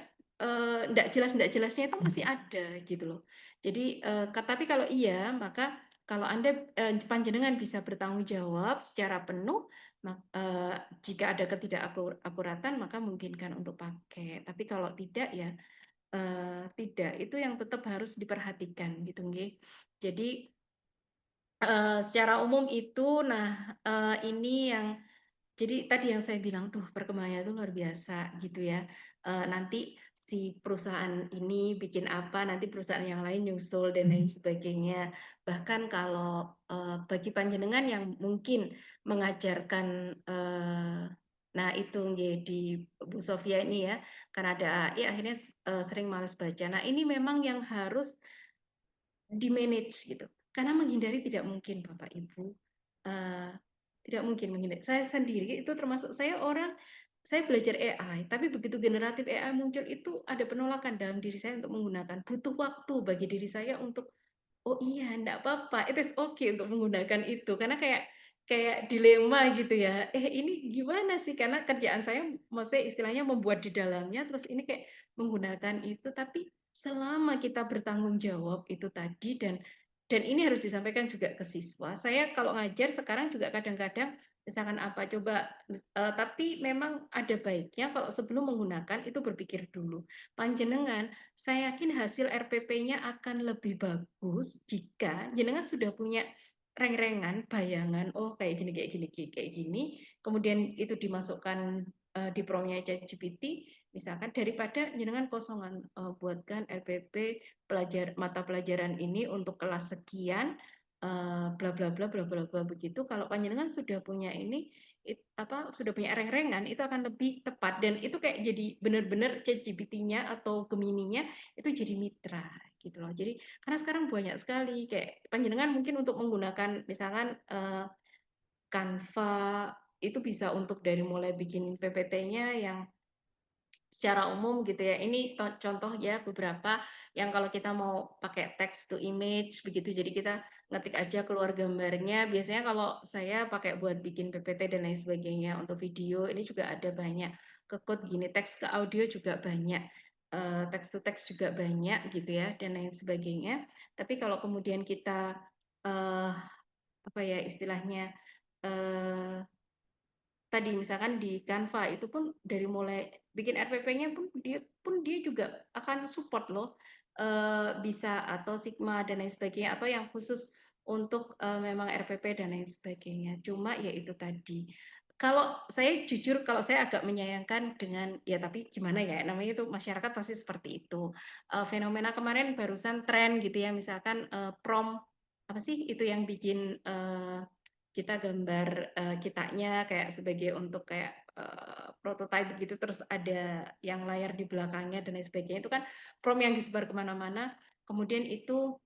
enggak jelasnya itu masih ada gitu loh. Jadi tapi kalau iya, maka kalau Anda panjenengan bisa bertanggung jawab secara penuh, jika ada ketidakakuratan maka mungkinkan untuk pakai. Tapi kalau tidak ya tidak, itu yang tetap harus diperhatikan gitu nggih. Jadi secara umum itu, nah ini yang jadi tadi yang saya bilang, tuh perkembangannya itu luar biasa gitu ya. Nanti si perusahaan ini bikin apa, nanti perusahaan yang lain nyusul dan lain sebagainya. Bahkan kalau bagi panjenengan yang mungkin mengajarkan nah itu di Bu Sofia ini ya, karena ada AI akhirnya sering malas baca. Nah ini memang yang harus di-manage gitu. Karena menghindari tidak mungkin Bapak Ibu. Tidak mungkin menghindari. Saya sendiri itu termasuk saya belajar AI, tapi begitu generatif AI muncul itu ada penolakan dalam diri saya untuk menggunakan. Butuh waktu bagi diri saya untuk, oh iya, enggak apa-apa, it is okay untuk menggunakan itu. Karena kayak kayak dilema gitu ya. Ini gimana sih? Karena kerjaan saya maksudnya istilahnya membuat di dalamnya, terus ini kayak menggunakan itu, tapi selama kita bertanggung jawab itu tadi dan ini harus disampaikan juga ke siswa. Saya kalau ngajar sekarang juga kadang-kadang misalkan apa coba tapi memang ada baiknya kalau sebelum menggunakan itu berpikir dulu. Panjenengan, saya yakin hasil RPP-nya akan lebih bagus jika jenengan sudah punya reng-rengan, bayangan, oh kayak gini, kayak gini, kayak gini, kemudian itu dimasukkan di prompt-nya ChatGPT, misalkan daripada jenengan kosongan buatkan LPP mata pelajaran ini untuk kelas sekian, bla bla bla bla bla bla begitu. Kalau panjenengan sudah punya ini, sudah punya reng-rengan, itu akan lebih tepat dan itu kayak jadi benar-benar ChatGPT-nya atau Gemini-nya itu jadi mitra gitu loh. Jadi karena sekarang banyak sekali kayak panjenengan mungkin untuk menggunakan misalkan Canva itu bisa untuk dari mulai bikin PPT-nya yang secara umum gitu ya. Ini contoh ya beberapa yang kalau kita mau pakai text to image begitu. Jadi kita ngetik aja keluar gambarnya. Biasanya kalau saya pakai buat bikin PPT dan lain sebagainya untuk video ini juga ada banyak. Ke code gini, teks ke audio juga banyak. Text to text juga banyak gitu ya dan lain sebagainya. Tapi kalau kemudian kita apa ya istilahnya tadi misalkan di Canva itu pun dari mulai bikin RPP-nya pun dia juga akan support loh bisa atau Sigma dan lain sebagainya atau yang khusus untuk memang RPP dan lain sebagainya. Cuma ya itu tadi. Kalau saya jujur kalau saya agak menyayangkan dengan ya tapi gimana ya namanya itu masyarakat pasti seperti itu. Fenomena kemarin barusan tren gitu ya misalkan prompt apa sih itu yang bikin kita gambar kitanya kayak sebagai untuk kayak prototype begitu terus ada yang layar di belakangnya dan lain sebagainya itu kan prompt yang disebar kemana-mana kemudian itu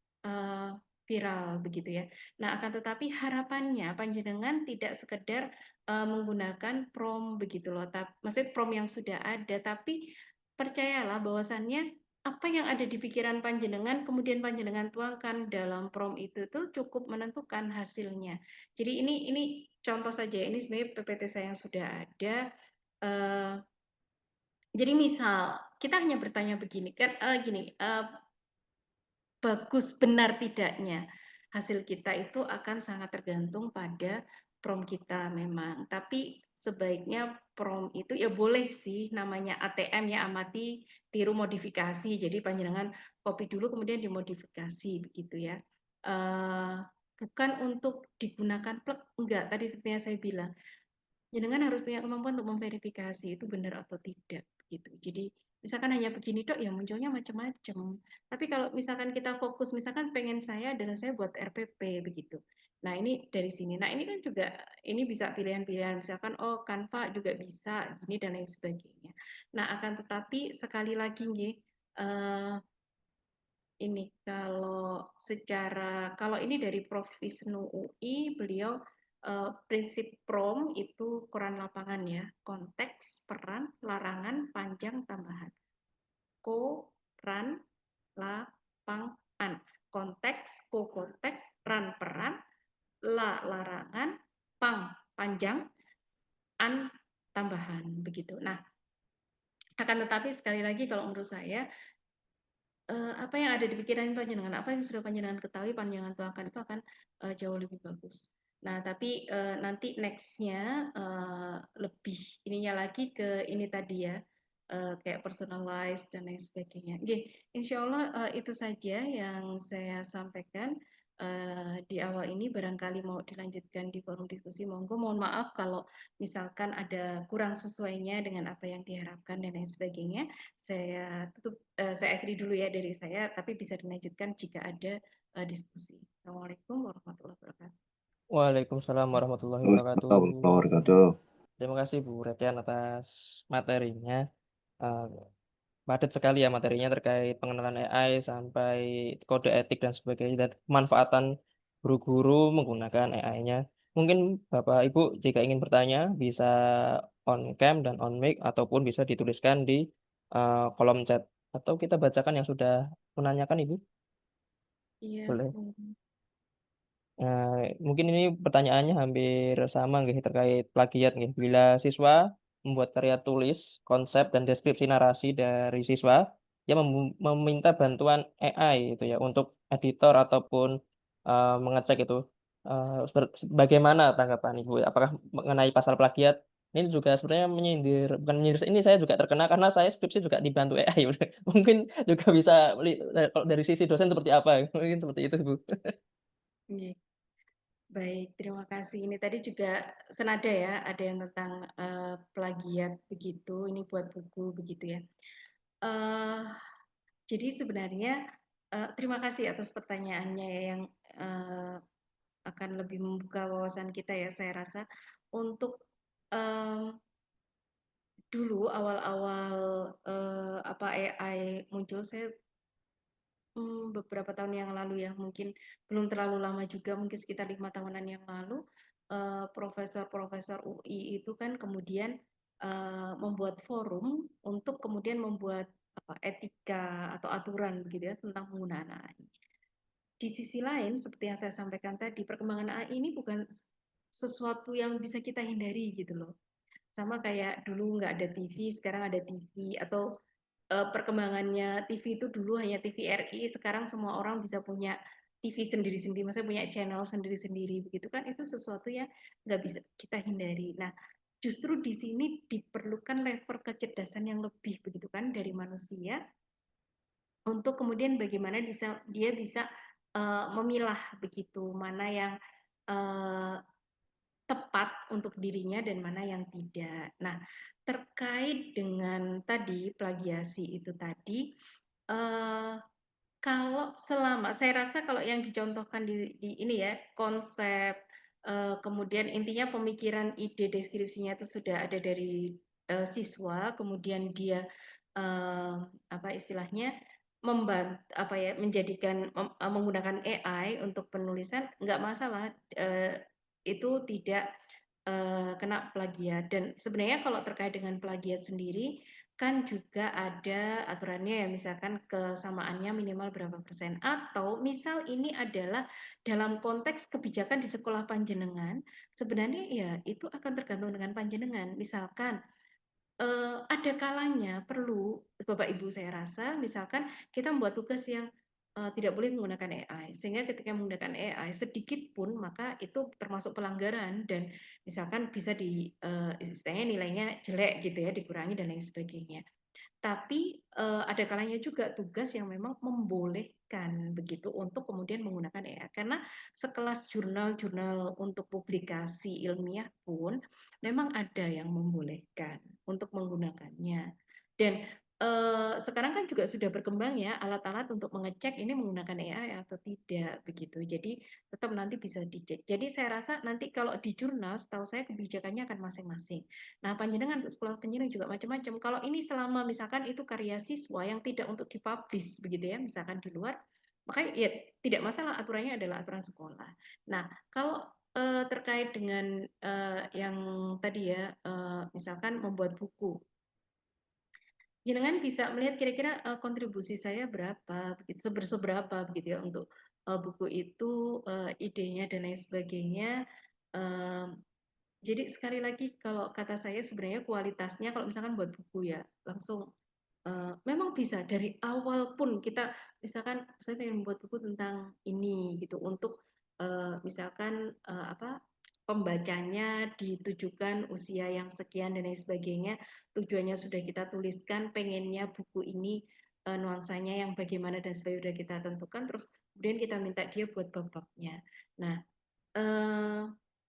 viral begitu ya. Nah akan tetapi harapannya panjenengan tidak sekedar menggunakan prompt begitu loh, maksudnya prompt yang sudah ada tapi percayalah bahwasannya apa yang ada di pikiran panjenengan kemudian panjenengan tuangkan dalam prompt itu tuh cukup menentukan hasilnya. Jadi ini contoh saja, ini sebenarnya PPT saya yang sudah ada. Jadi misal kita hanya bertanya begini kan, gini, bagus benar tidaknya hasil kita itu akan sangat tergantung pada prompt kita memang. Tapi sebaiknya prompt itu ya boleh sih namanya ATM ya amati tiru modifikasi. Jadi panjenengan copy dulu kemudian dimodifikasi begitu ya. Bukan untuk digunakan plek enggak. Tadi seperti yang saya bilang, jenengan harus punya kemampuan untuk memverifikasi itu benar atau tidak gitu. Jadi misalkan hanya begini dok ya munculnya macam-macam. Tapi kalau misalkan kita fokus misalkan pengen saya adalah saya buat RPP begitu. Nah ini dari sini. Nah ini kan juga ini bisa pilihan-pilihan misalkan oh Canva juga bisa gini dan lain sebagainya. Nah akan tetapi sekali lagi nih ini kalau ini dari Prof Wisnu UI beliau prinsip PROM itu koran lapangan ya, konteks, peran, larangan, panjang, tambahan. Koran, lapangan, konteks, konteks, ran, peran, larangan, panjang, tambahan begitu. Nah, akan tetapi sekali lagi kalau menurut saya apa yang ada di pikiran panjenengan, apa yang sudah panjenengan ketahui, panjenengan tuangkan itu akan jauh lebih bagus. Nah, tapi nanti next-nya lebih ininya lagi ke ini tadi ya, kayak personalized dan lain sebagainya. Oke, insya Allah itu saja yang saya sampaikan di awal ini. Barangkali mau dilanjutkan di forum diskusi, monggo. Mohon maaf kalau misalkan ada kurang sesuainya dengan apa yang diharapkan dan lain sebagainya. Saya akhiri dulu ya dari saya, tapi bisa dilanjutkan jika ada diskusi. Assalamualaikum warahmatullahi wabarakatuh. Waalaikumsalam warahmatullahi wabarakatuh. Wabarakatuh. Terima kasih Bu Retian atas materinya. Padat sekali ya materinya terkait pengenalan AI sampai kode etik dan sebagainya dan kemanfaatan guru-guru menggunakan AI-nya. Mungkin Bapak Ibu jika ingin bertanya bisa on cam dan on mic ataupun bisa dituliskan di kolom chat atau kita bacakan yang sudah menanyakan Ibu. Iya. Boleh. Mungkin ini pertanyaannya hampir sama nggih terkait plagiat nggih. Bila siswa membuat karya tulis, konsep dan deskripsi narasi dari siswa, dia meminta bantuan AI itu ya untuk editor ataupun, mengecek itu, bagaimana tanggapan Ibu? Apakah mengenai pasal plagiat? Ini juga sebenarnya menyindir bukan menyindir, ini saya juga terkena karena saya skripsi juga dibantu AI. Mungkin juga bisa kalau dari sisi dosen seperti apa? Mungkin seperti itu, Bu. Oke. Baik, terima kasih. Ini tadi juga senada ya, ada yang tentang plagiat begitu, ini buat buku begitu ya. Jadi sebenarnya terima kasih atas pertanyaannya ya, yang akan lebih membuka wawasan kita ya, saya rasa untuk dulu awal-awal AI muncul, saya beberapa tahun yang lalu ya, mungkin belum terlalu lama juga, mungkin sekitar 5 tahunan yang lalu, profesor-profesor UI itu kan kemudian membuat forum untuk kemudian membuat etika atau aturan begitu ya tentang penggunaan AI. Di sisi lain, seperti yang saya sampaikan tadi, perkembangan AI ini bukan sesuatu yang bisa kita hindari gitu loh. Sama kayak dulu nggak ada TV, sekarang ada TV, atau perkembangannya TV itu dulu hanya TVRI, sekarang semua orang bisa punya TV sendiri-sendiri, maksudnya punya channel sendiri-sendiri, begitu kan? Itu sesuatu yang nggak bisa kita hindari. Nah, justru di sini diperlukan level kecerdasan yang lebih, begitu kan, dari manusia untuk kemudian bagaimana dia bisa memilah begitu mana yang tepat untuk dirinya dan mana yang tidak. Nah, terkait dengan tadi plagiasi itu tadi, kalau selama saya rasa kalau yang dicontohkan di ini ya, konsep, kemudian intinya pemikiran ide deskripsinya itu sudah ada dari siswa, kemudian dia apa istilahnya menjadikan menggunakan AI untuk penulisan, nggak masalah, itu tidak kena plagiat. Dan sebenarnya kalau terkait dengan plagiat sendiri kan juga ada aturannya ya, misalkan kesamaannya minimal berapa persen, atau misal ini adalah dalam konteks kebijakan di sekolah panjenengan, sebenarnya ya itu akan tergantung dengan panjenengan. Misalkan ada kalanya perlu Bapak Ibu saya rasa misalkan kita membuat tugas yang tidak boleh menggunakan AI, sehingga ketika menggunakan AI sedikit pun maka itu termasuk pelanggaran dan misalkan bisa istilahnya nilainya jelek gitu ya, dikurangi dan lain sebagainya. Tapi ada kalanya juga tugas yang memang membolehkan begitu untuk kemudian menggunakan AI. Karena sekelas jurnal-jurnal untuk publikasi ilmiah pun memang ada yang membolehkan untuk menggunakannya. Dan sekarang kan juga sudah berkembang ya alat-alat untuk mengecek ini menggunakan AI atau tidak begitu. Jadi tetap nanti bisa dicek. Jadi saya rasa nanti kalau di jurnal, setahu saya kebijakannya akan masing-masing. Nah, panjenengan untuk sekolah panjenengan juga macam-macam. Kalau ini selama misalkan itu karya siswa yang tidak untuk dipublish begitu ya, misalkan di luar, makanya ya tidak masalah, aturannya adalah aturan sekolah. Nah, kalau terkait dengan yang tadi ya, misalkan membuat buku, jenengan bisa melihat kira-kira kontribusi saya berapa, begitu seberapa begitu ya untuk buku itu, idenya dan lain sebagainya. Jadi sekali lagi kalau kata saya sebenarnya kualitasnya kalau misalkan buat buku ya langsung memang bisa dari awal pun kita misalkan saya pengen membuat buku tentang ini gitu untuk misalkan pembacanya ditujukan usia yang sekian dan lain sebagainya, tujuannya sudah kita tuliskan, pengennya buku ini nuansanya yang bagaimana dan sebagainya sudah kita tentukan, terus kemudian kita minta dia buat bab-babnya. Nah,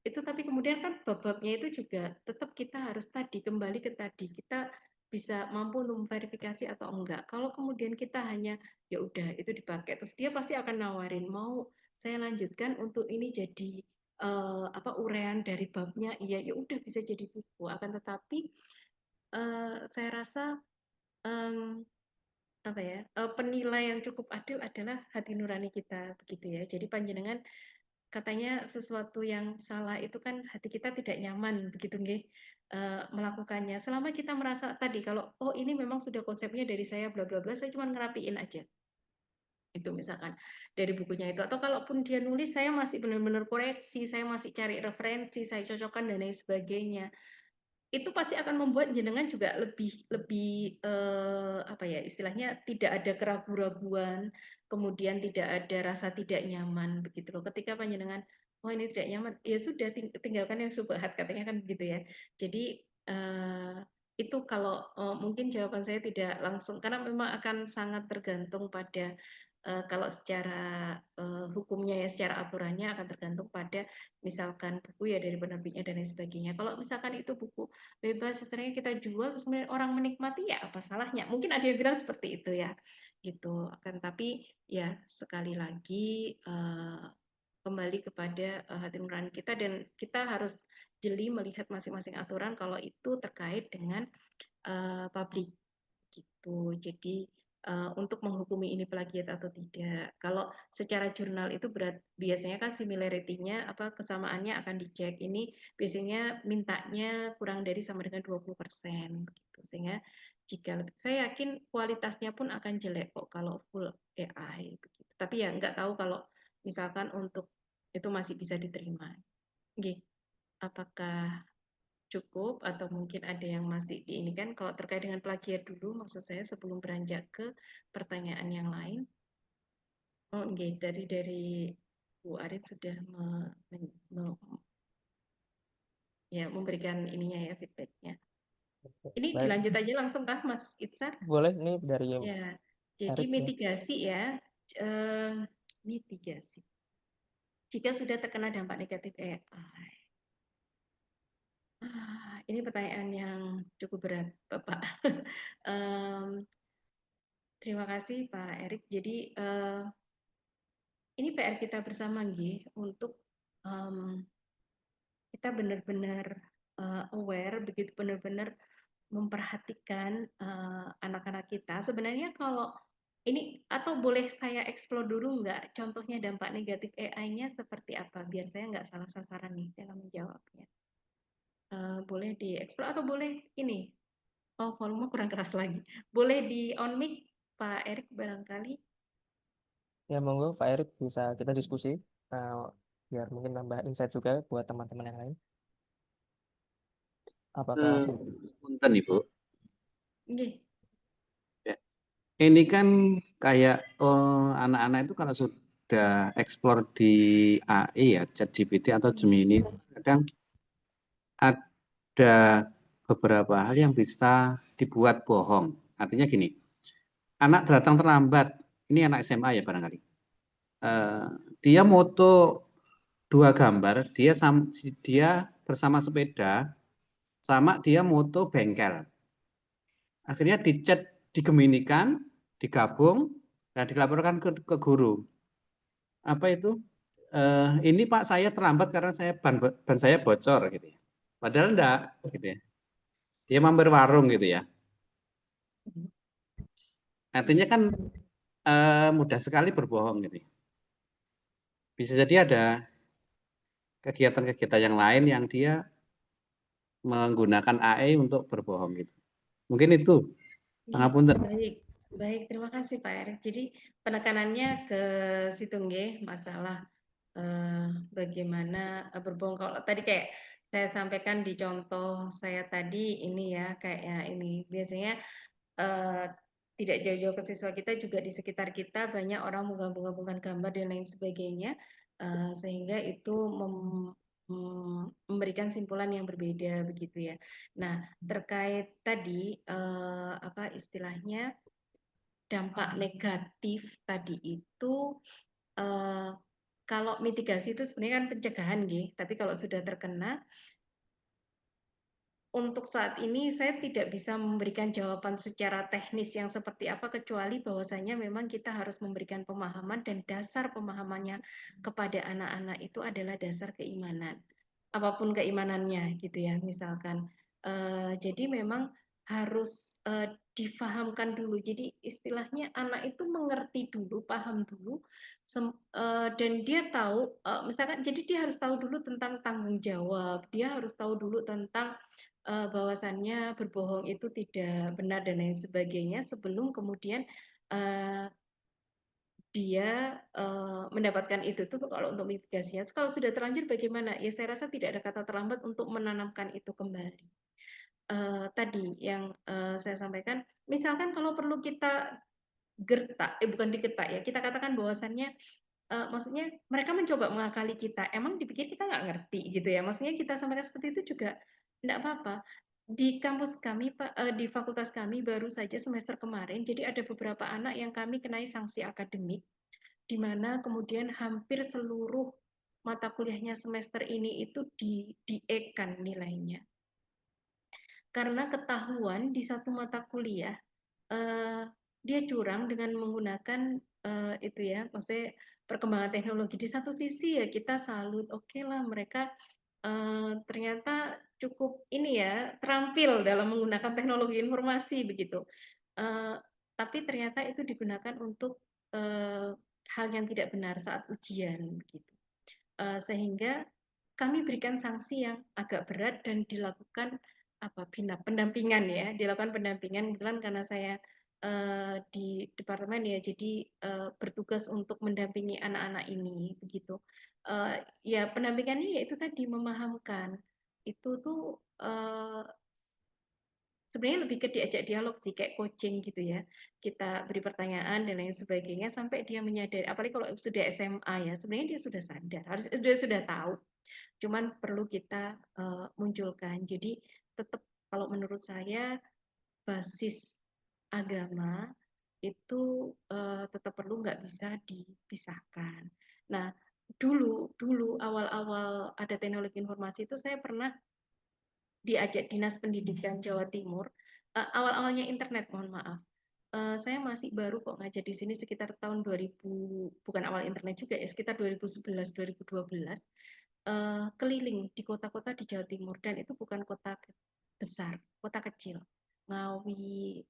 itu tapi kemudian kan bab-babnya itu juga tetap kita harus kembali ke tadi, kita bisa mampu untuk memverifikasi atau enggak. Kalau kemudian kita hanya ya udah itu dipakai, terus dia pasti akan nawarin, "Mau saya lanjutkan untuk ini jadi uraian dari babnya." Iya, ya udah bisa jadi buku. Akan tetapi saya rasa penilai yang cukup adil adalah hati nurani kita begitu ya. Jadi panjenengan katanya sesuatu yang salah itu kan hati kita tidak nyaman begitu nggih melakukannya. Selama kita merasa tadi kalau oh ini memang sudah konsepnya dari saya bla bla bla, saya cuma ngerapiin aja. Itu misalkan dari bukunya itu, atau kalaupun dia nulis saya masih benar-benar koreksi, saya masih cari referensi, saya cocokkan dan lain sebagainya. Itu pasti akan membuat jenengan juga lebih lebih apa ya istilahnya, tidak ada keraguan-raguan, kemudian tidak ada rasa tidak nyaman begitu loh. Ketika panjenengan, "Oh ini tidak nyaman," ya sudah tinggalkan yang syubhat katanya kan begitu ya. Jadi itu kalau mungkin jawaban saya tidak langsung karena memang akan sangat tergantung pada kalau secara hukumnya ya, secara aturannya akan tergantung pada misalkan buku ya dari penerbitnya dan lain sebagainya. Kalau misalkan itu buku bebas sebenarnya kita jual terus kemudian orang menikmati ya apa salahnya? Mungkin ada yang bilang seperti itu ya, gitu. Akan tapi ya sekali lagi kembali kepada hati nurani kita dan kita harus jeli melihat masing-masing aturan kalau itu terkait dengan publik gitu. Jadi untuk menghukumi ini plagiat atau tidak. Kalau secara jurnal itu biasanya kan similarity-nya apa kesamaannya akan dicek. Ini biasanya mintanya kurang dari sama dengan 20% gitu. Sehingga jika saya yakin kualitasnya pun akan jelek kok kalau full AI begitu. Tapi ya nggak tahu kalau misalkan untuk itu masih bisa diterima. Oke. Apakah cukup atau mungkin ada yang masih di ini kan kalau terkait dengan plagiat dulu maksud saya sebelum beranjak ke pertanyaan yang lain. Oh, okay. dari Bu Arit sudah ya memberikan ininya ya feedbacknya. Ini Baik, dilanjut aja langsung kah Mas Itzar? boleh nih dari Ya. Jadi Erik ya. mitigasi ya. Mitigasi. Jika sudah terkena dampak negatif AI. Ini pertanyaan yang cukup berat, Bapak. Terima kasih Pak Erik. Jadi ini PR kita bersama Nggih untuk kita benar-benar aware, begitu benar-benar memperhatikan anak-anak kita. Sebenarnya kalau ini atau boleh saya explore dulu nggak contohnya dampak negatif AI-nya seperti apa biar saya nggak salah sasaran nih dalam menjawabnya. Boleh dieksplor atau boleh ini. Oh, volume kurang keras lagi. Boleh di on mic Pak Erik barangkali. Ya monggo Pak Erik bisa kita diskusi biar mungkin nambah insight juga buat teman-teman yang lain. Apakah Punten Ibu. Nggih. Ya. Ini kan kayak anak-anak itu kalau sudah explore di AI ya, ChatGPT atau Gemini, kadang ada beberapa hal yang bisa dibuat bohong. Artinya gini, anak datang terlambat, ini anak SMA ya barangkali. Dia moto 2 gambar, dia bersama sepeda, sama dia moto bengkel. Akhirnya dicet, digeminikan, digabung, dan dilaporkan ke guru. Apa itu? Ini Pak saya terlambat karena ban saya bocor gitu ya. Padahal enggak gitu ya. Dia mampir warung gitu ya. Artinya kan mudah sekali berbohong gitu. Bisa jadi ada kegiatan-kegiatan yang lain yang dia menggunakan AI untuk berbohong gitu. Mungkin itu. Pangapunten. Baik, baik. Terima kasih Pak Erik. Jadi penekanannya ke situ nggih, masalah bagaimana berbohong. Kalau tadi kayak saya sampaikan di contoh saya tadi ini ya kayak ini biasanya tidak jauh-jauh ke siswa kita juga di sekitar kita banyak orang menggabung-gabungkan gambar dan lain sebagainya sehingga itu memberikan simpulan yang berbeda begitu ya. Nah terkait tadi apa istilahnya dampak negatif tadi itu kalau mitigasi itu sebenarnya kan pencegahan nggih, tapi kalau sudah terkena untuk saat ini saya tidak bisa memberikan jawaban secara teknis yang seperti apa kecuali bahwasanya memang kita harus memberikan pemahaman dan dasar pemahamannya kepada anak-anak itu adalah dasar keimanan. Apapun keimanannya gitu ya misalkan. Jadi memang harus difahamkan dulu. Jadi istilahnya anak itu mengerti dulu, paham dulu dan dia tahu misalkan jadi dia harus tahu dulu tentang tanggung jawab, dia harus tahu dulu tentang bahwasannya berbohong itu tidak benar dan lain sebagainya sebelum kemudian dia mendapatkan itu tuh kalau untuk mitigasinya. Kalau sudah terlanjur bagaimana? Ya saya rasa tidak ada kata terlambat untuk menanamkan itu kembali. Tadi yang saya sampaikan, misalkan kalau perlu kita bukan digertak ya, kita katakan bahwasannya maksudnya mereka mencoba mengakali kita, emang dipikir kita nggak ngerti gitu ya, maksudnya kita sampaikan seperti itu juga enggak apa-apa. Di kampus kami di fakultas kami baru saja semester kemarin, jadi ada beberapa anak yang kami kenai sanksi akademik, di mana kemudian hampir seluruh mata kuliahnya semester ini itu di-E-kan nilainya. Karena ketahuan di satu mata kuliah dia curang dengan menggunakan itu ya, maksudnya perkembangan teknologi. Di satu sisi ya kita salut, oke lah mereka ternyata cukup ini ya terampil dalam menggunakan teknologi informasi begitu. Tapi ternyata itu digunakan untuk hal yang tidak benar saat ujian begitu. Sehingga kami berikan sanksi yang agak berat dan dilakukan pendampingan ya, dilakukan pendampingan kebetulan karena saya di departemen ya, jadi bertugas untuk mendampingi anak-anak ini begitu. Ya pendampingannya yaitu tadi memahamkan itu tuh sebenarnya lebih ke diajak dialog sih kayak coaching gitu ya. Kita beri pertanyaan dan lain sebagainya sampai dia menyadari. Apalagi kalau sudah SMA ya, sebenarnya dia sudah sadar, harus dia sudah tahu. Cuman perlu kita munculkan. Jadi tetap kalau menurut saya basis agama itu tetap perlu nggak bisa dipisahkan. Nah, dulu awal-awal ada teknologi informasi itu saya pernah diajak Dinas Pendidikan Jawa Timur, awal-awalnya internet, mohon maaf. Saya masih baru kok ngajar di sini sekitar tahun 2000, bukan awal internet juga ya, sekitar 2011, 2012, keliling di kota-kota di Jawa Timur, dan itu bukan kota besar, kota kecil. Ngawi,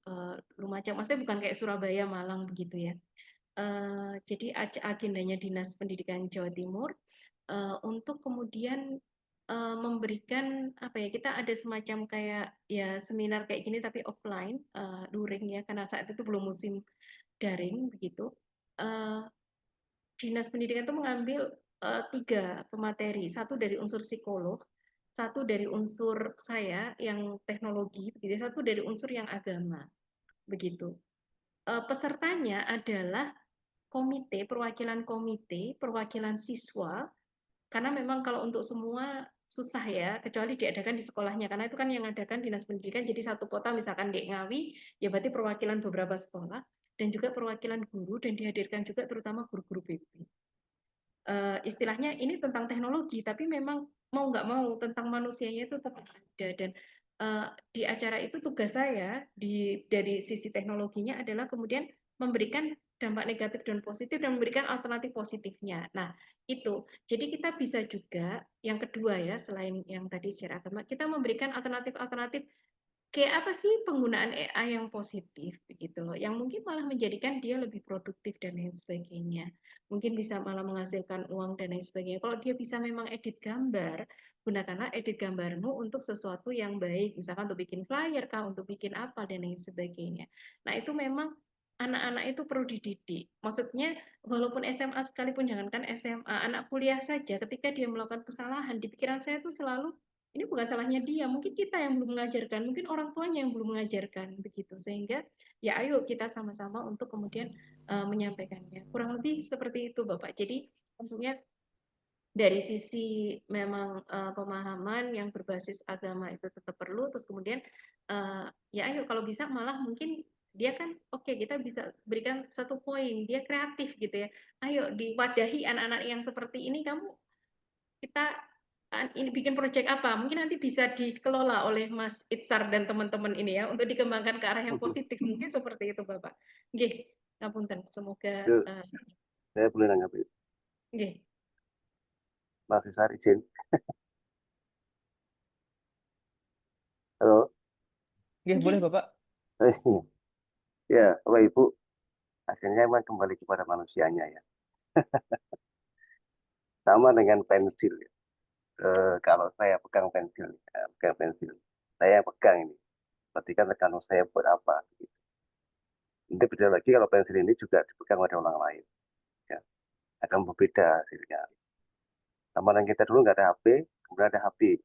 Lumajang, maksudnya bukan kayak Surabaya, Malang begitu ya. Jadi agendanya Dinas Pendidikan Jawa Timur untuk kemudian memberikan kita ada semacam kayak ya seminar kayak gini tapi offline, luring ya karena saat itu belum musim daring begitu. Dinas Pendidikan itu mengambil 3 pemateri, satu dari unsur psikolog, satu dari unsur saya yang teknologi, begitu, satu dari unsur yang agama, begitu. Pesertanya adalah perwakilan siswa, karena memang kalau untuk semua susah ya, kecuali diadakan di sekolahnya, karena itu kan yang adakan Dinas Pendidikan, jadi satu kota misalkan di Ngawi, ya berarti perwakilan beberapa sekolah, dan juga perwakilan guru, dan dihadirkan juga terutama guru-guru BP. Istilahnya ini tentang teknologi, tapi memang mau nggak mau tentang manusianya itu tetap ada, dan di acara itu tugas saya dari sisi teknologinya adalah kemudian memberikan dampak negatif dan positif dan memberikan alternatif positifnya. Nah, itu. Jadi kita bisa juga yang kedua ya, selain yang tadi share agama, kita memberikan alternatif-alternatif kayak apa sih penggunaan AI yang positif begitu loh, yang mungkin malah menjadikan dia lebih produktif dan lain sebagainya. Mungkin bisa malah menghasilkan uang dan lain sebagainya. Kalau dia bisa memang edit gambar, gunakanlah edit gambarmu untuk sesuatu yang baik, misalkan untuk bikin flyer kah, untuk bikin apa dan lain sebagainya. Nah, itu memang anak-anak itu perlu dididik. Maksudnya walaupun SMA sekalipun, jangankan SMA, anak kuliah saja ketika dia melakukan kesalahan, di pikiran saya itu selalu ini bukan salahnya dia, mungkin kita yang belum mengajarkan, mungkin orang tuanya yang belum mengajarkan begitu, sehingga ya ayo kita sama-sama untuk kemudian menyampaikannya. Kurang lebih seperti itu Bapak. Jadi maksudnya dari sisi memang pemahaman yang berbasis agama itu tetap perlu, terus kemudian ya ayo kalau bisa malah mungkin dia kan kita bisa berikan satu poin, dia kreatif gitu ya. Ayo diwadahi anak-anak yang seperti ini, kita ini bikin proyek apa, mungkin nanti bisa dikelola oleh Mas Itzar dan teman-teman ini ya, untuk dikembangkan ke arah yang positif, mungkin seperti itu Bapak. Nggih, ngapunten, semoga Saya boleh nanggapi. nggih. Mas Isar izin. Halo. Nggih, boleh Bapak. Ya, Bapak Ibu, akhirnya memang kembali kepada manusianya ya. Sama dengan pensil ya. Kalau saya pegang pensil, saya pegang ini. Berarti kan rekan saya buat apa? Gitu. Nanti beda lagi kalau pensil ini juga dipegang oleh orang lain. akan berbeda hasilnya. Zaman kita dulu nggak ada HP, kemudian ada HP,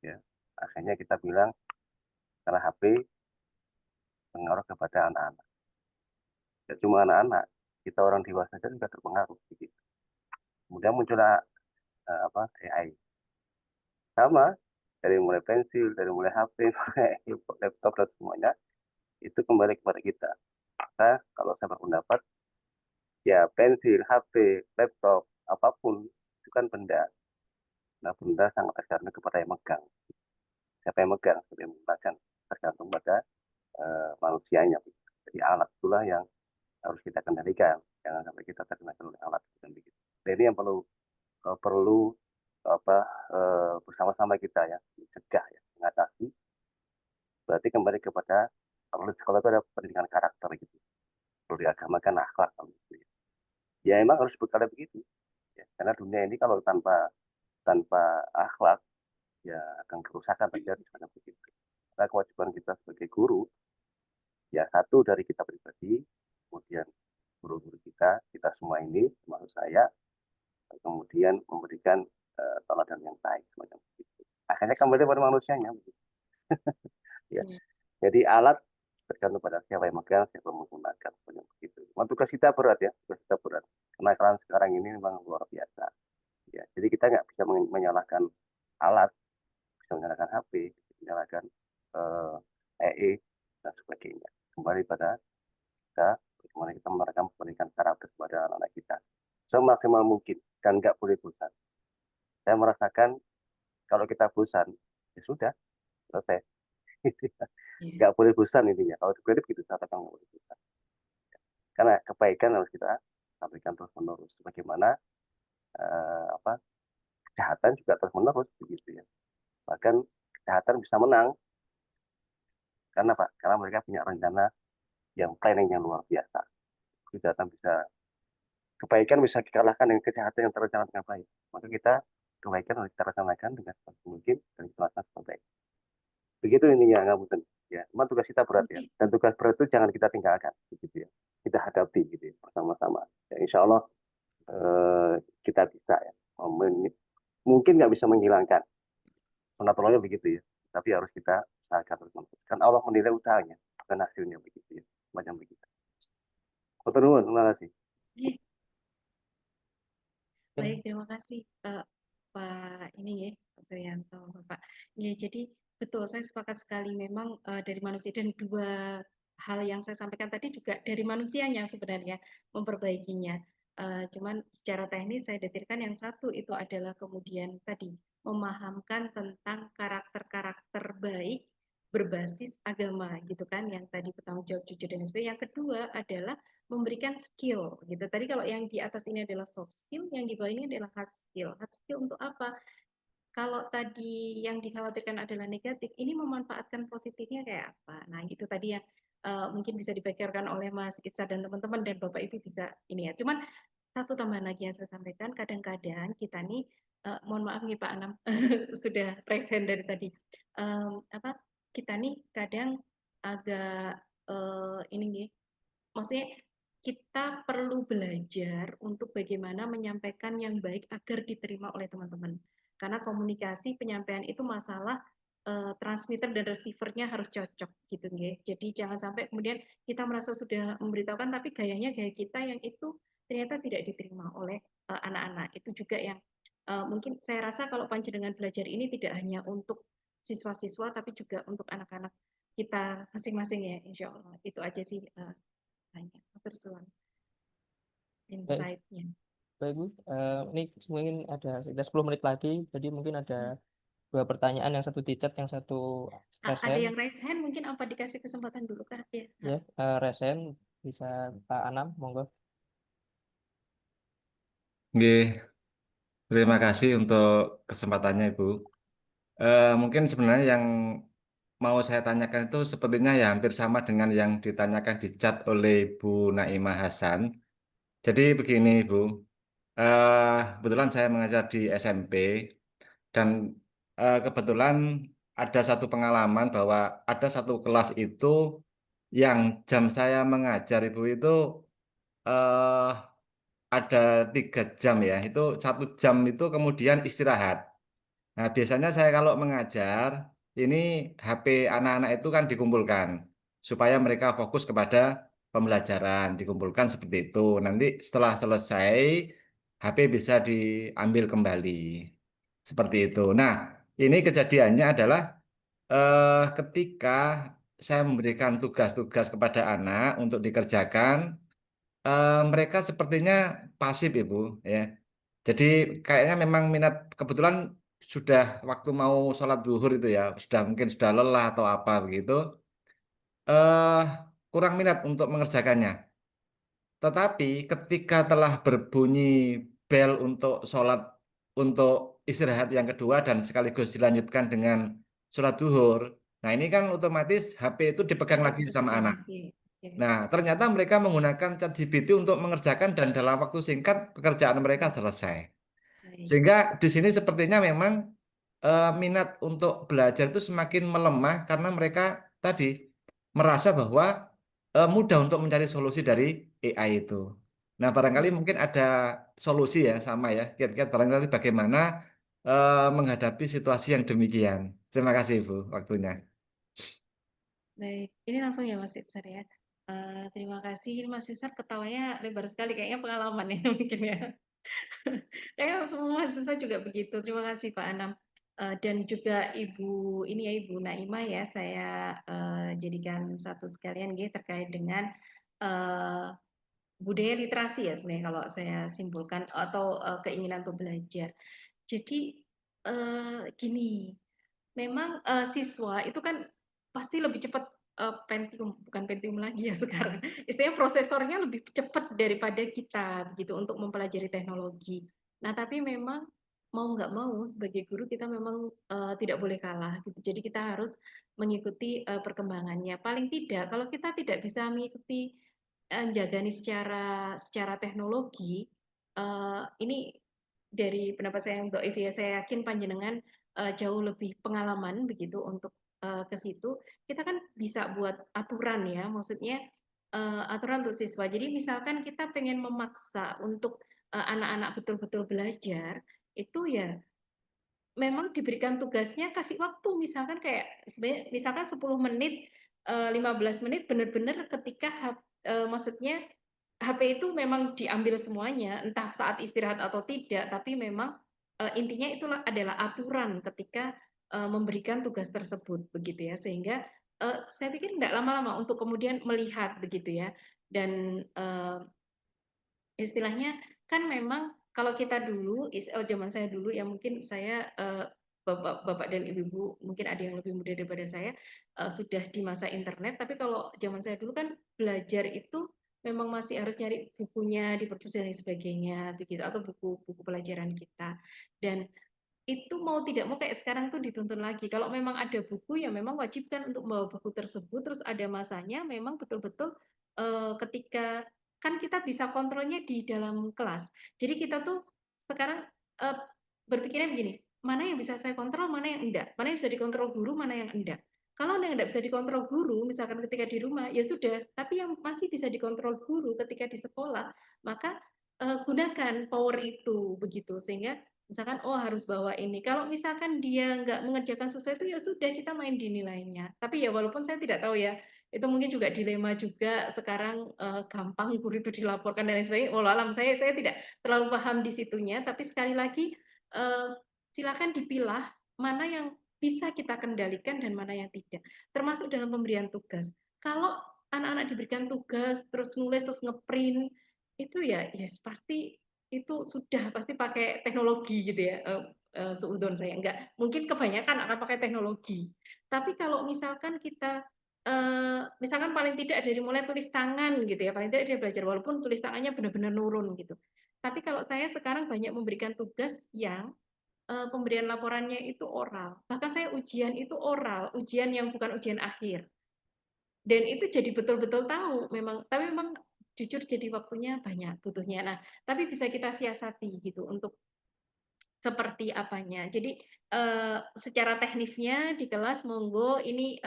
ya. Akhirnya kita bilang karena HP pengaruh kepada anak-anak. Tidak cuma anak-anak, kita orang dewasa juga terpengaruh. Begitu. Kemudian muncullah AI. Sama, dari mulai pensil, dari mulai HP, laptop dan semuanya, itu kembali kepada kita. Maka kalau saya berpendapat, ya pensil, HP, laptop, apapun itu kan benda. Nah, benda sangat tergantung kepada yang megang. Siapa yang megang, siapa yang menggunakan, tergantung pada manusianya. Jadi alat itulah yang harus kita kendalikan, jangan sampai kita terkendali oleh alat. Dan begitu. Dan ini yang perlu bersama-sama kita ya, mencegah ya, mengatasi. Berarti kembali kepada kalau di sekolah itu ada pendidikan karakter gitu. Perlu diagamakan akhlak gitu. Ya emang harus berkala begitu. Ya, karena dunia ini kalau tanpa akhlak ya akan kerusakan terjadi sebenarnya begitu. Karena kewajiban kita sebagai guru ya satu dari kita pribadi, kemudian guru-guru kita semua ini termasuk saya, kemudian memberikan teladan yang baik semacam begitu. Akhirnya kembali pada manusianya. Ya. Jadi alat tergantung pada siapa yang megang, siapa yang menggunakan, semacam begitu. Tugas kita berat ya, tugas kita berat. Kenakalan sekarang ini memang luar biasa. Ya, jadi kita nggak bisa menyalahkan alat, bisa menyalahkan HP, menyalahkan EE dan sebagainya. Kembali pada kita, bagaimana kita memberikan karakter kepada anak-anak kita semaksimal mungkin dan nggak boleh bosan. Saya merasakan kalau kita bosan, ya sudah selesai. Nggak boleh bosan intinya. Kalau di kredit gitu, saya katakan nggak boleh bosan. Karena kebaikan harus kita sampaikan terus menerus. Bagaimana kejahatan juga terus menerus begitu ya. Bahkan kejahatan bisa menang. Karena Pak, karena mereka punya rencana yang planning yang luar biasa. Kejahatan bisa, kebaikan bisa dikalahkan dengan kejahatan yang terencana dengan baik. Maka kita kebaikan harus kita rencanakan dengan sebaik mungkin dan kita lakukan sebaik. Begitu intinya, ngapunten. Ya, memang tugas kita berat ya. Dan tugas berat itu jangan kita tinggalkan, begitu ya. Kita hadapi gitu ya, bersama-sama. Ya, insya Allah kita bisa ya. Mungkin nggak bisa menghilangkan. Sunatullah begitu ya. Tapi harus kita usahakan terus. Kan Allah menilai usahanya, bukan hasilnya begitu ya. Macam begitu. Terima kasih. Baik, terima kasih Pak ini ya, Pak Suryanto, Bapak. Ya, jadi betul, saya sepakat sekali memang dari manusia, dan dua hal yang saya sampaikan tadi juga dari manusianya sebenarnya memperbaikinya. Cuman secara teknis saya detilkan yang satu itu adalah kemudian tadi memahamkan tentang karakter-karakter baik berbasis agama gitu kan, yang tadi bertanggung jawab, jujur dan sebagainya. Yang kedua adalah memberikan skill gitu. Tadi kalau yang di atas ini adalah soft skill, yang di bawah ini adalah hard skill. Hard skill untuk apa? Kalau tadi yang dikhawatirkan adalah negatif, ini memanfaatkan positifnya kayak apa? Nah, itu tadi yang mungkin bisa dipikirkan oleh Mas Itsa dan teman-teman, dan Bapak Ibu bisa ini ya. Cuman satu tambahan lagi yang saya sampaikan, kadang-kadang kita nih, mohon maaf nih Pak Anam, sudah raise hand dari tadi. Kita nih kadang agak ini nih, maksudnya kita perlu belajar untuk bagaimana menyampaikan yang baik agar diterima oleh teman-teman. Karena komunikasi penyampaian itu masalah transmitter dan receiver-nya harus cocok gitu nggih. Jadi jangan sampai kemudian kita merasa sudah memberitahukan tapi gayanya gaya kita yang itu ternyata tidak diterima oleh anak-anak. Itu juga yang mungkin saya rasa kalau panjenengan belajar ini tidak hanya untuk siswa-siswa tapi juga untuk anak-anak kita masing-masing ya, insya Allah. Itu aja sih hanya tersulang insight-nya. Baik Bu, ini mungkin ada sekitar 10 menit lagi, jadi mungkin ada dua pertanyaan, yang satu di chat, yang satu raise Ada hand. yang raise hand, mungkin apa dikasih kesempatan dulu kah? Ya, Ya, raise hand bisa Pak Anam, monggo. Oke, terima kasih untuk kesempatannya Ibu. Mungkin sebenarnya yang mau saya tanyakan itu sepertinya ya hampir sama dengan yang ditanyakan di chat oleh Bu Naimah Hasan. Jadi begini Bu, kebetulan saya mengajar di SMP dan kebetulan ada satu pengalaman bahwa ada satu kelas itu yang jam saya mengajar Ibu itu ada 3 jam ya, itu 1 jam itu kemudian istirahat. Nah, biasanya saya kalau mengajar, ini HP anak-anak itu kan dikumpulkan supaya mereka fokus kepada pembelajaran, dikumpulkan seperti itu. Nanti setelah selesai, HP bisa diambil kembali. Seperti itu. Nah, ini kejadiannya adalah ketika saya memberikan tugas-tugas kepada anak untuk dikerjakan, mereka sepertinya pasif, Ibu, ya. Jadi kayaknya memang minat kebetulan sudah waktu mau sholat zuhur itu ya, sudah mungkin sudah lelah atau apa begitu, eh kurang minat untuk mengerjakannya. Tetapi ketika telah berbunyi bel untuk sholat, untuk istirahat yang kedua dan sekaligus dilanjutkan dengan sholat zuhur, nah ini kan otomatis HP itu dipegang lagi sama Dipegang anak. lagi. Oke, Nah, ternyata mereka menggunakan ChatGPT untuk mengerjakan dan dalam waktu singkat pekerjaan mereka selesai. baik. Sehingga di sini sepertinya memang minat untuk belajar itu semakin melemah karena mereka tadi merasa bahwa mudah untuk mencari solusi dari AI itu. Nah, barangkali Hmm, mungkin ada solusi ya sama ya. Kiat-kiat barangkali bagaimana menghadapi situasi yang demikian. Terima kasih Ibu waktunya. baik. Ini langsung ya Mas Irsar ya. Terima kasih. Ini Mas Irsar ketawanya lebar sekali, kayaknya pengalaman ya mungkin ya. Kayaknya semua mahasiswa juga begitu. Terima kasih Pak Anam. Dan juga Ibu ini ya Ibu Naimah ya, saya jadikan satu sekalian gitu terkait dengan eh, budaya literasi ya sebenarnya kalau saya simpulkan atau keinginan untuk belajar. Jadi gini, memang siswa itu kan pasti lebih cepat Pentium, bukan Pentium lagi ya sekarang. Istilahnya prosesornya lebih cepat daripada kita gitu untuk mempelajari teknologi. Nah, tapi memang mau nggak mau sebagai guru kita memang tidak boleh kalah gitu. Jadi kita harus mengikuti perkembangannya. Paling tidak kalau kita tidak bisa mengikuti jagani secara teknologi, ini dari pendapat saya untuk Evi, saya yakin panjenengan jauh lebih pengalaman begitu untuk ke situ. Kita kan bisa buat aturan ya, maksudnya aturan untuk siswa. Jadi misalkan kita pengen memaksa untuk anak-anak betul-betul belajar, itu ya memang diberikan tugasnya kasih waktu misalkan kayak misalkan 10 menit 15 menit benar-benar ketika maksudnya HP itu memang diambil semuanya entah saat istirahat atau tidak tapi memang intinya itu adalah aturan ketika memberikan tugas tersebut begitu ya sehingga saya pikir tidak lama-lama untuk kemudian melihat begitu ya dan istilahnya kan memang kalau kita dulu, zaman saya dulu ya mungkin saya bapak dan ibu-ibu mungkin ada yang lebih muda daripada saya sudah di masa internet. Tapi kalau zaman saya dulu kan belajar itu memang masih harus nyari bukunya di perpustakaan dan sebagainya begitu atau buku-buku pelajaran kita. Dan itu mau tidak mau kayak sekarang tuh dituntun lagi. Kalau memang ada buku ya memang wajib kan untuk membawa buku tersebut. Terus ada masanya memang betul-betul ketika kan kita bisa kontrolnya di dalam kelas. Jadi kita tuh sekarang berpikirnya begini, mana yang bisa saya kontrol, mana yang enggak. Mana yang bisa dikontrol guru, mana yang enggak. Kalau yang enggak bisa dikontrol guru, misalkan ketika di rumah, ya sudah. Tapi yang masih bisa dikontrol guru ketika di sekolah, maka gunakan power itu begitu sehingga misalkan oh harus bawa ini kalau misalkan dia nggak mengerjakan sesuai itu ya sudah kita main di nilainya tapi ya walaupun saya tidak tahu ya itu mungkin juga dilema juga sekarang gampang guru itu dilaporkan dan lain sebagainya walau alam saya tidak terlalu paham di situnya tapi sekali lagi silakan dipilah mana yang bisa kita kendalikan dan mana yang tidak termasuk dalam pemberian tugas kalau anak-anak diberikan tugas terus nulis terus ngeprint itu ya yes pasti itu sudah pasti pakai teknologi gitu ya seudon saya enggak mungkin kebanyakan akan pakai teknologi tapi kalau misalkan kita misalkan paling tidak dari mulai tulis tangan gitu ya paling tidak dia belajar walaupun tulis tangannya benar-benar nurun gitu tapi kalau saya sekarang banyak memberikan tugas yang pemberian laporannya itu oral bahkan saya ujian itu oral ujian yang bukan ujian akhir dan itu jadi betul-betul tahu memang tapi memang jujur jadi waktunya banyak butuhnya nah tapi bisa kita siasati gitu untuk seperti apanya jadi secara teknisnya di kelas monggo ini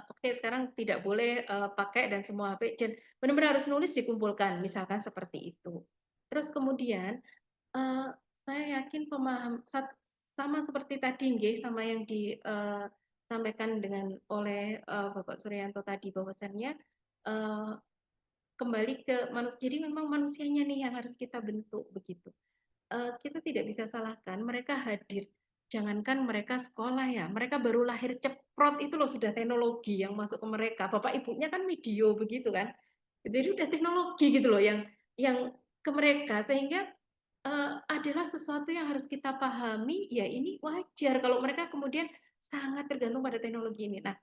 oke sekarang tidak boleh pakai dan semua HP dan benar-benar harus nulis dikumpulkan misalkan seperti itu Terus kemudian saya yakin sama seperti tadi nggih, sama yang disampaikan oleh Bapak Suryanto tadi, bahwasannya kembali ke manusia. Jadi memang manusianya nih yang harus kita bentuk begitu. Kita tidak bisa salahkan mereka hadir. Jangankan mereka sekolah ya, mereka baru lahir ceprot itu loh sudah teknologi yang masuk ke mereka. Bapak ibunya kan video begitu kan. Jadi udah teknologi gitu loh yang ke mereka, sehingga adalah sesuatu yang harus kita pahami, ya ini wajar kalau mereka kemudian sangat tergantung pada teknologi ini. Nah,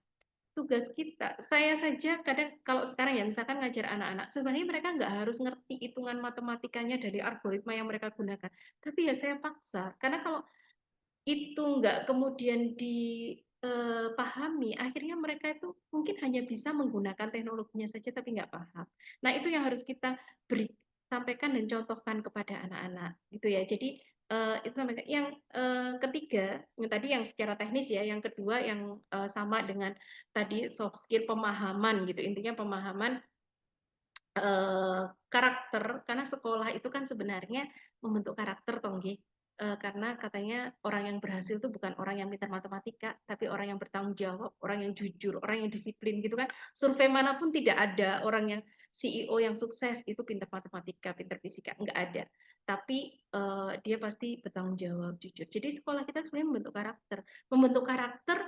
tugas kita, saya saja kadang kalau sekarang ya misalkan ngajar anak-anak, sebenarnya mereka nggak harus ngerti hitungan matematikanya dari algoritma yang mereka gunakan. Tapi ya saya paksa, karena kalau itu nggak kemudian dipahami, akhirnya mereka itu mungkin hanya bisa menggunakan teknologinya saja tapi nggak paham. Nah itu yang harus kita sampaikan dan contohkan kepada anak-anak gitu ya. Jadi itu sampai yang ketiga, yang tadi yang secara teknis ya, yang kedua yang sama dengan tadi soft skill, pemahaman gitu, intinya pemahaman karakter, karena sekolah itu kan sebenarnya membentuk karakter toh nggih. Karena katanya orang yang berhasil itu bukan orang yang pintar matematika, tapi orang yang bertanggung jawab, orang yang jujur, orang yang disiplin gitu kan. Survei manapun tidak ada orang yang CEO yang sukses itu pintar matematika, pintar fisika, enggak ada. Tapi dia pasti bertanggung jawab, jujur. Jadi sekolah kita sebenarnya membentuk karakter. Membentuk karakter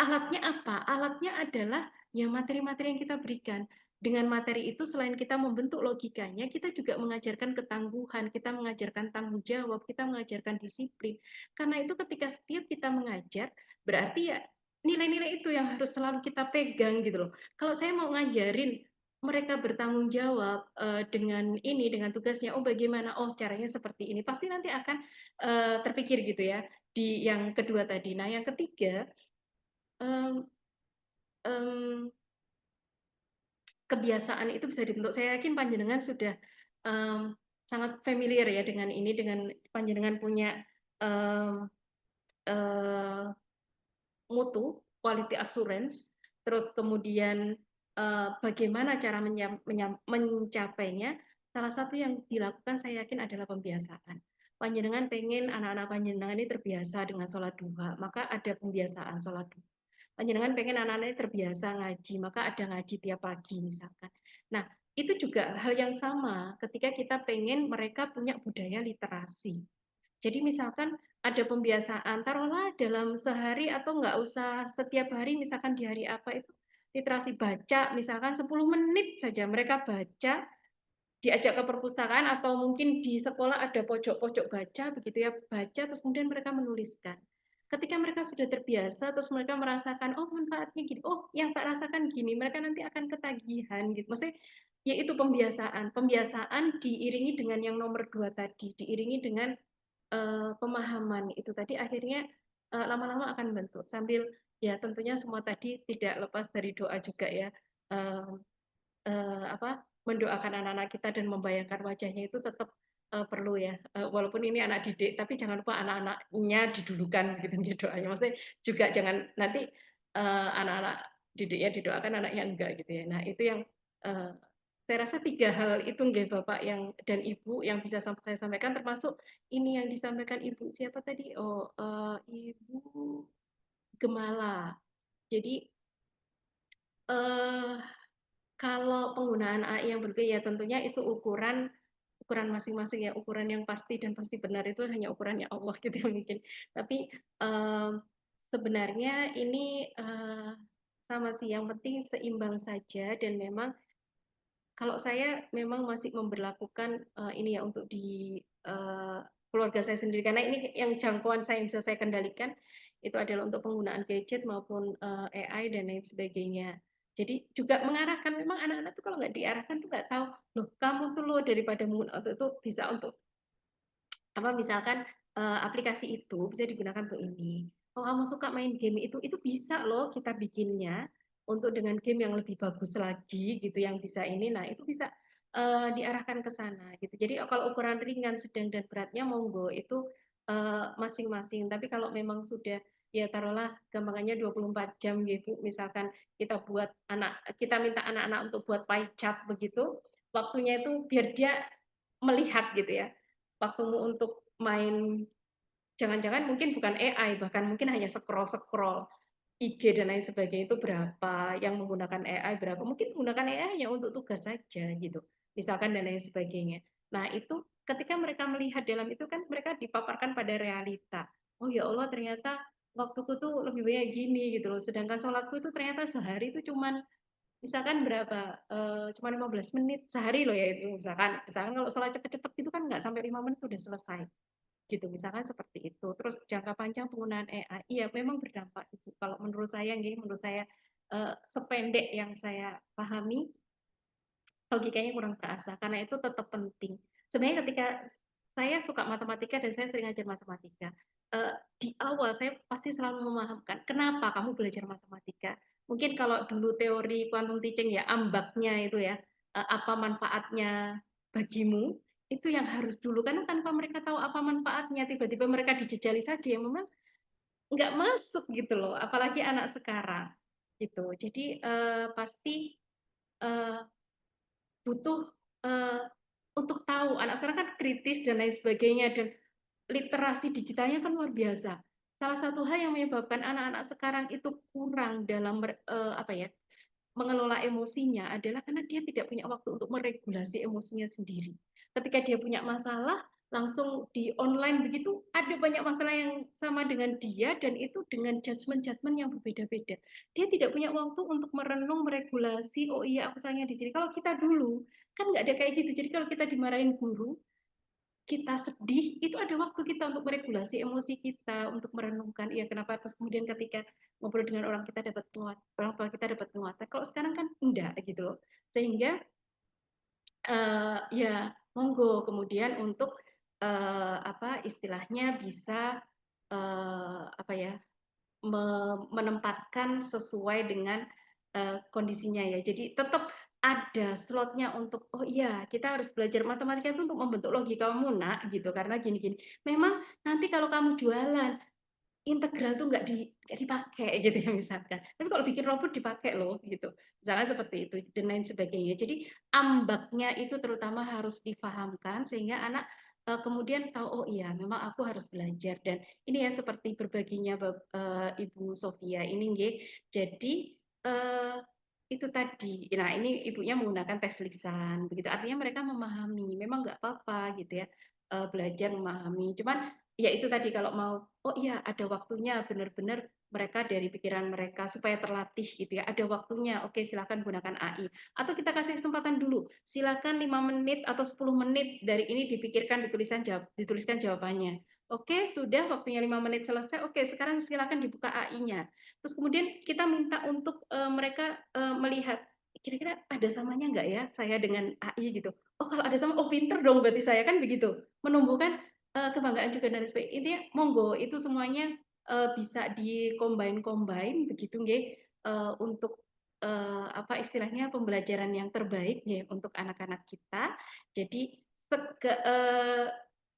alatnya apa? Alatnya adalah ya materi-materi yang kita berikan. Dengan materi itu selain kita membentuk logikanya, kita juga mengajarkan ketangguhan, kita mengajarkan tanggung jawab, kita mengajarkan disiplin. Karena itu ketika setiap kita mengajar, berarti ya nilai-nilai itu yang harus selalu kita pegang gitu loh. Kalau saya mau ngajarin mereka bertanggung jawab dengan tugasnya, oh bagaimana, oh caranya seperti ini, pasti nanti akan terpikir gitu ya di yang kedua tadi. Nah yang ketiga, um, um, kebiasaan itu bisa dibentuk. Saya yakin panjenengan sudah sangat familiar ya dengan ini, dengan panjenengan punya mutu, quality assurance, terus kemudian bagaimana cara mencapainya. Salah satu yang dilakukan saya yakin adalah pembiasaan. Panjenengan pengen anak-anak panjenengan ini terbiasa dengan sholat duha, maka ada pembiasaan sholat duha. Panjenengan pengen anak-anaknya terbiasa ngaji, maka ada ngaji tiap pagi misalkan. Nah, itu juga hal yang sama ketika kita pengen mereka punya budaya literasi. Jadi misalkan ada pembiasaan, taruhlah dalam sehari atau nggak usah setiap hari, misalkan di hari apa itu literasi baca, misalkan 10 menit saja mereka baca, diajak ke perpustakaan atau mungkin di sekolah ada pojok-pojok baca, begitu ya, baca terus kemudian mereka menuliskan. Ketika mereka sudah terbiasa, terus mereka merasakan, oh manfaatnya gini, oh yang tak rasakan gini, mereka nanti akan ketagihan gitu. Maksudnya yaitu pembiasaan diiringi dengan yang nomor 2 tadi, diiringi dengan pemahaman itu tadi, akhirnya lama-lama akan bentuk sambil ya tentunya semua tadi tidak lepas dari doa juga ya, mendoakan anak-anak kita dan membayangkan wajahnya itu tetap perlu ya, walaupun ini anak didik tapi jangan lupa anak-anaknya didulukan gitu ya doanya, maksudnya juga jangan nanti anak-anak didiknya didoakan anaknya enggak gitu ya. Nah itu yang saya rasa 3 hal itu nggih Bapak yang dan Ibu yang bisa saya sampaikan, termasuk ini yang disampaikan Ibu siapa tadi? Oh, Ibu Gemala. Jadi kalau penggunaan AI yang berbeda, tentunya itu ukuran masing-masing ya, ukuran yang pasti dan pasti benar itu hanya ukurannya Allah gitu ya mungkin. Tapi sebenarnya ini sama sih, yang penting seimbang saja, dan memang kalau saya memang masih memberlakukan ini ya untuk di keluarga saya sendiri, karena ini yang jangkauan saya yang bisa saya kendalikan itu adalah untuk penggunaan gadget maupun AI dan lain sebagainya. Jadi juga mengarahkan, memang anak-anak tuh kalau nggak diarahkan tuh nggak tahu, loh kamu tuh loh daripada menggunakan itu bisa untuk apa, misalkan aplikasi itu bisa digunakan untuk ini. Oh kamu suka main game itu bisa loh kita bikinnya untuk dengan game yang lebih bagus lagi gitu, yang bisa ini, nah itu bisa diarahkan ke sana gitu. Jadi kalau ukuran ringan, sedang dan beratnya monggo itu masing-masing. Tapi kalau memang sudah ya taruhlah gampangannya 24 jam gitu, misalkan kita minta anak-anak untuk buat pie chart begitu, waktunya itu biar dia melihat gitu ya. Waktumu untuk main, jangan-jangan mungkin bukan AI, bahkan mungkin hanya scroll-scroll IG dan lain sebagainya itu berapa, yang menggunakan AI berapa, mungkin menggunakan AI hanya untuk tugas saja gitu, misalkan dan lain sebagainya. Nah itu ketika mereka melihat dalam itu kan mereka dipaparkan pada realita. Oh ya Allah ternyata waktuku tuh lebih banyak gini gitu loh, sedangkan sholatku itu ternyata sehari itu cuman misalkan berapa, cuma 15 menit sehari loh ya itu misalkan kalau sholat cepet-cepet itu kan nggak sampai 5 menit udah selesai. Gitu, misalkan seperti itu. Terus jangka panjang penggunaan AI, iya memang berdampak itu. Kalau menurut saya menurut saya, sependek yang saya pahami, logikanya kurang terasa, karena itu tetap penting. Sebenarnya ketika saya suka matematika dan saya sering ngajar matematika, di awal saya pasti selalu memahamkan, kenapa kamu belajar matematika? Mungkin kalau dulu teori quantum teaching ya, ambaknya itu ya, apa manfaatnya bagimu, itu yang harus dulu. Karena tanpa mereka tahu apa manfaatnya, tiba-tiba mereka dijejali saja, yang memang nggak masuk gitu loh, apalagi anak sekarang, gitu. Jadi, pasti, eee butuh, untuk tahu, anak sekarang kan kritis dan lain sebagainya dan literasi digitalnya kan luar biasa. Salah satu hal yang menyebabkan anak-anak sekarang itu kurang dalam apa ya, mengelola emosinya adalah karena dia tidak punya waktu untuk meregulasi emosinya sendiri. Ketika dia punya masalah, langsung di online begitu, ada banyak masalah yang sama dengan dia dan itu dengan judgement-judgement yang berbeda-beda. Dia tidak punya waktu untuk merenung, meregulasi, oh iya aku salahnya di sini. Kalau kita dulu, kan nggak ada kayak gitu. Jadi kalau kita dimarahin guru, kita sedih, itu ada waktu kita untuk meregulasi emosi kita, untuk merenungkan, iya kenapa, terus kemudian ketika ngobrol dengan orang kita dapat orang tua kita dapat penguatan. Kalau sekarang kan enggak gitu loh. Sehingga ya monggo kemudian untuk apa istilahnya bisa apa ya menempatkan sesuai dengan kondisinya ya. Jadi tetap ada slotnya untuk oh iya kita harus belajar matematika itu untuk membentuk logika kamu nak gitu karena gini-gini. Memang nanti kalau kamu jualan integral tuh nggak dipakai gitu ya misalkan. Tapi kalau bikin robot dipakai loh gitu. Misalkan seperti itu dan lain sebagainya. Jadi ambaknya itu terutama harus dipahamkan sehingga anak kemudian tahu oh iya memang aku harus belajar dan ini ya seperti berbaginya Ibu Sofia ini nggih. Jadi itu tadi. Nah, ini ibunya menggunakan tes lisan begitu. Artinya mereka memahami. Memang nggak apa-apa gitu ya. Belajar memahami. Cuman ya itu tadi kalau mau oh iya ada waktunya benar-benar mereka dari pikiran mereka supaya terlatih gitu ya. Ada waktunya. Oke, silakan gunakan AI. Atau kita kasih kesempatan dulu. Silakan 5 menit atau 10 menit dari ini dipikirkan dituliskan jawabannya. Oke, sudah waktunya 5 menit selesai. Oke, sekarang silakan dibuka AI-nya. Terus kemudian kita minta untuk mereka melihat kira-kira ada samanya nggak ya saya dengan AI gitu. Oh kalau ada sama, oh pinter dong berarti saya kan begitu. Menumbuhkan kebanggaan juga dan sebagainya. Intinya monggo itu semuanya bisa di-combine begitu nggih untuk apa istilahnya pembelajaran yang terbaik nggih untuk anak-anak kita. Jadi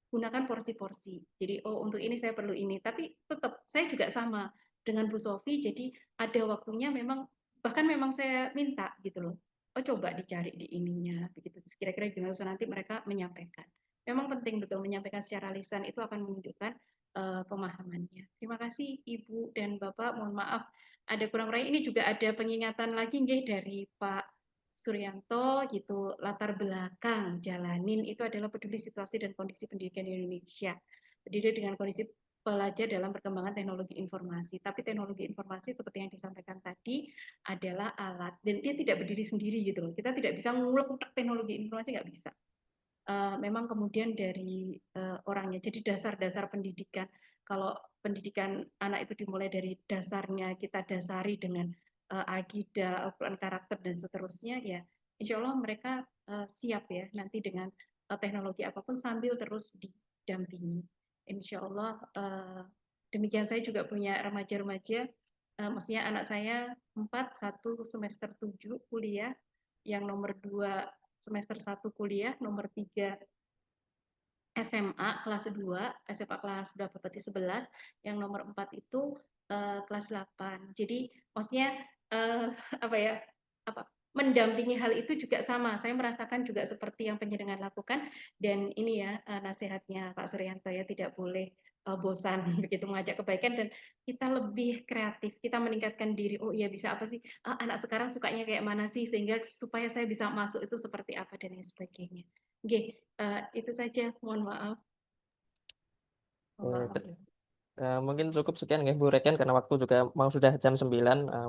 gunakan porsi-porsi. Jadi oh untuk ini saya perlu ini, tapi tetap saya juga sama dengan Bu Sofi. Jadi ada waktunya memang bahkan memang saya minta gitu loh. Oh coba dicari di ininya begitu. Kira-kira gimana so nanti mereka menyampaikan. Memang penting betul menyampaikan secara lisan itu akan menunjukkan pemahamannya. Terima kasih Ibu dan Bapak. Mohon maaf ada kurang lebih. Ini juga ada pengingatan lagi nggih dari Pak Suryanto gitu. Latar belakang jalanin itu adalah peduli situasi dan kondisi pendidikan di Indonesia. Berdiri dengan kondisi pelajar dalam perkembangan teknologi informasi. Tapi teknologi informasi seperti yang disampaikan tadi adalah alat dan dia tidak berdiri sendiri gitu loh. Kita tidak bisa ngulek teknologi informasi nggak bisa. Memang kemudian dari orangnya. Jadi dasar-dasar pendidikan. Kalau pendidikan anak itu dimulai dari dasarnya kita dasari dengan akidah, Al-Quran, karakter dan seterusnya, ya insya Allah mereka siap ya nanti dengan teknologi apapun sambil terus didampingi. Insya Allah demikian. Saya juga punya remaja-remaja, maksudnya anak saya 1 semester 7 kuliah, yang nomor 2 semester 1 kuliah, nomor 3 SMA kelas 2, SMA kelas berapa berarti 11, yang nomor 4 itu kelas 8. Jadi maksudnya apa ya? mendampingi hal itu juga sama. Saya merasakan juga seperti yang penjenengan lakukan, dan ini ya nasihatnya Pak Suryanto ya, tidak boleh bosan begitu mengajak kebaikan, dan kita lebih kreatif, kita meningkatkan diri. Oh iya, bisa apa sih? Anak sekarang sukanya kayak mana sih, sehingga supaya saya bisa masuk itu seperti apa dan lain sebagainya. Oke, itu saja. Mohon maaf. Mohon maaf. Mungkin cukup sekian ya Bu Reken, karena waktu juga mau sudah jam 9,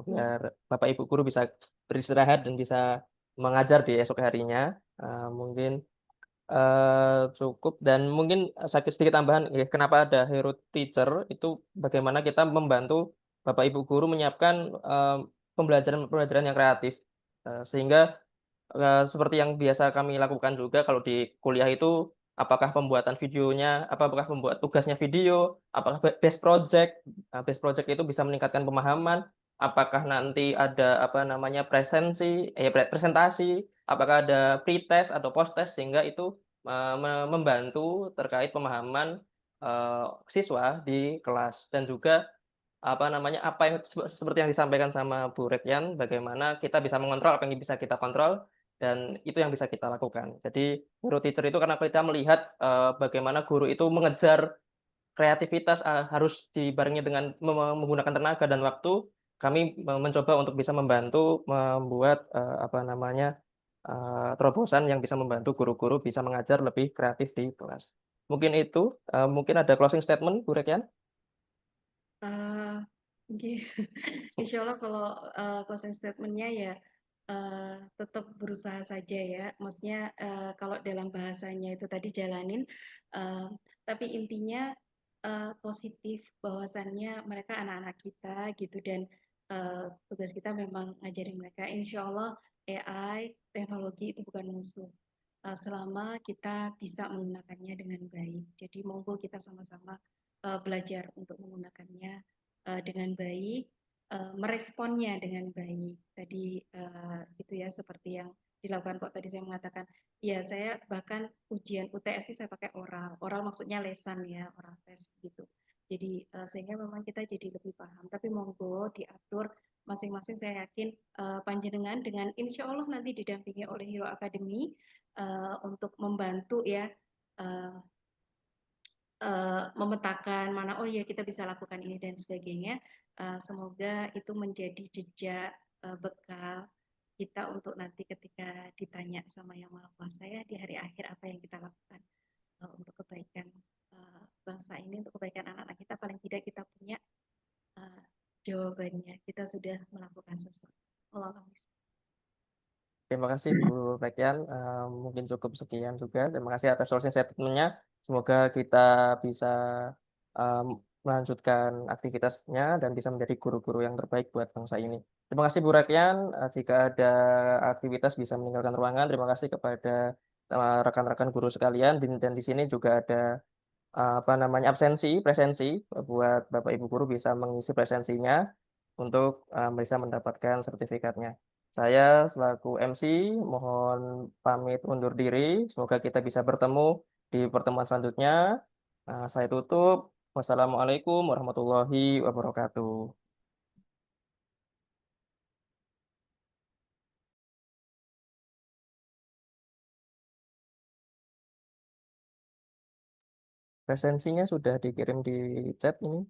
biar Bapak Ibu guru bisa beristirahat dan bisa mengajar di esok harinya. Mungkin cukup, dan mungkin sedikit tambahan ya, kenapa ada Hero Teacher itu bagaimana kita membantu Bapak Ibu guru menyiapkan pembelajaran-pembelajaran yang kreatif. Sehingga seperti yang biasa kami lakukan juga kalau di kuliah itu, apakah pembuatan videonya, apakah membuat tugasnya video, apakah best project. Best project itu bisa meningkatkan pemahaman, apakah nanti ada presentasi, apakah ada pre-test atau post-test, sehingga itu membantu terkait pemahaman siswa di kelas. Dan juga apa yang seperti yang disampaikan sama Bu Retyan, bagaimana kita bisa mengontrol apa yang bisa kita kontrol, dan itu yang bisa kita lakukan. Jadi Hero Teacher itu karena kita melihat bagaimana guru itu mengejar kreativitas, harus dibarengi dengan menggunakan tenaga dan waktu. Kami mencoba untuk bisa membantu membuat terobosan yang bisa membantu guru-guru bisa mengajar lebih kreatif di kelas. Mungkin itu, mungkin ada closing statement Bu Retyan? Oke. Insya Allah kalau closing statement-nya ya tetap berusaha saja ya. Maksudnya kalau dalam bahasanya itu tadi jalanin, tapi intinya positif, bahwasannya mereka anak-anak kita gitu, dan tugas kita memang ngajarin mereka. Insya Allah AI, teknologi itu bukan musuh. Selama kita bisa menggunakannya dengan baik. Jadi monggo kita sama-sama belajar untuk menggunakannya dengan baik, meresponnya dengan baik. Tadi itu ya, seperti yang dilakukan kok tadi saya mengatakan, ya saya bahkan ujian UTS saya pakai oral. Oral maksudnya lesan ya, oral tes gitu. Jadi sehingga memang kita jadi lebih paham. Tapi monggo diatur masing-masing. Saya yakin panjenengan dengan insya Allah nanti didampingi oleh Hero Academy untuk membantu ya memetakan mana, oh ya kita bisa lakukan ini dan sebagainya. Semoga itu menjadi jejak bekal kita untuk nanti ketika ditanya sama Yang Maha Kuasa ya di hari akhir, apa yang kita lakukan untuk kebaikan bangsa ini, untuk kebaikan anak-anak kita. Paling tidak kita punya jawabannya, kita sudah melakukan sesuatu. Allahumma Terima kasih Bu Retyan, mungkin cukup sekian juga. Terima kasih atas closing statement-nya. Semoga kita bisa melanjutkan aktivitasnya dan bisa menjadi guru-guru yang terbaik buat bangsa ini. Terima kasih Bu Retyan, jika ada aktivitas bisa meninggalkan ruangan. Terima kasih kepada rekan-rekan guru sekalian, dan di sini juga ada presensi buat Bapak Ibu guru bisa mengisi presensinya untuk bisa mendapatkan sertifikatnya. Saya selaku MC mohon pamit undur diri. Semoga kita bisa bertemu di pertemuan selanjutnya. Saya tutup. Wassalamualaikum warahmatullahi wabarakatuh. Presensinya sudah dikirim di chat ini.